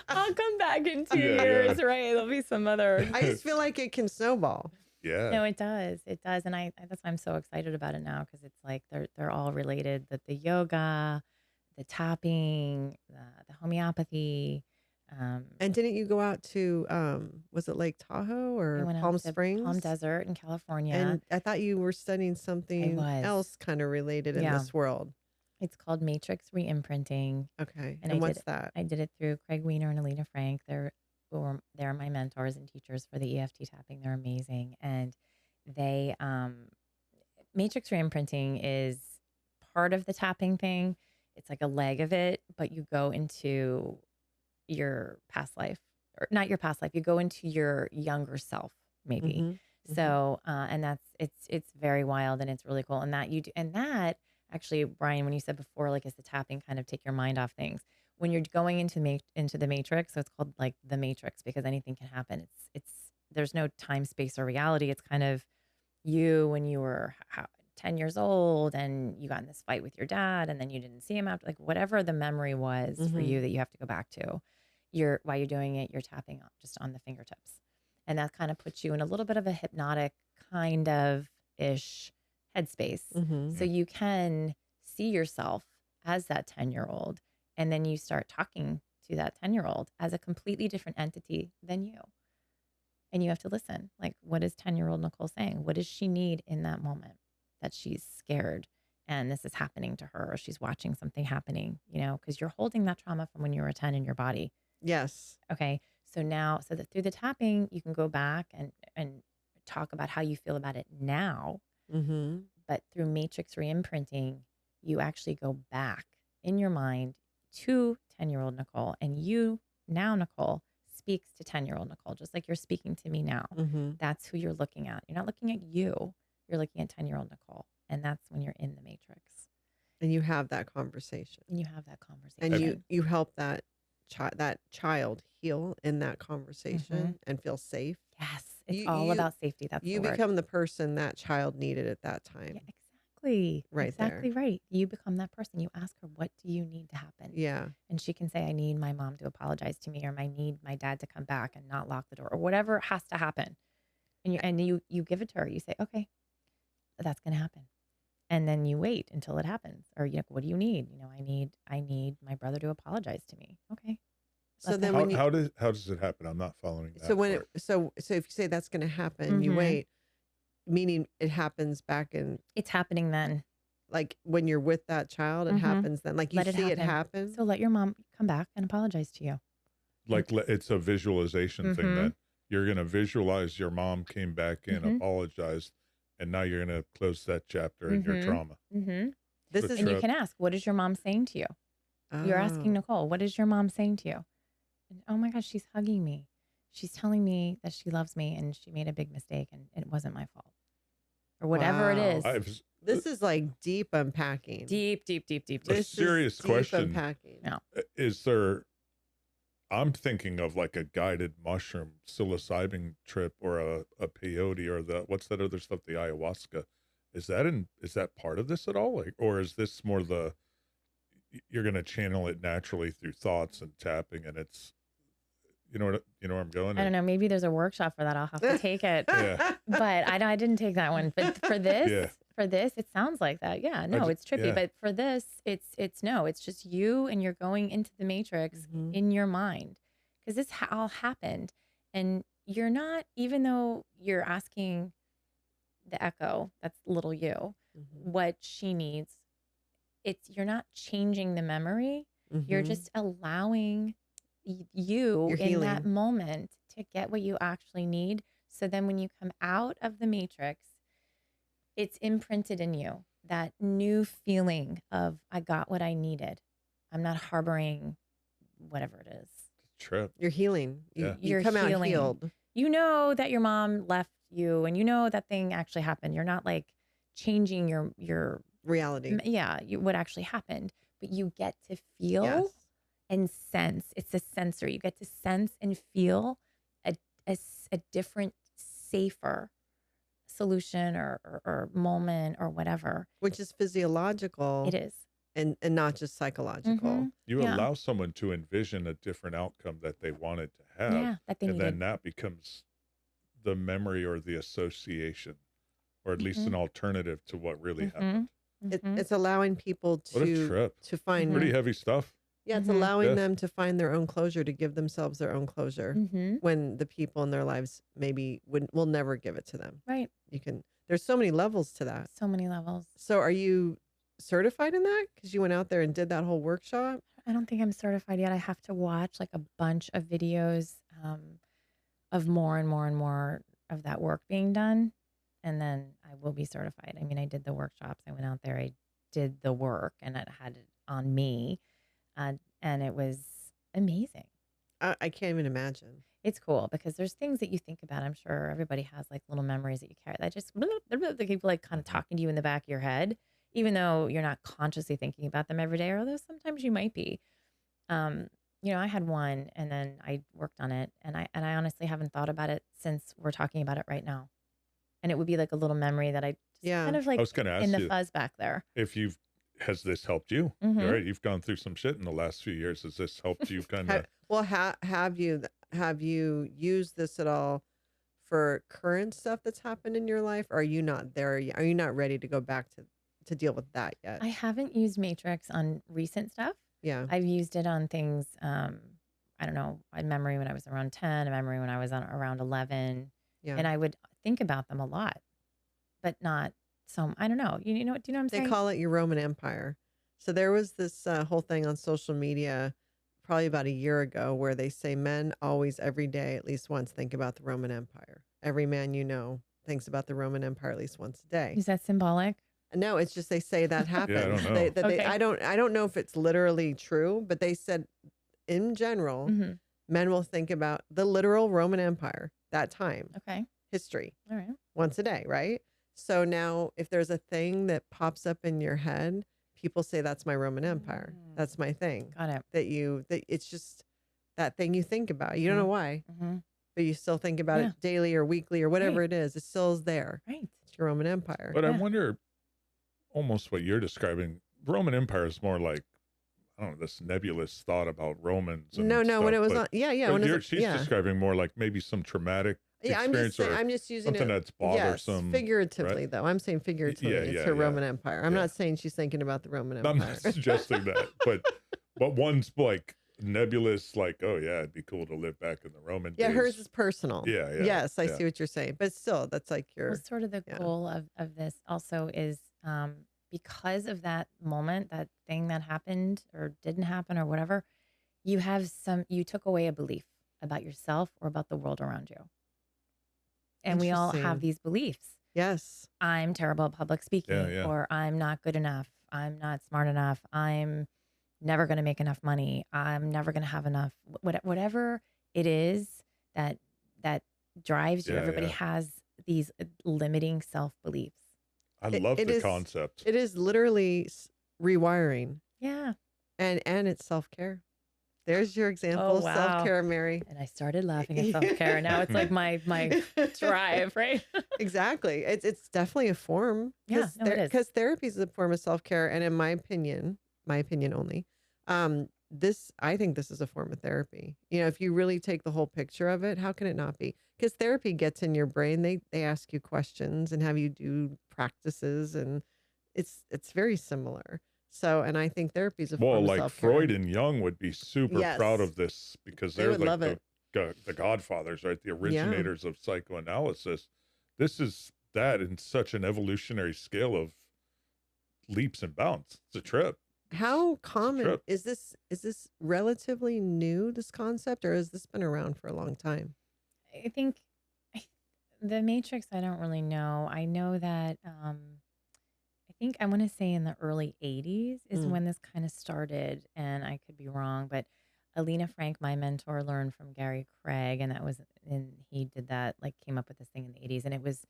I'll come back in 2 Yeah, years, yeah. right? There'll be some other. I just feel like it can snowball. Yeah. No, it does. It does, and that's why I'm so excited about it now, because it's like they're all related. The yoga, the tapping, the homeopathy. And didn't you go out to was it Lake Tahoe I or went out Palm to Springs? Palm Desert in California. And I thought you were studying something was. else kind of related in Yeah. this world. It's called Matrix Reimprinting. Okay. And And I what's did- that? I did it through Craig Weiner and Alina Frank. They're my mentors and teachers for the EFT tapping. They're amazing. And they Matrix Reimprinting is part of the tapping thing. It's like a leg of it, but you go into your past life, or not your past life. You go into your younger self, maybe. Mhm, mhm. So, and it's very wild and it's really cool. And that actually, Brian, when you said before, like, is the tapping kind of take your mind off things when you're going into the matrix. So it's called like the matrix, because anything can happen. There's no time, space, or reality. It's kind of you when you were 10 years old and you got in this fight with your dad and then you didn't see him after, like, whatever the memory was for Mhm. you that you have to go back to. While you're doing it, you're tapping just on the fingertips. And that kind of puts you in a little bit of a hypnotic kind of ish headspace. Mhm. So you can see yourself as that 10-year-old. And then you start talking to that 10-year-old as a completely different entity than you. And you have to listen. Like, what is 10-year-old Nicole saying? What does she need in that moment that she's scared and this is happening to her, or she's watching something happening, because you're holding that trauma from when you were 10 in your body. Yes. Okay. So that through the tapping, you can go back and talk about how you feel about it now. Mhm. But through Matrix Reimprinting, you actually go back in your mind to 10-year-old Nicole, and you now, Nicole, speaks to 10-year-old Nicole, just like you're speaking to me now. Mm-hmm. That's who you're looking at. You're not looking at you. You're looking at 10-year-old Nicole. And that's when you're in the matrix. And you have that conversation. And you have that conversation. And you help that child heal in that conversation and feel safe. Yes. It's all about safety. That's you the word. become the person that child needed at that time. Yeah, exactly. Right exactly there. right. You become that person. You ask her, what do you need to happen? Yeah. And she can say, I need my mom to apologize to me, or I need my dad to come back and not lock the door, or whatever has to happen. And you give it to her. You say, okay, that's going to happen. And then you wait until it happens. Or, what do you need? I need my brother to apologize to me. Okay. So then how does it happen? I'm not following that. So when so if you say that's going to happen, you wait, meaning it happens back in. It's happening then. Like when you're with that child, it happens then. Like you see it happen. So let your mom come back and apologize to you. Like it's a visualization thing then. You're going to visualize your mom came back in, apologized, and now you're going to close that chapter in your trauma. And you can ask, what is your mom saying to you? You're asking Nicole, what is your mom saying to you? And, oh my gosh, she's hugging me. She's telling me that she loves me and she made a big mistake and it wasn't my fault. Or whatever it is. This is like deep unpacking. Deep. A serious question. Unpacking. No. Is there, I'm thinking of like a guided mushroom psilocybin trip or a peyote or what's that other stuff, the ayahuasca. Is that part of this at all? Like, or is this more you're going to channel it naturally through thoughts and tapping, and it's, you know where I'm going? I don't know. Maybe there's a workship for that. I'll have to take it. Yeah. But I didn't take that one. But for this, it sounds like that. Yeah. No, it's trippy. Yeah. But for this, it's just you, and you're going into the matrix in your mind, because this all happened, and you're not, even though you're asking the echo, that's little you, what she needs. You're not changing the memory. You're just allowing you in that moment to get what you actually need. So then when you come out of the matrix, it's imprinted in you, that new feeling of, I got what I needed. I'm not harboring whatever it is. Trip. You're healing. You're come healing. out healed. You know that your mom left you, and you know that thing actually happened. You're not like changing your reality. Yeah, what actually happened, but you get to feel and sense. It's a sensory. You get to sense and feel a different, safer solution or moment or whatever. Which is physiological. It is. And not just psychological. You allow someone to envision a different outcome that they wanted to have. Yeah, that they needed. Then that becomes the memory or the association, or at least an alternative to what really happened. It's allowing people to find pretty heavy stuff. Yeah, it's allowing them to find their own closure, to give themselves their own closure when the people in their lives maybe will never give it to them. Right. There's so many levels to that. So many levels. So are you certified in that? Because you went out there and did that whole workshop? I don't think I'm certified yet. I have to watch like a bunch of videos of more and more and more of that work being done. And then I will be certified. I mean, I did the workshops. I went out there. I did the work, and it had it on me. And it was amazing. I can't even imagine. It's cool because there's things that you think about. I'm sure everybody has like little memories that you carry that just the people like kind of talking to you in the back of your head, even though you're not consciously thinking about them every day, or although sometimes you might be. I had one, and then I worked on it, and I honestly haven't thought about it since we're talking about it right now. And it would be like a little memory that I just kind of like I was gonna ask in the you, fuzz back there. Has this helped you? Right, you've gone through some shit in the last few years. Has this helped you kind of? Well, have you used this at all for current stuff that's happened in your life? Or are you not there yet? Are you not ready to go back to deal with that yet? I haven't used Matrix on recent stuff. Yeah. I've used it on things, I don't know, a memory when I was around 10, a memory when I was around 11. Yeah. And I would think about them a lot, but not so, I don't know. Do you know what I'm saying? They call it your Roman Empire. So there was this whole thing on social media probably about a year ago where they say men always, every day, at least once, think about the Roman Empire. Every man you know thinks about the Roman Empire at least once a day. Is that symbolic? No, it's just they say that happens. I don't know. I don't know if it's literally true, but they said in general, men will think about the literal Roman Empire, that time, Okay. history, All right. once a day, right? So now if there's a thing that pops up in your head, people say that's my Roman Empire. That's my thing. Got it. That it's just that thing you think about. You don't know why, Mm-hmm. but you still think about Yeah. it daily or weekly or whatever Right. it is. It still is there. Right. It's your Roman Empire. But I Yeah. wonder, almost what you're describing, Roman Empire is more like, I don't know, this nebulous thought about Romans. And No, when stuff, it was but- on, yeah. but When it you're- was, she's yeah. describing more like maybe some traumatic Yeah, experience or I'm just using something it. that's Yes, bothersome. figuratively though. I'm saying figuratively. It's yeah, her yeah. Roman Empire. I'm Yeah. not saying she's thinking about the Roman I'm Empire. not suggesting that, but one's like nebulous, like, oh yeah, it'd be cool to live back in the Roman Yeah, days. hers is personal. Yeah, yeah, Yes, I yeah. see what you're saying. But still, that's like your Well, sort of the yeah. goal of this also is because of that moment, that thing that happened or didn't happen or whatever, you took away a belief about yourself or about the world around you. And we all Interesting. have these beliefs. Yes. I'm terrible at public speaking, yeah. or I'm not good enough. I'm not smart enough. I'm never going to make enough money. I'm never going to have enough. Whatever it is that drives you. Yeah, Everybody yeah. has these limiting self beliefs. I It- love it the is- concept. It is literally rewiring, Yeah. and it's self-care. There's your example Oh, of wow. self-care, Mary. And I started laughing at self care. And now it's like my drive, right? Exactly. It's definitely a form. Yeah, no, it is. Because therapy is a form of self-care, and in my opinion only, I think this is a form of therapy. If you really take the whole picture of it, how can it not be? Because therapy gets in your brain. They ask you questions and have you do practices, and it's very similar. So, and I think therapy is a Well, form of like self-care. Freud and Jung would be super proud Yes. of this because They they're would like love it. the godfathers, right? The originators of psychoanalysis. This is that in such an evolutionary scale of leaps and bounds. It's a trip. How common trip. is this? Is this relatively new, this concept, or has this been around for a long time? I think the Matrix, I don't really know. I know that I think I want to say in the early 80s is when this kind of started, and I could be wrong, but Alina Frank, my mentor, learned from Gary Craig, and he did that, like came up with this thing in the 80s, and it was,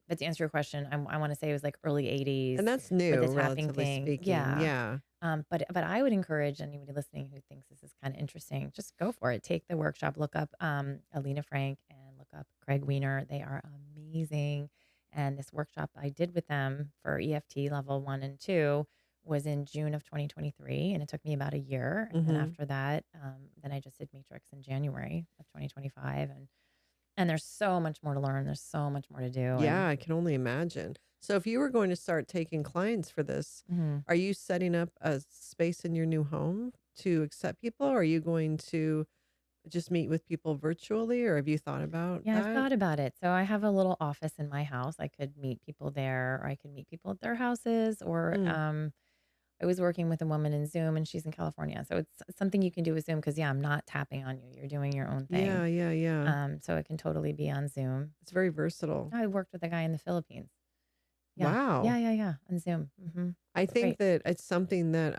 but to answer your question, I want to say it was like early 80s. And that's new, the tapping relatively thing. speaking. Yeah. But I would encourage anybody listening who thinks this is kind of interesting, just go for it. Take the workshop, look up Alina Frank and look up Craig Weiner. They are amazing. And this workshop I did with them for EFT level 1 and 2 was in June of 2023. And it took me about a year. And then after that, then I just did Matrix in January of 2025. And there's so much more to learn. There's so much more to do. Yeah, I can only imagine. So if you were going to start taking clients for this, are you setting up a space in your new home to accept people? Or are you going to just meet with people virtually, or have you thought about Yeah, that? I've thought about it. So I have a little office in my house. I could meet people there, or I could meet people at their houses, or I was working with a woman in Zoom, and she's in California. So it's something you can do with Zoom because, I'm not tapping on you. You're doing your own thing. Yeah. So it can totally be on Zoom. It's very versatile. I worked with a guy in the Philippines. Wow. Yeah. On Zoom. I think Great. that it's something that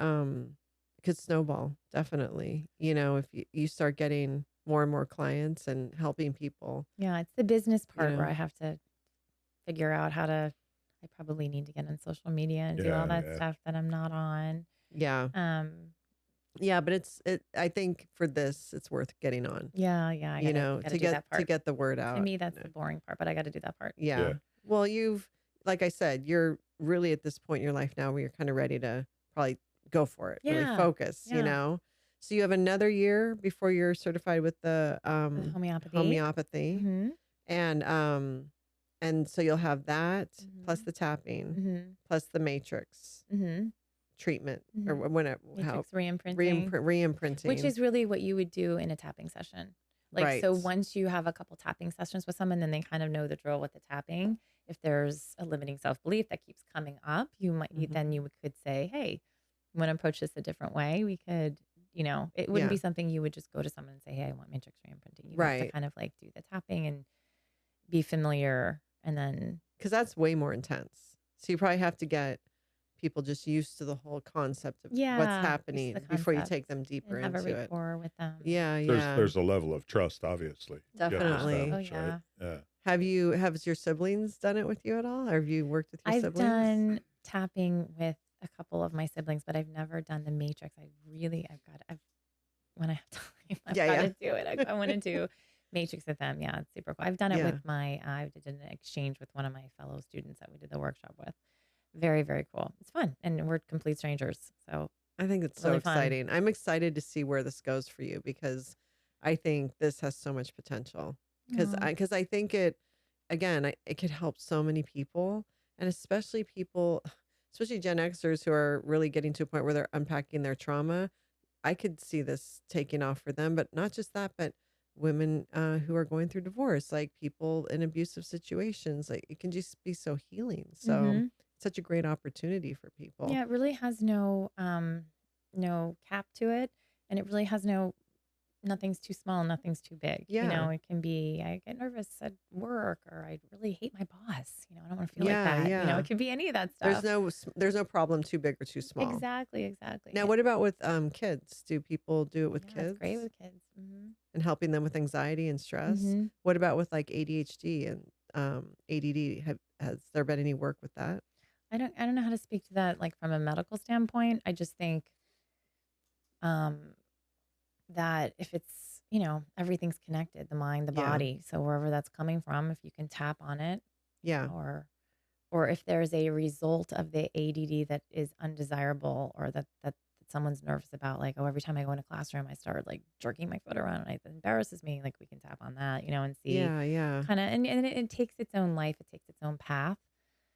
could snowball, definitely. If you start getting more and more clients and helping people. Yeah, it's the business part where know. I have to figure out I probably need to get on social media and do all that stuff that I'm not on. Yeah. Yeah, but I think for this, it's worth getting on. Yeah. I gotta to do that part. get the word out. To me, that's the boring part, but I got to do that part. Yeah. Well, like I said, you're really at this point in your life now where you're kind of ready to probably go for it, really focus, Yeah. So you have another year before you're certified with the The homeopathy. homeopathy. Mm-hmm. And so you'll have that plus the tapping Mm-hmm. plus the matrix Mm-hmm. treatment or whenever how Matrix reimprinting. reimprinting, Which is really what you would do in a tapping session. Like, so Right. once you have a couple tapping sessions with someone, then they kind of know the drill with the tapping. If there's a limiting self-belief that keeps coming up, then you could say, hey, you want to approach this a different way? We could, it wouldn't be something you would just go to someone and say, hey, I want matrix reimprinting. You have to Right. kind of like do the tapping and be familiar, and then because that's way more intense. So you probably have to get people just used to the whole concept of what's Yeah, used to happening the before you concept take them deeper and have a into it. rapport with them. Yeah, There's yeah, there's a level of trust, obviously. You have to definitely. Oh establish, right? yeah. Yeah. Has your siblings done it with you at all? Or have you worked with your I've siblings? done tapping with a couple of my siblings, but I've never done the matrix. When I have time, I've Yeah, got yeah. to do it. I want to do matrix with them. Yeah, it's super cool. I've done it Yeah. with I did an exchange with one of my fellow students that we did the workshop with. Very, very cool. It's fun. And we're complete strangers. So I think it's so really fun. exciting. I'm excited to see where this goes for you because I think this has so much potential. Because Aw. I think it could help so many people, and especially people, especially Gen Xers who are really getting to a point where they're unpacking their trauma. I could see this taking off for them, but not just that, but women who are going through divorce, like people in abusive situations. Like it can just be so healing. So hmm such a great opportunity for people. Yeah, it really has no cap to it. And it really has nothing's too small, nothing's too big. Yeah. It can be, I get nervous at work, or I really hate my boss. I don't want to feel like Yeah, that. yeah. It could be any of that There's stuff. no problem too big or too small. Exactly. Now, what about with kids? Do people do it with Yeah, kids it's great with kids. hmm and helping them with anxiety and stress? hmm What about with like ADHD and ADD? Has there been any work with that? I don't know how to speak to that like from a medical standpoint. I just think um that if it's, everything's connected, the mind, the Yeah, body. So wherever that's coming from, if you can tap on it, yeah, or if there's a result of the ADD that is undesirable, or that someone's nervous about, like, oh, every time I go in a classroom, I start like jerking my foot around and it embarrasses me. Like we can tap on that, and see yeah, yeah, kind of, and it takes its own life. It takes its own path.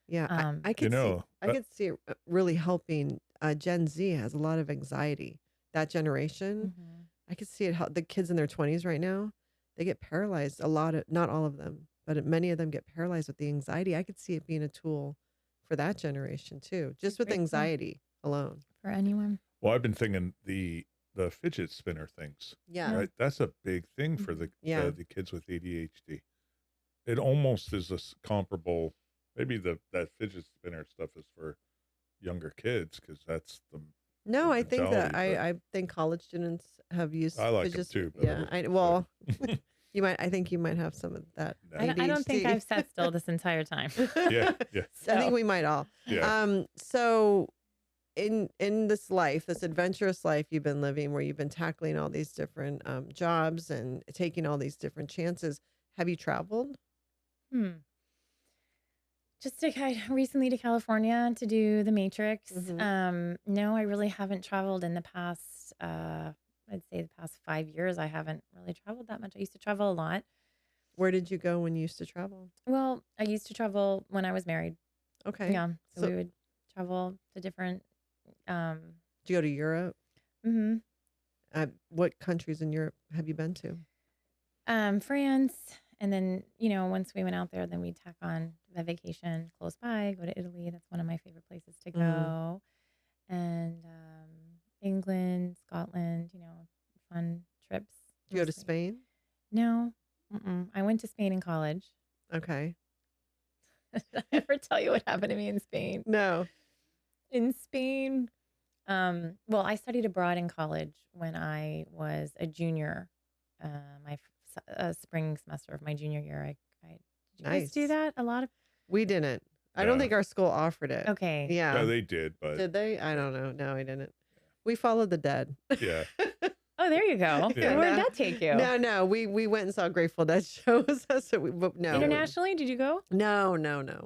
yeah. Um, You know, I could see it really helping. Gen Z has a lot of anxiety. That generation, mhm. I could see it. How the kids in their 20s right now, they get paralyzed. A lot of, not all of them, but many of them get paralyzed with the anxiety. I could see it being a tool for that generation too, It's just a with great tool anxiety alone. for anyone. well, I've been thinking the fidget spinner things, Yeah, Yeah. right? That's a big thing for Mhm. yeah. the kids with ADHD. It almost is comparable. Maybe that fidget spinner stuff is for younger kids because that's the No, I think that mentality. I think college students have used But I like them fidget too. But yeah, well, I think you might have some of that No. I don't think ADHD. I've sat still this entire time. Yeah, yeah, I think So, we might all. yeah. So in this life, this adventurous life you've been living, where you've been tackling all these different jobs and taking all these different chances, have you traveled? hmm. Just recently to California to do the Matrix. Hmm. No, I really haven't traveled in the past. I'd say the past 5 years. I haven't really traveled that much. I used to travel a lot. Where did you go when you used to travel? Well, I used to travel when I was married. Okay. Yeah, so So we would travel to different. Um, did you go to Europe? mhm. What countries in Europe have you been to? France, and then once we went out there, then we'd tack on a vacation close by. Go to Italy. That's one of my favorite places to Mm. go. And England, Scotland, fun trips Did you go to mostly. Spain? No, I went to Spain in college. Okay. Did I ever tell you what happened to me in Spain? No. In Spain, well, I studied abroad in college when I was a junior. My spring semester of my junior year, did you guys do Nice. that? A lot of We didn't. I don't No. think our school offered it. okay. Yeah. Yeah, they did, but Did they? I don't know. No, I didn't. We followed the dead. yeah, Oh, there you go. Yeah. Where did No. that take you? No. We went and saw Grateful Dead shows. That's what but no. Internationally, did you go? No.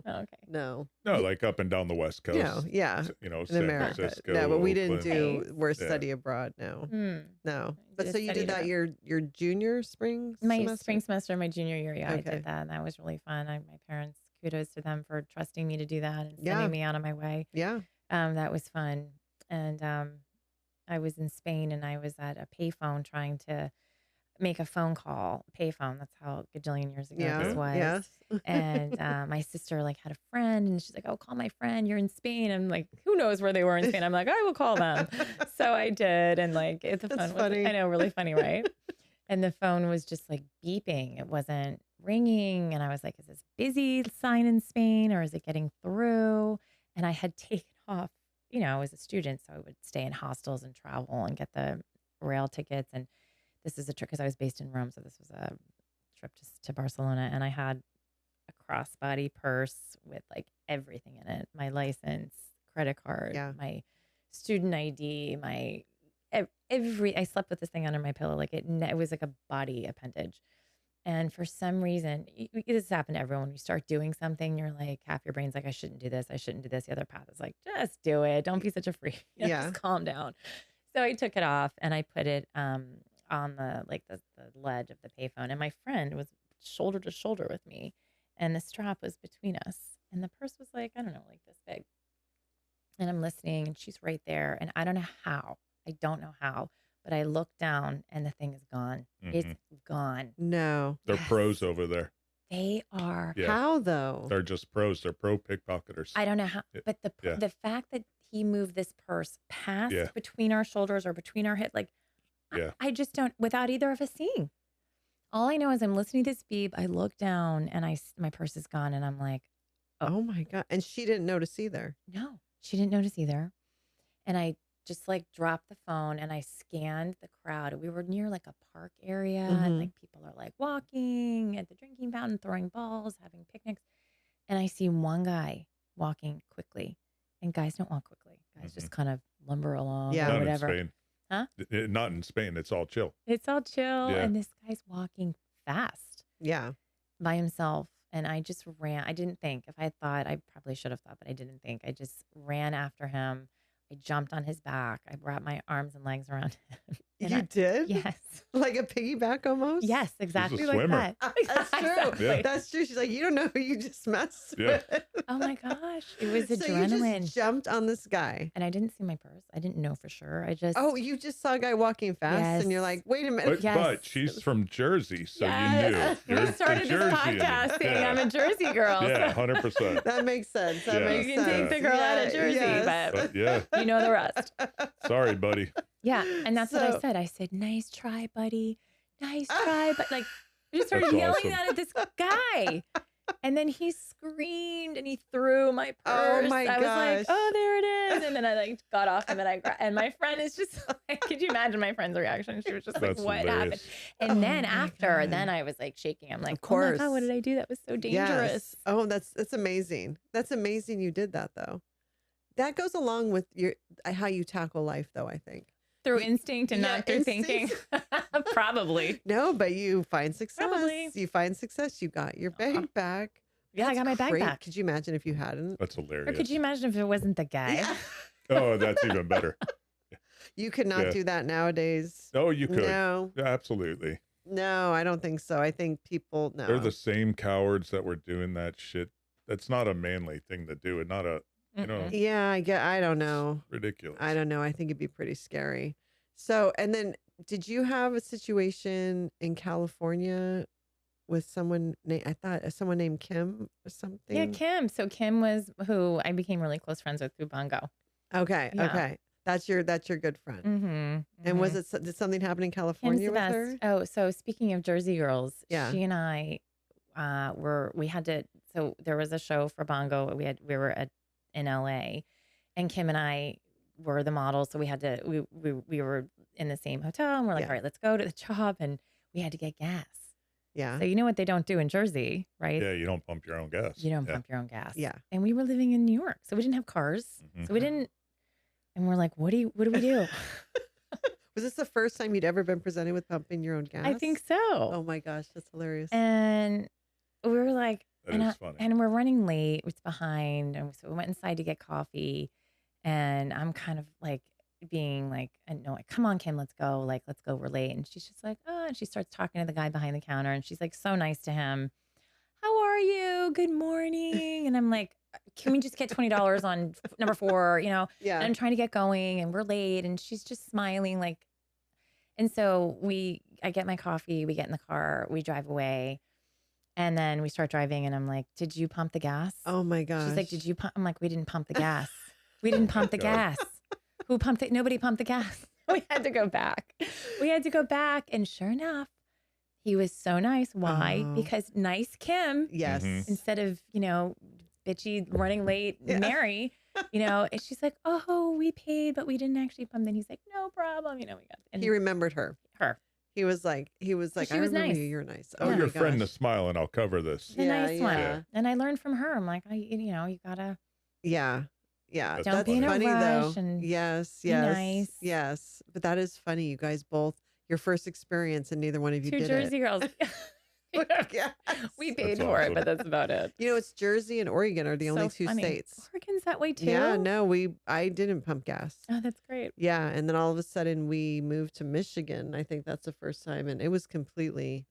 Oh, okay. No. no, like up and down the West Coast. No. Yeah. In San America. Francisco. No, but we didn't Oakland. do Nice. work Yeah. study abroad. No. Hmm. No. I But did so you study did that abroad. your junior spring My semester? spring semester of my junior year, yeah, I Okay. did that, and that was really fun. My parents, kudos to them for trusting me to do that and Yeah. sending me out on my way. Yeah. That was fun, and I was in Spain, and I was at a payphone trying to make a phone call. Payphone, that's how gajillion years ago Yeah. this was. Yes. And my sister like had a friend, and she's like, "Oh, call my friend. You're in Spain." I'm like, "Who knows where they were in Spain?" I'm like, "I will call them." So I did, and like the That's phone was, funny. I know, really funny, right? And the phone was just like beeping. It wasn't ringing. And I was like, is this busy sign in Spain, or is it getting through? And I had taken off I was a student, so I would stay in hostels and travel and get the rail tickets. And this is a trip because I was based in Rome. So this was a trip to Barcelona. And I had a crossbody purse with like everything in it, my license, credit card, Yeah. my student ID, I slept with this thing under my pillow. Like it was like a body appendage. And for some reason, this has happened to everyone. When you start doing something, you're like, half your brain's like, I shouldn't do this. I shouldn't do this. The other path is like, just do it. Don't be such a freak. Yeah. Just calm down. So I took it off and I put it on the ledge of the payphone. And my friend was shoulder to shoulder with me. And the strap was between us. And the purse was like, I don't know, like this big. And I'm listening and she's right there. And I don't know how. But I look down and the thing is gone. It's gone. No. They're pros over there. They are. Yeah. How though? They're just pros. They're pro pickpocketers. I don't know how, Yeah. but the fact that he moved this purse past Yeah. between our shoulders or between our hips, like, Yeah. I just don't, without either of us seeing. All I know is I'm listening to this beep. I look down and my purse is gone. And I'm like, Oh my God. And she didn't notice either. no, she didn't notice either. And I just like dropped the phone and I scanned the crowd. We were near like a park area and like people are like walking at the drinking fountain, throwing balls, having picnics. And I see one guy walking quickly, and guys don't walk quickly. Guys just kind of lumber along Yeah. or Not whatever. in Spain. Huh? Not in Spain. It's all chill. It's all chill. Yeah. And this guy's walking fast Yeah. by himself. And I just ran. I didn't think. If I had thought, I probably should have thought, but I didn't think. I just ran after him. I jumped on his back. I wrapped my arms and legs around him. And You did? Yes. Like a piggyback almost? Yes, exactly like swimmer. that. That's true. Exactly. Yeah. That's true. She's like, you don't know who you just messed Yeah. with. Oh my gosh. It was So you adrenaline. just jumped on this guy. And I didn't see my purse. I didn't know for sure. I just. Oh, you just saw a guy walking fast and you're Yes. like, wait a minute. But, Yes. but she's from Jersey, so Yes. you knew. We started this Jersey podcast saying I'm a Jersey girl. Yeah, so 100%. That makes sense. That Yeah. makes you can sense. take the girl out of Jersey, yes. But yeah, you know the rest. sorry, buddy. Yeah. And that's what I So- said. I said, nice try, buddy. Nice try. But like, I just started That's yelling awesome. that at this guy. And then he screamed and he threw my Oh purse. my I was like, gosh. oh, there it is. And then I like got off him and my friend is just like, could you imagine my friend's reaction? She was just like, That's what hilarious. happened? And Oh then my after, God. then I was like shaking. I'm like, Of oh my course. God, what did I do? That was so dangerous. Yes. Oh, that's amazing. That's amazing you did that though. That goes along with your how you tackle life though, I think. Through instinct and Yeah, not through thinking. Probably. No, but you find success. Probably. You find success. You got your bag back. Yeah, I That's got my bag great. back. Could you imagine if you hadn't? That's Or hilarious. could you imagine if it wasn't the guy? Yeah. Oh, that's even better. You could not Yeah. do that nowadays. Oh, you could. No, Absolutely. no, I don't think so. I think people no. They're the same cowards that were doing that shit. That's not a manly thing to do. And not a, you know, Mm-mm. Yeah, I don't know. ridiculous. I don't know. I think it'd be pretty scary. So, and then did you have a situation in California with someone named, I thought someone named Kim or something? Yeah, Kim. So Kim was who I became really close friends with through Bongo. Okay. Yeah. Okay. That's your good friend. Mm-hmm. And was it, did something happen in Kim's California the with best. her? Oh, so speaking of Jersey girls, Yeah. she and I we had to, so there was a show for Bongo. We were in LA, and Kim and I were the models. So we had to, we were in the same hotel, and we're like, Yeah. all right, let's go to the job. And we had to get gas. Yeah. So you know what they don't do in Jersey, right? Yeah, you don't pump your own gas. You don't Yeah. pump your own gas. Yeah. And we were living in New York, so we didn't have cars. Mhm. So we didn't, and we're like, what do we do? Was this the first time you'd ever been presented with pumping your own gas? I think so. Oh my gosh, that's hilarious. And we were like, That is funny. and we're running late. It's behind. And so we went inside to get coffee. And I'm kind of like being like, no, like, come on, Kim, let's go. Like, let's go. We're late. And she's just like, oh, and she starts talking to the guy behind the counter. And she's like, so nice to him. How are you? Good morning. And I'm like, can we just get $20 on number 4? You know, Yeah. and I'm trying to get going and we're late. And she's just smiling like, and so I get my coffee, we get in the car, we drive away. And then we start driving and I'm like, did you pump the gas? Oh my gosh. She's like, did you pump? I'm like, we didn't pump the gas. We didn't pump the God. gas. Who pumped it? Nobody pumped the gas. We had to go back. We had to go back. And sure enough, he was so nice. Why? Oh. Because nice Kim, Yes. Mhm. instead of, bitchy running late, Yeah. Mary, And she's like, oh, we paid, but we didn't actually pump. Then he's like, no problem. We got, and He remembered her. her. He was like, She I was remember nice. you. You're nice. Oh, my your friend, the gosh. smile, and I'll cover this. The Yeah, nice one. yeah. And I learned from her. I'm like, you gotta Yeah. That's don't be in a funny rush though. and Yes, be yes, nice. yes. But that is funny. You guys both, your first experience, and neither one of you two did Jersey girls. Yes. We paid That's for it, awesome. but that's about it. It's Jersey and Oregon are the only two funny. states. Oregon's that way too. Yeah, no, I didn't pump gas. Oh, that's great. Yeah, and then all of a sudden we moved to Michigan. I think that's the first time, and it was completely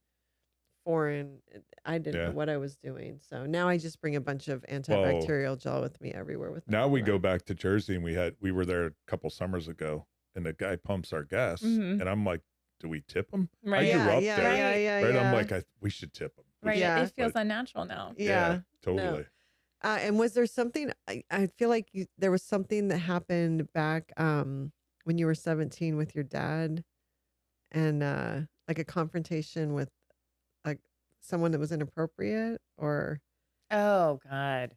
foreign. I didn't know what I was doing. So now I just bring a bunch of antibacterial gel with me everywhere with me. Now we go back to Jersey, and we were there a couple summers ago, and the guy pumps our gas, Mhm. and I'm like, do we tip him? Right. I grew up yeah, there. yeah, Right? yeah. I'm like, we should tip him. We Right. should. Yeah. It feels But- unnatural now. Yeah. Totally. And was there something? I feel like there was something that happened back when you were 17 with your dad, and like a confrontation with like someone that was inappropriate, or Oh God.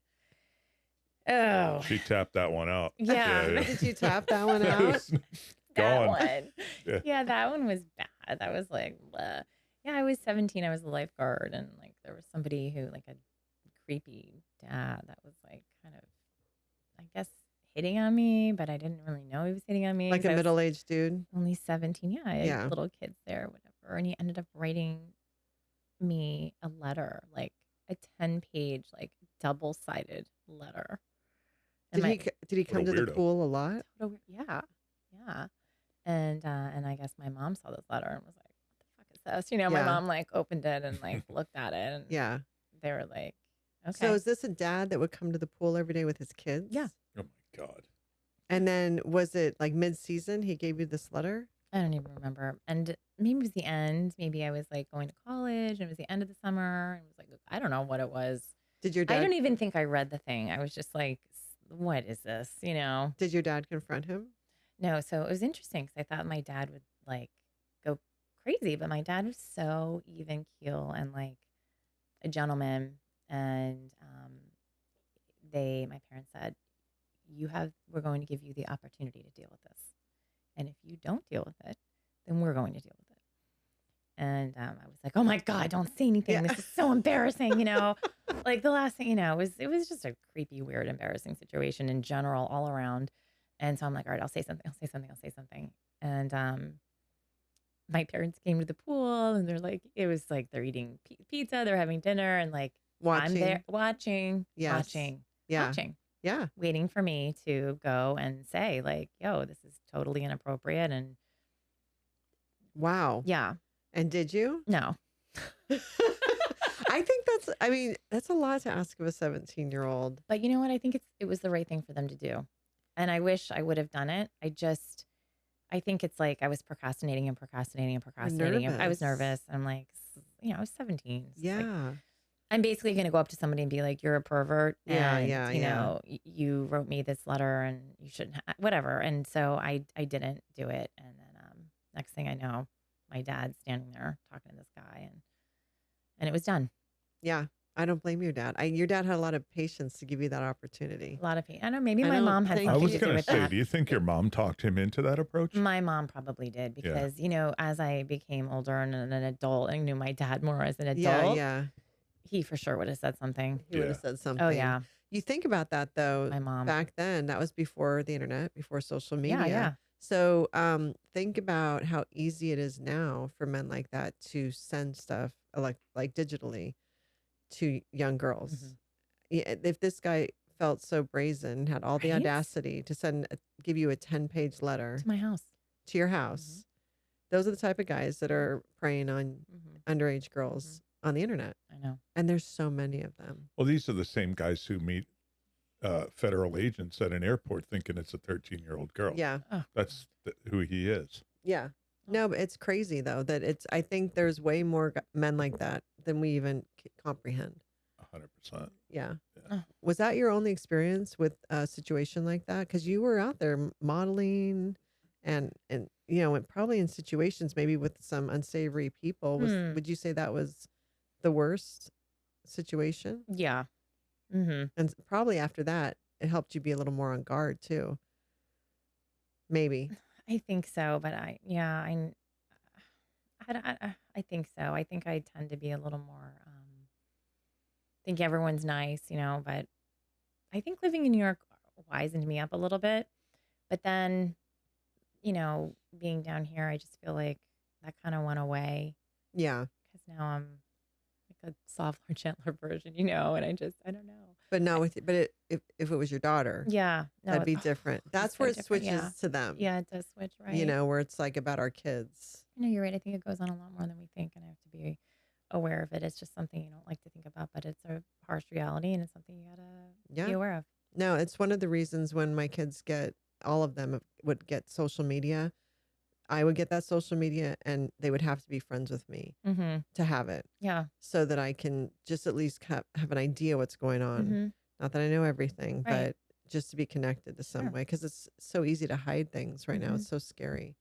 Oh. She tapped that one out. Yeah. did you tap that one It out? was That gone. one. Yeah. Yeah, that one was bad. That was like, bleh. Yeah, I was 17. I was a lifeguard, and like there was somebody who, like a creepy dad, that was like kind of, I guess, hitting on me, but I didn't really know he was hitting on me. Like 'cause a I was middle-aged dude? only 17. Yeah, I had Yeah. little kids there, whatever. And he ended up writing me a letter, like a 10-page, like double-sided letter. And Did he come to the weirdo. pool a lot? yeah. And I guess my mom saw this letter and was like, what the fuck is this? My Yeah. mom like opened it and like looked at it, and Yeah. they were like, okay. So is this a dad that would come to the pool every day with his kids? Yeah. Oh my God. And then was it like mid-season he gave you this letter? I don't even remember. And maybe it was the end. Maybe I was like going to college, and it was the end of the summer. And it was like, I don't know what it was. Did your I dad don't even think I read the thing. I was just like, what is this? Did your dad confront him? No. So it was interesting because I thought my dad would like go crazy, but my dad was so even keel and like a gentleman. And my parents said, we're going to give you the opportunity to deal with this. And if you don't deal with it, then we're going to deal with it. And I was like, oh my God, don't say anything. Yeah. This is so embarrassing. Like the last thing, it was just a creepy, weird, embarrassing situation in general, all around. And so I'm like, all right, I'll say something. And my parents came to the pool, and they're like, it was like they're eating pizza, they're having dinner, and like Watching. I'm there watching, Yes. Yeah. watching, Yeah. waiting for me to go and say like, yo, this is totally inappropriate. And Wow. yeah, And did you? no, I think that's a lot to ask of a 17-year-old. but you know what? I think it was the right thing for them to do. And I wish I would have done it. I think it's like I was procrastinating. And I was nervous. And I'm like, I was 17. So it's like, Yeah. I'm basically going to go up to somebody and be like, you're a pervert. Yeah, And, yeah, you yeah. know, you wrote me this letter and you shouldn't whatever. And so I didn't do it. And then next thing I know, my dad's standing there talking to this guy, and it was done. Yeah. I don't blame your dad. Your dad had a lot of patience to give you that opportunity. A lot of people. I don't know. Maybe I my don't mom had think I something was to do going to with say, that. do you think your mom talked him into that approach? My mom probably did because, as I became older and an adult and knew my dad more as an adult, Yeah. he for sure would have said something. He would Yeah. have said something. Oh, yeah. You think about that though. My mom. Back then, that was before the internet, before social media. Yeah. So think about how easy it is now for men like that to send stuff like digitally to young girls. Mhm. Yeah, if this guy felt so brazen, had all the Right? audacity to give you a 10-page letter To my house. to your house, those are the type of guys that are preying on underage girls on the internet. I know. And there's so many of them. Well, these are the same guys who meet federal agents at an airport thinking it's a 13-year-old girl. Yeah. That's who he is. Yeah. No, but it's crazy though that I think there's way more men like that than we even comprehend. 100%. Yeah. Oh. Was that your only experience with a situation like that? Because you were out there modeling and probably in situations maybe with some unsavory people. Would you say that was the worst situation? Yeah. Mm-hmm. And probably after that, it helped you be a little more on guard too. Maybe. I think so, but I think so. I think I tend to be a little more, think everyone's nice, but I think living in New York wisened me up a little bit. But then, being down here, I just feel like that kind of went away Yeah. because now I'm like a softer, gentler version, and I don't know. But no, if it was your daughter, Yeah, no, that'd be different. That's so where it different, switches yeah. to them. Yeah, it does switch, right? Where it's like about our kids. No, you're right. I think it goes on a lot more than we think, and I have to be aware of it. It's just something you don't like to think about, but it's a harsh reality, and it's something you gotta be aware of. No, it's one of the reasons when my kids all of them would get social media, I would get that social media and they would have to be friends with me to have it. Yeah. So that I can just at least have an idea what's going on. Not that I know everything, Right. but just to be connected to some Sure. way, because it's so easy to hide things right now. It's so scary.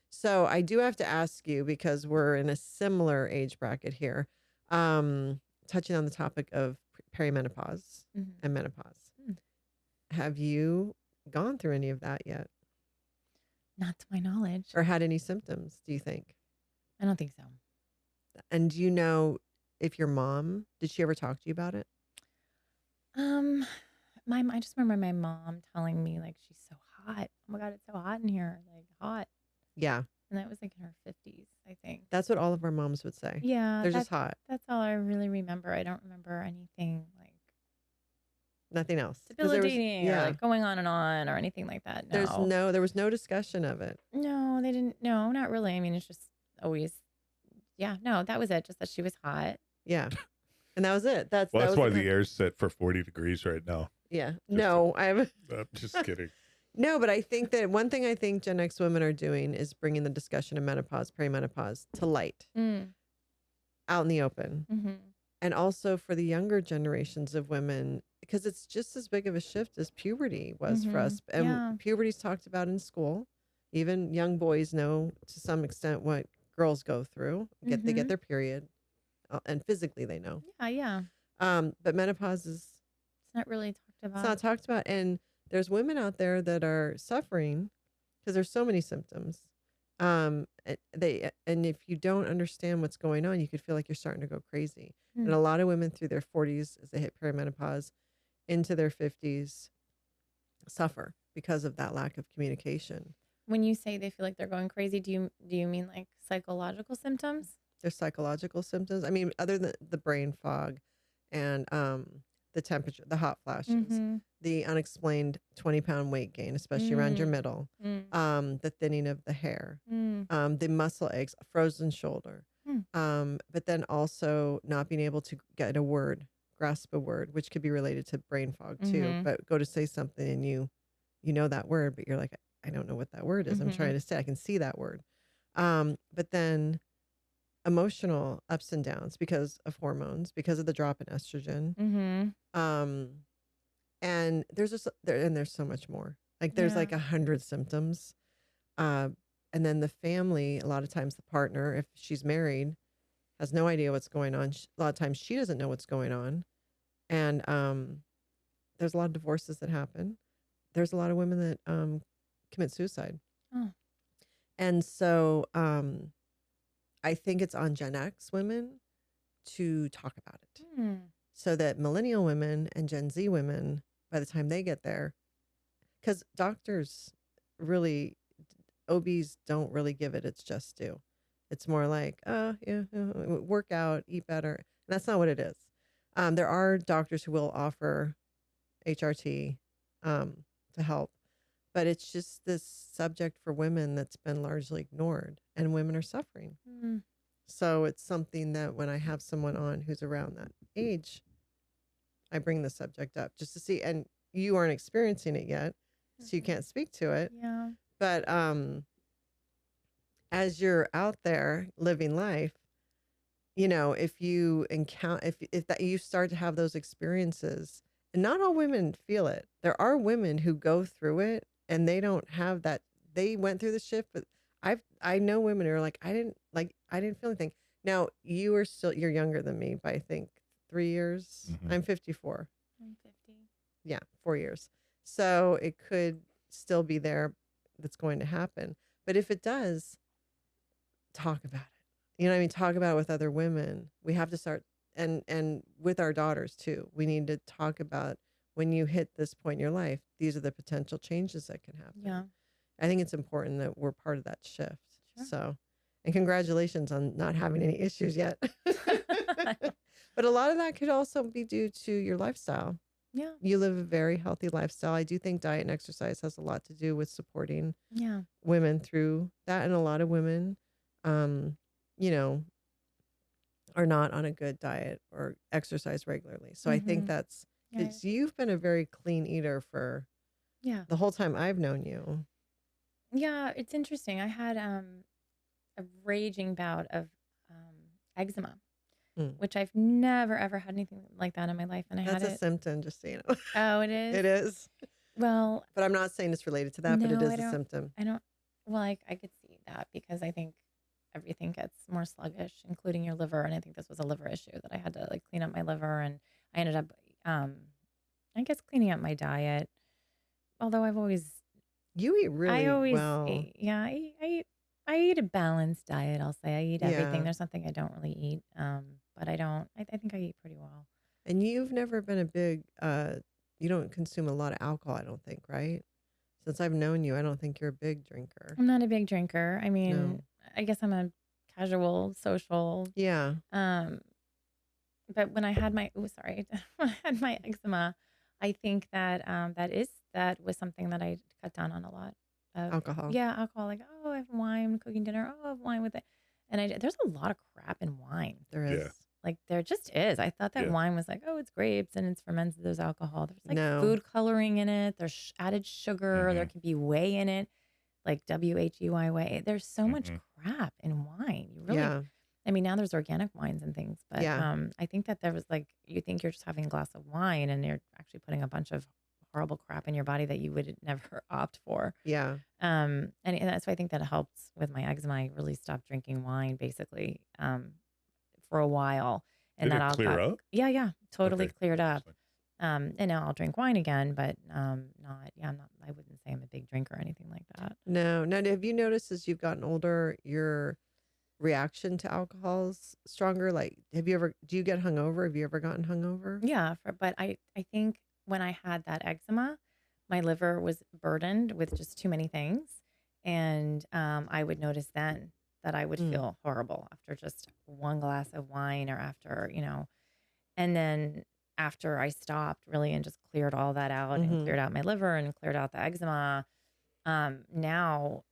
So I do have to ask you, because we're in a similar age bracket here, touching on the topic of perimenopause and menopause. Have you gone through any of that yet? Not to my knowledge. Or had any symptoms, do you think? I don't think so. And do you know if your mom, did she ever talk to you about it? I just remember my mom telling me, like, she's so hot. Oh my God, it's so hot in here. Like, hot. Yeah. And that was like in her 50s, I think. That's what all of our moms would say. Yeah. They're just hot. That's all I really remember. I don't remember anything like nothing else. debilitating or like going on or anything like that. No. There was no discussion of it. No, they didn't. No, not really. I mean, it's just always, no, that was it. Just that she was hot. Yeah. And that was it. That's why the air's set for 40 degrees right now. Yeah. I'm just kidding. No, but I think that one thing I think Gen X women are doing is bringing the discussion of menopause, perimenopause to light, out in the open. And also for the younger generations of women, because it's just as big of a shift as puberty was for us. And puberty's talked about in school. Even young boys know to some extent what girls go through. They get their period, and physically they know. Yeah. But menopause is... It's not really talked about. It's not talked about. And there's women out there that are suffering because there's so many symptoms. And if you don't understand what's going on, you could feel like you're starting to go crazy. And a lot of women through their 40s, as they hit perimenopause, into their 50s, suffer because of that lack of communication. When you say they feel like they're going crazy, do you mean like psychological symptoms? There's psychological symptoms. I mean, other than the brain fog and the temperature, the hot flashes, the unexplained 20-pound weight gain, especially around your middle, the thinning of the hair, the muscle aches, frozen shoulder, but then also not being able to get a word, grasp a word, which could be related to brain fog too. But go to say something and you know that word, but you're like, I don't know what that word is. I'm trying to say, I can see that word. But then emotional ups and downs because of hormones, because of the drop in estrogen. And there's so much more. Like there's like 100 symptoms. And then the family, a lot of times the partner, if she's married, has no idea what's going on. A lot of times she doesn't know what's going on. And there's a lot of divorces that happen. There's a lot of women that commit suicide. And so I think it's on Gen X women to talk about it. So that millennial women and Gen Z women, by the time they get there, because doctors really, OBs don't really give it its just due. It's more like, work out, eat better. And that's not what it is. There are doctors who will offer HRT to help, but it's just this subject for women that's been largely ignored, and women are suffering. So it's something that when I have someone on who's around that age, I bring the subject up just to see. And you aren't experiencing it yet, so you can't speak to it. Yeah. But as you're out there living life, if you encounter, if that you start to have those experiences, and not all women feel it. There are women who go through it and they don't have that. They went through the shift, but I know women who are like, I didn't feel anything. Now you're younger than me by I think 3 years. I'm 54. I'm 50. Yeah, 4 years. So it could still be there. That's going to happen. But if it does, talk about it. You know what I mean? Talk about it with other women. We have to start, and with our daughters too. We need to talk about, when you hit this point in your life, these are the potential changes that can happen. Yeah. I think it's important that we're part of that shift. Sure. So, and congratulations on not having any issues yet. But a lot of that could also be due to your lifestyle. Yeah. You live a very healthy lifestyle. I do think diet and exercise has a lot to do with supporting Yeah. women through that. And a lot of women, you know, are not on a good diet or exercise regularly. So I think that's, Yeah. because you've been a very clean eater for Yeah. the whole time I've known you. Yeah. It's interesting. I had a raging bout of eczema, which I've never ever had anything like that in my life, and I That's had a it. symptom, just so you know. Oh, it is. It is. Well, But I'm not saying it's related to that, but it no, is I a don't. symptom. I don't. Well, I could see that because I think everything gets more sluggish, including your liver, and I think this was a liver issue that I had to like clean up my liver, and I ended up, I guess, cleaning up my diet. Although I've always, You eat really I always, well. yeah, I eat a balanced diet. I'll say I eat everything. Yeah. There's nothing I don't really eat, but I don't. I think I eat pretty well. And you've never been a big, you don't consume a lot of alcohol, I don't think, right? Since I've known you, I don't think you're a big drinker. I'm not a big drinker. I mean, No. I guess I'm a casual, social. Yeah. But when I had my, when I had my eczema, I think that that was something that I cut down on a lot of Alcohol. Yeah, alcohol. Like, oh, I have wine, cooking dinner. Oh, I have wine with it, and there's a lot of crap in wine. There is. Yeah. Like there just is. I thought that Yeah. wine was like, oh, it's grapes and it's fermented. There's alcohol. There's like No. food coloring in it. There's added sugar. There Mhm. can be whey in it, like WHEY whey. There's so much Mhm. crap in wine. You really, Yeah. I mean, now there's organic wines and things, but Yeah. I think that there was like, you think you're just having a glass of wine and you're actually putting a bunch of horrible crap in your body that you would never opt for. Yeah. And that's why I think that helps with my eczema. I really stopped drinking wine basically for a while. And Did that it all clear up? Yeah, totally Okay. cleared up. Interesting. And now I'll drink wine again, but I wouldn't say I'm a big drinker or anything like that. No. Now, have you noticed as you've gotten older, your reaction to alcohol's stronger? Like, do you get hungover? Have you ever gotten hungover? Yeah, but I think when I had that eczema, my liver was burdened with just too many things. And I would notice then that I would feel horrible after just one glass of wine or after, and then after I stopped really and just cleared all that out and cleared out my liver and cleared out the eczema, now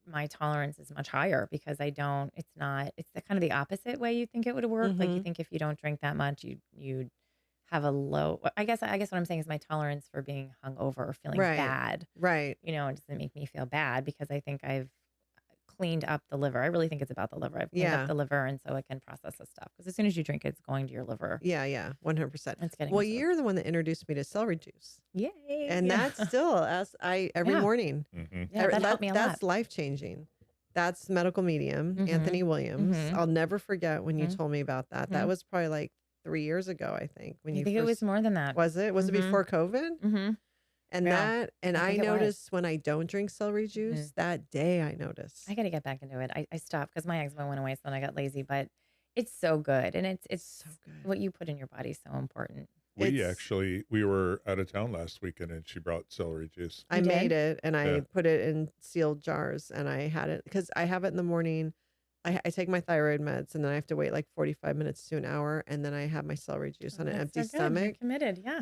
my tolerance is much higher because it's the kind of the opposite way you think it would work. Like you think if you don't drink that much, you'd have a low, I guess what I'm saying is my tolerance for being hungover or feeling bad, Right. it doesn't make me feel bad because I think I've cleaned up the liver. I really think it's about the liver. I've cleaned up the liver and so it can process the stuff because as soon as you drink it, it's going to your liver. Yeah. 100%. It's getting Well, absorbed. you're the one that introduced me to celery juice. Yay. And that's still every morning. Mhm. Yeah, that helped me a lot. That's life changing. That's medical medium, Anthony Williams. I'll never forget when you told me about that. That was probably like 3 years ago, I think. When I think it was more than that. Was it? Was it before COVID? Mm-hmm. And Yeah, I think it was. noticed when I don't drink celery juice, that day I noticed. I got to get back into it. I stopped because my eczema went away, so then I got lazy. But it's so good, and it's so good. what you put in your body is so important. We were out of town last weekend and she brought celery juice. I made it and I Yeah. put it in sealed jars and I had it because I have it in the morning. I take my thyroid meds and then I have to wait like 45 minutes to an hour and then I have my celery juice on an That's empty so good. You're stomach. committed, yeah.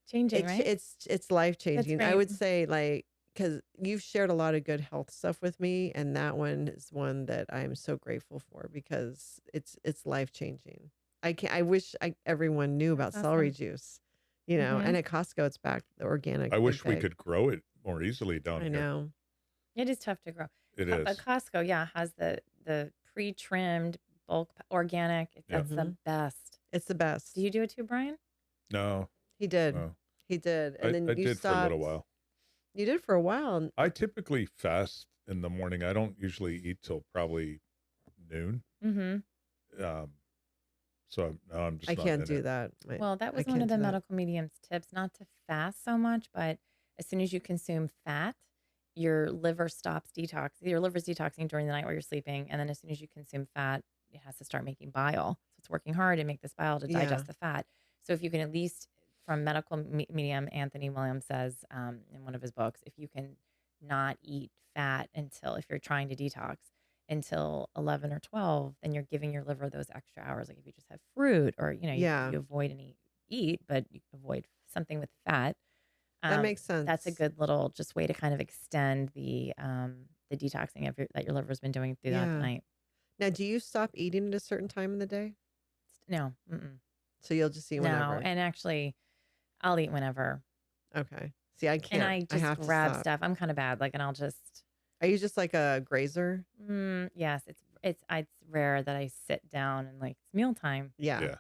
Changing, right? It's life changing. I great. would say like because you've shared a lot of good health stuff with me and that one is one that I'm so grateful for because it's life changing. I wish everyone knew about That's celery awesome. juice, and at Costco it's back the organic. I wish we big. could grow it more easily down I here. know. It is tough to grow. It But is. Costco, has the pre-trimmed bulk organic. That's the best. It's the best. Do you do it too, Brian? No, He did. no. He did. And then I you did stopped. for a little while. You did for a while. I typically fast in the morning. I don't usually eat till probably noon. Mm-hmm. So no, I'm just I not can't in do it. that. Well, that I was one can't of the do that. medical medium's tips, not to fast so much, but As soon as you consume fat, your liver stops detox. Your liver's detoxing during the night while you're sleeping. And then as soon as you consume fat, it has to start making bile. So it's working hard to make this bile to Yeah. digest the fat. So if you can at least, from medical medium, Anthony Williams says in one of his books, if you can not eat fat until, if you're trying to detox, until 11 or 12, then you're giving your liver those extra hours. Like if you just have fruit or, Yeah. you avoid any eat, but you avoid something with fat. That makes sense. That's a good little just way to kind of extend the detoxing of that your liver's been doing through that Yeah. night. Now, do you stop eating at a certain time in the day? No. Mm-mm. So you'll just eat whenever? No. And actually, I'll eat whenever. Okay. See, I can't. And I just have to grab stop. stuff. I'm kind of bad. Like, and I'll just. Are you just like a grazer? Yes. It's rare that I sit down and like it's mealtime. Yeah.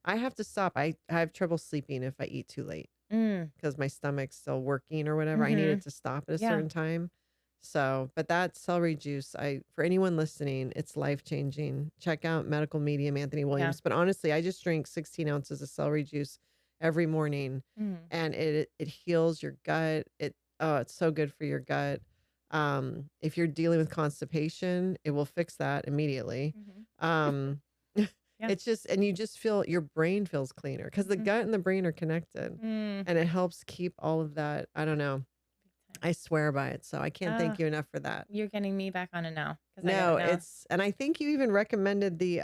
I have to stop. I have trouble sleeping if I eat too late because my stomach's still working or whatever. I need it to stop at a Yeah. certain time. So, but that celery juice, for anyone listening, it's life changing. Check out medical medium Anthony Williams. But honestly, I just drink 16 ounces of celery juice every morning, and it heals your gut. It's so good for your gut. If you're dealing with constipation, it will fix that immediately. Yeah. It's just, and you just feel your brain feels cleaner because the gut and the brain are connected, and it helps keep all of that. I don't know. I swear by it. So I can't thank you enough for that. You're getting me back on it now. No, and I think you even recommended the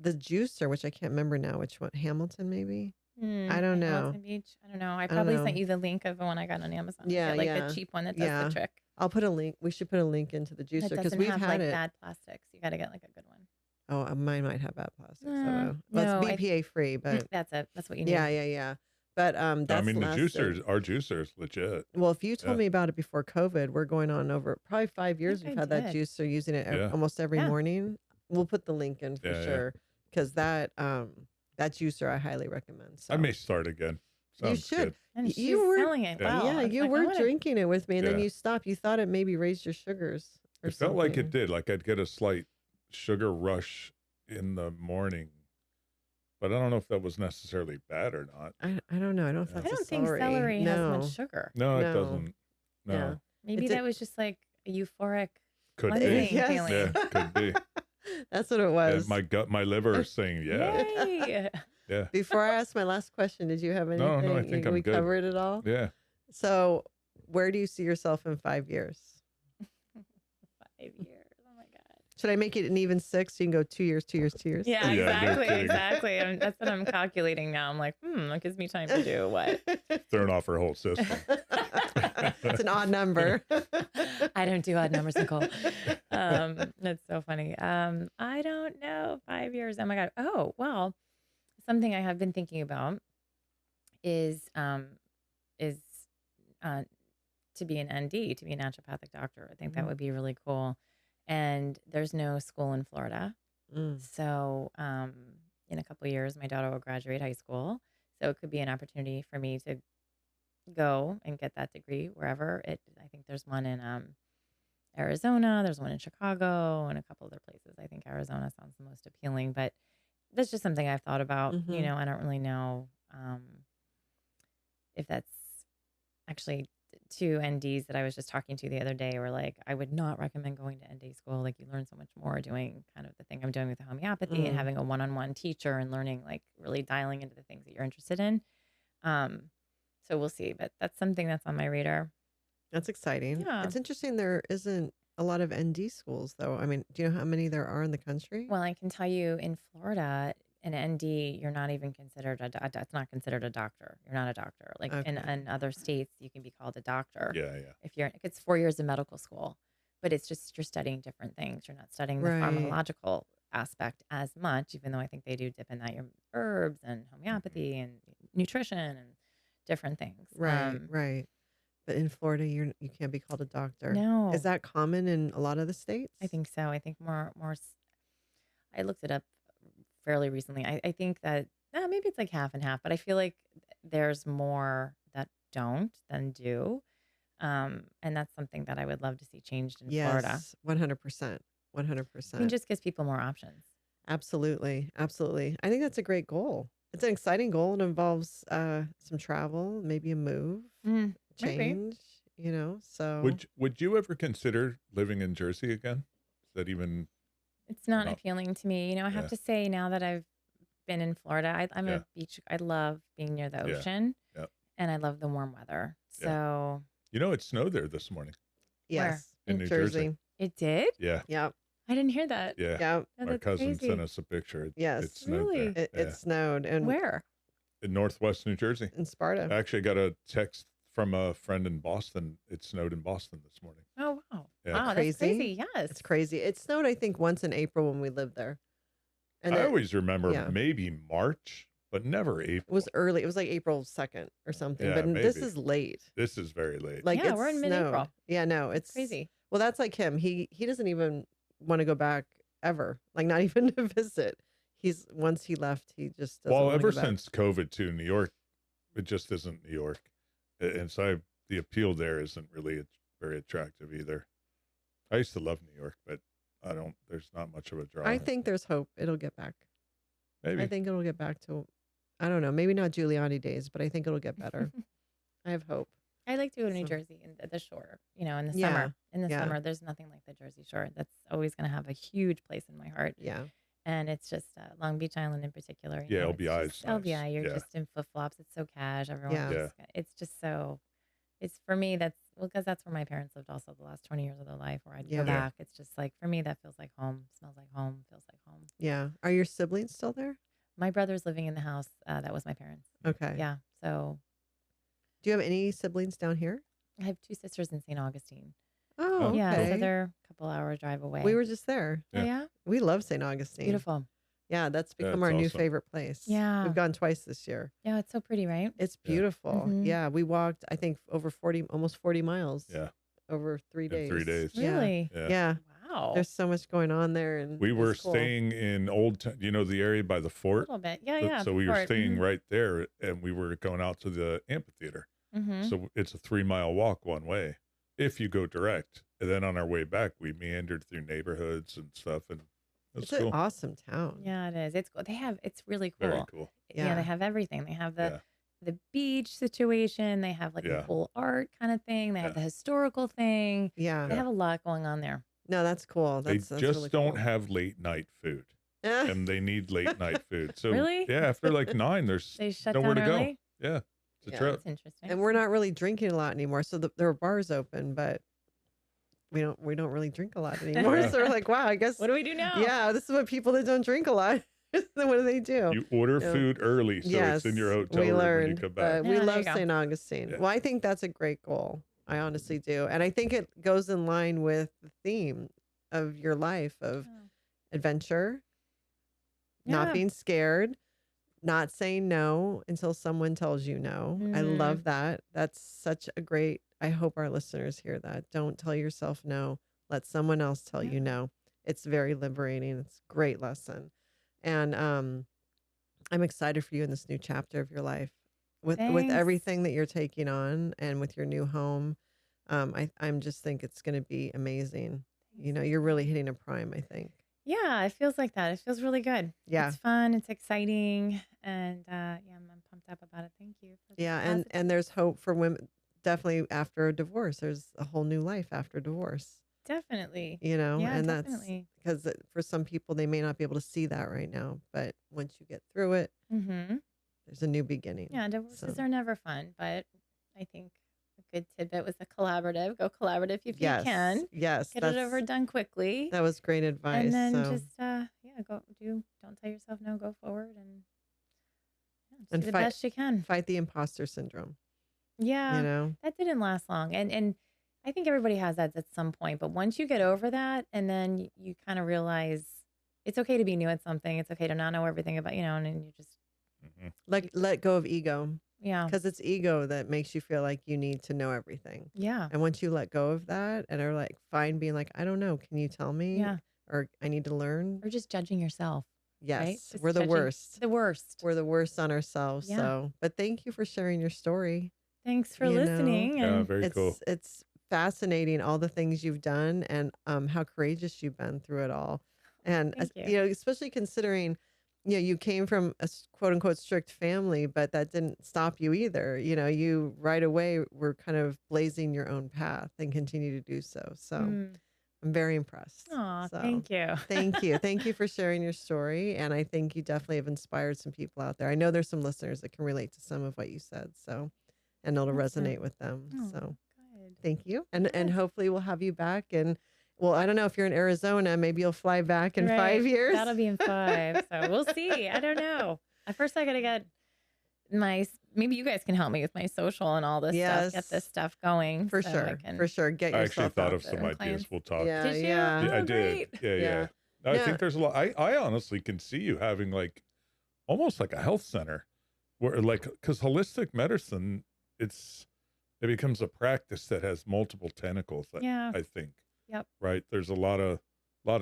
juicer, which I can't remember now, which one, Hamilton maybe? I don't know. Hamilton Beach. I don't know. I probably sent you the link of the one I got on Amazon. Yeah, Get, the cheap one that does the trick. I'll put a link. We should put a link into the juicer because we've had it. Bad plastics. You got to get like a good one. Oh, mine might have bad plastics. I don't know. Well, it's BPA free, but that's it. That's what you need. Yeah. But that's I mean, our juicer is legit. Well, if you told me about it before COVID, we're going on over probably 5 years. We've had that juicer using it almost every morning. We'll put the link in for sure because that juicer I highly recommend. So. I may start again. Sounds you should. Good. And you were selling it. Wow. Yeah, you were drinking it with me, and then you stopped. You thought it maybe raised your sugars. It felt like it did. Like I'd get a slight sugar rush in the morning, but I don't know if that was necessarily bad or not. I don't know. I don't know if that's think celery has much sugar. No, it doesn't. No. Yeah. Maybe that was just like a euphoric could be. feeling. Yeah, could be. That's what it was. And my liver is saying Yay. Yeah. Before I ask my last question, did you have anything? No, I think I'm we good. covered it all? Yeah. So where do you see yourself in 5 years? 5 years. Oh my God. Should I make it an even 6 so you can go 2 years, 2 years, 2 years? Yeah, exactly. That's what I'm calculating now. I'm like, that gives me time to do what? Throwing off her whole system. It's an odd number. I don't do odd numbers, Nicole. That's so funny. I don't know. 5 years. Oh my God. Oh, well, something I have been thinking about is to be an ND, to be a naturopathic doctor. I think that would be really cool. And there's no school in Florida. So in a couple of years, my daughter will graduate high school. So it could be an opportunity for me to go and get that degree wherever. I think there's one in Arizona. There's one in Chicago and a couple other places. I think Arizona sounds the most appealing, but that's just something I've thought about. I don't really know if that's actually. 2 NDs that I was just talking to the other day were like, I would not recommend going to ND school. Like you learn so much more doing kind of the thing I'm doing with the homeopathy and having a one-on-one teacher and learning, like really dialing into the things that you're interested in. So we'll see, but that's something that's on my radar. That's exciting. Yeah. It's interesting. There isn't a lot of ND schools though. I mean, do you know how many there are in the country? Well, I can tell you in Florida, an ND, you're not even considered it's not considered a doctor. You're not a doctor. Like in other states, you can be called a doctor. Yeah. If it's 4 years of medical school, but it's just you're studying different things. You're not studying the pharmacological aspect as much, even though I think they do dip in that your herbs and homeopathy and nutrition and different things. Right. But in Florida, you can't be called a doctor. No. Is that common in a lot of the states? I think so. I think more. I looked it up fairly recently. I think that maybe it's like half and half, but I feel like there's more that don't than do. And that's something that I would love to see changed in Florida. 100%. 100%. It just gives people more options. Absolutely. I think that's a great goal. It's an exciting goal. It involves some travel, maybe a move, Maybe. change, so Would you ever consider living in Jersey again? Is that even It's not not? appealing to me. I have Yeah. to say now that I've been in Florida, I'm Yeah. a beach. I love being near the Yeah. ocean, Yeah. and I love the warm weather. Yeah. So It snowed there this morning where? yes, in New Jersey. Jersey. It did? Yeah. Yep. I didn't hear that. Yeah. Yep. Oh, Our that's cousin crazy. sent us a picture. It Yes. snowed Really? there. It snowed and Where? In Northwest New Jersey. in Sparta. I actually got a text from a friend in Boston. It snowed in Boston this morning. Oh wow. Yeah. Wow, Crazy. that's crazy. Yes. It's crazy. It snowed, I think, once in April when we lived there. And I it always remember yeah. maybe March, but never April. was early. It was like April 2nd or something. Yeah, but this maybe. is late. This is very late. Like Yeah, it's we're in snowed. mid-April. Yeah, no, it's Crazy. Well, that's like him. He doesn't even want to go back ever. Like not even to visit. Once he left, he just doesn't Well, wanna ever go back. since COVID too, New York, it just isn't New York. And so the appeal there isn't really very attractive either. I used to love New York, but there's not much of a draw. I think there's hope it'll get back. Maybe. I think it'll get back to, I don't know, maybe not Giuliani days, but I think it'll get better. I have hope. I like to go to New So- Jersey and the shore, in the Yeah, summer. In the yeah. summer, there's nothing like the Jersey Shore. That's always going to have a huge place in my heart. Yeah. And it's just Long Beach Island in particular. Yeah, it's LBI just- is nice. LBI, you're Yeah. just in flip flops. It's so cash. Everyone, Yeah. it's just so. It's for me. Because that's where my parents lived. Also, the last 20 years of their life, where I'd Yeah. go back. It's just like for me, that feels like home. Smells like home. Feels like home. Yeah. Are your siblings still there? My brother's living in the house that was my parents. Okay. Yeah. So Do you have any siblings down here? I have two sisters in St. Augustine. Oh, okay. Yeah, so they're a couple hour drive away. We were just there. Oh, Yeah. yeah. We love St. Augustine. Beautiful. Yeah, that's become it's our new awesome. favorite place. Yeah. We've gone twice this year. Yeah, it's so pretty, right? It's Yeah. beautiful. Mhm. Yeah, we walked, I think, almost 40 miles Yeah. over 3 days. 3 days. Yeah. Really? Yeah. Yeah. Wow. There's so much going on there. And We it's were cool. staying in the area by the a fort. little bit. Yeah, So- yeah. So we were Fort. staying right there, and we were going out to the amphitheater. Mhm. So it's a 3-mile walk one way if you go direct. And then on our way back, we meandered through neighborhoods and stuff, and it was It's cool. an awesome town. Yeah, it is. It's cool. It's really cool. Very cool. Yeah, Yeah. they have everything. They have Yeah. the beach situation. They have like Yeah. the cool art kind of thing. They have Yeah. the historical thing. Yeah. They have a lot going on there. No, that's cool. That's They really just don't cool. have late night food, Eh, and they need late night food. So Really? yeah, after like 9, there's They shut nowhere down to go. early. Yeah, it's a Yeah. trip. That's interesting. and we're not really drinking a lot anymore. So there are bars open, but we don't really drink a lot anymore. Yeah. So we're like, wow, I guess What do we do now? yeah, this is what people that don't drink a lot. What do they do? You order Yeah. food early, so it's in your hotel we room when you learned. come back. We Yeah, there love you go. St. Augustine. Yeah. Well, I think that's a great goal. I honestly do. And I think it goes in line with the theme of your life of Oh. adventure, Yeah. not being scared, not saying no until someone tells you no. I Mhm. love that. That's such a great, I hope our listeners hear that. Don't tell yourself no. Let someone else tell you Yeah. no. It's very liberating. It's a great lesson. And I'm excited for you in this new chapter of your life with Thanks. everything that you're taking on and with your new home. I'm just think it's going to be amazing. You're really hitting a prime, I think. Yeah, it feels like that. It feels really good. Yeah. It's fun. It's exciting. And I'm pumped up about it. Thank you. For the Yeah, positive- and there's hope for women definitely after a divorce. There's a whole new life after divorce, Definitely. Yeah, Yeah, and definitely. that's because for some people they may not be able to see that right now, but once you get through it, Mm-hmm. there's a new beginning. Yeah, divorces So- are never fun, but I think a good tidbit was a collaborative. Go collaborative if Yes, you can. yes, Get it over done quickly. that was great advice. And then so. just don't tell yourself no, go forward and just And do the fight- best you can. Fight the imposter syndrome. Yeah. That didn't last long. And I think everybody has that at some point. But once you get over that and then you kind of realize it's okay to be new at something. It's okay to not know everything about, and then you just, Mhm. let go of ego, yeah. because it's ego that makes you feel like you need to know everything. Yeah. And once you let go of that and are like fine being like, I don't know, can you tell me? Yeah. Or I need to learn. Or just judging yourself. Yes, Just we're the judging- worst. The worst. We're the worst on ourselves. Yeah. So, but thank you for sharing your story. Thanks for you know, listening. Yeah, And very cool. It's fascinating all the things you've done and how courageous you've been through it all. And Thank you. especially considering you came from a quote unquote strict family, but that didn't stop you either. You right away were kind of blazing your own path and continue to do so. So Mm. I'm very impressed. Aw, So thank you. thank you. Thank you for sharing your story. And I think you definitely have inspired some people out there. I know there's some listeners that can relate to some of what you said. So, and it'll Awesome. resonate with them. Oh, So good. thank you. And Yes. hopefully we'll have you back. And well, I don't know if you're in Arizona, maybe you'll fly back in Right. 5 years. That'll be in 5. So we'll see. I don't know. At first, I got to get maybe you guys can help me with my social and all this stuff, get this stuff going. For so sure. I can, For sure. Get I actually yourself thought out of some there. ideas. Clients. We'll talk. Yeah, Did you? yeah. Yeah, I Oh, did. great. Yeah. Yeah. I Yeah. think there's a lot. I honestly can see you having like almost like a health center where like, because holistic medicine, it becomes a practice that has multiple tentacles. Yeah. I think. Yep. Right. There's a lot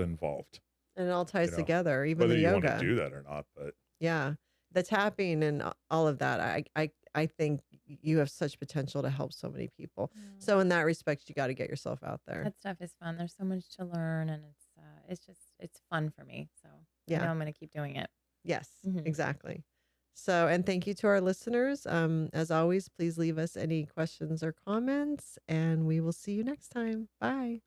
involved. And it all ties You know, together, even Whether the you yoga. want to do that or not, but Yeah. The tapping and all of that. I think you have such potential to help so many people. So in that respect, you got to get yourself out there. That stuff is fun. There's so much to learn, and it's fun for me. So I Yeah. know I'm going to keep doing it. Yes, Mhm. exactly. So, and thank you to our listeners. As always, please leave us any questions or comments, and we will see you next time. Bye.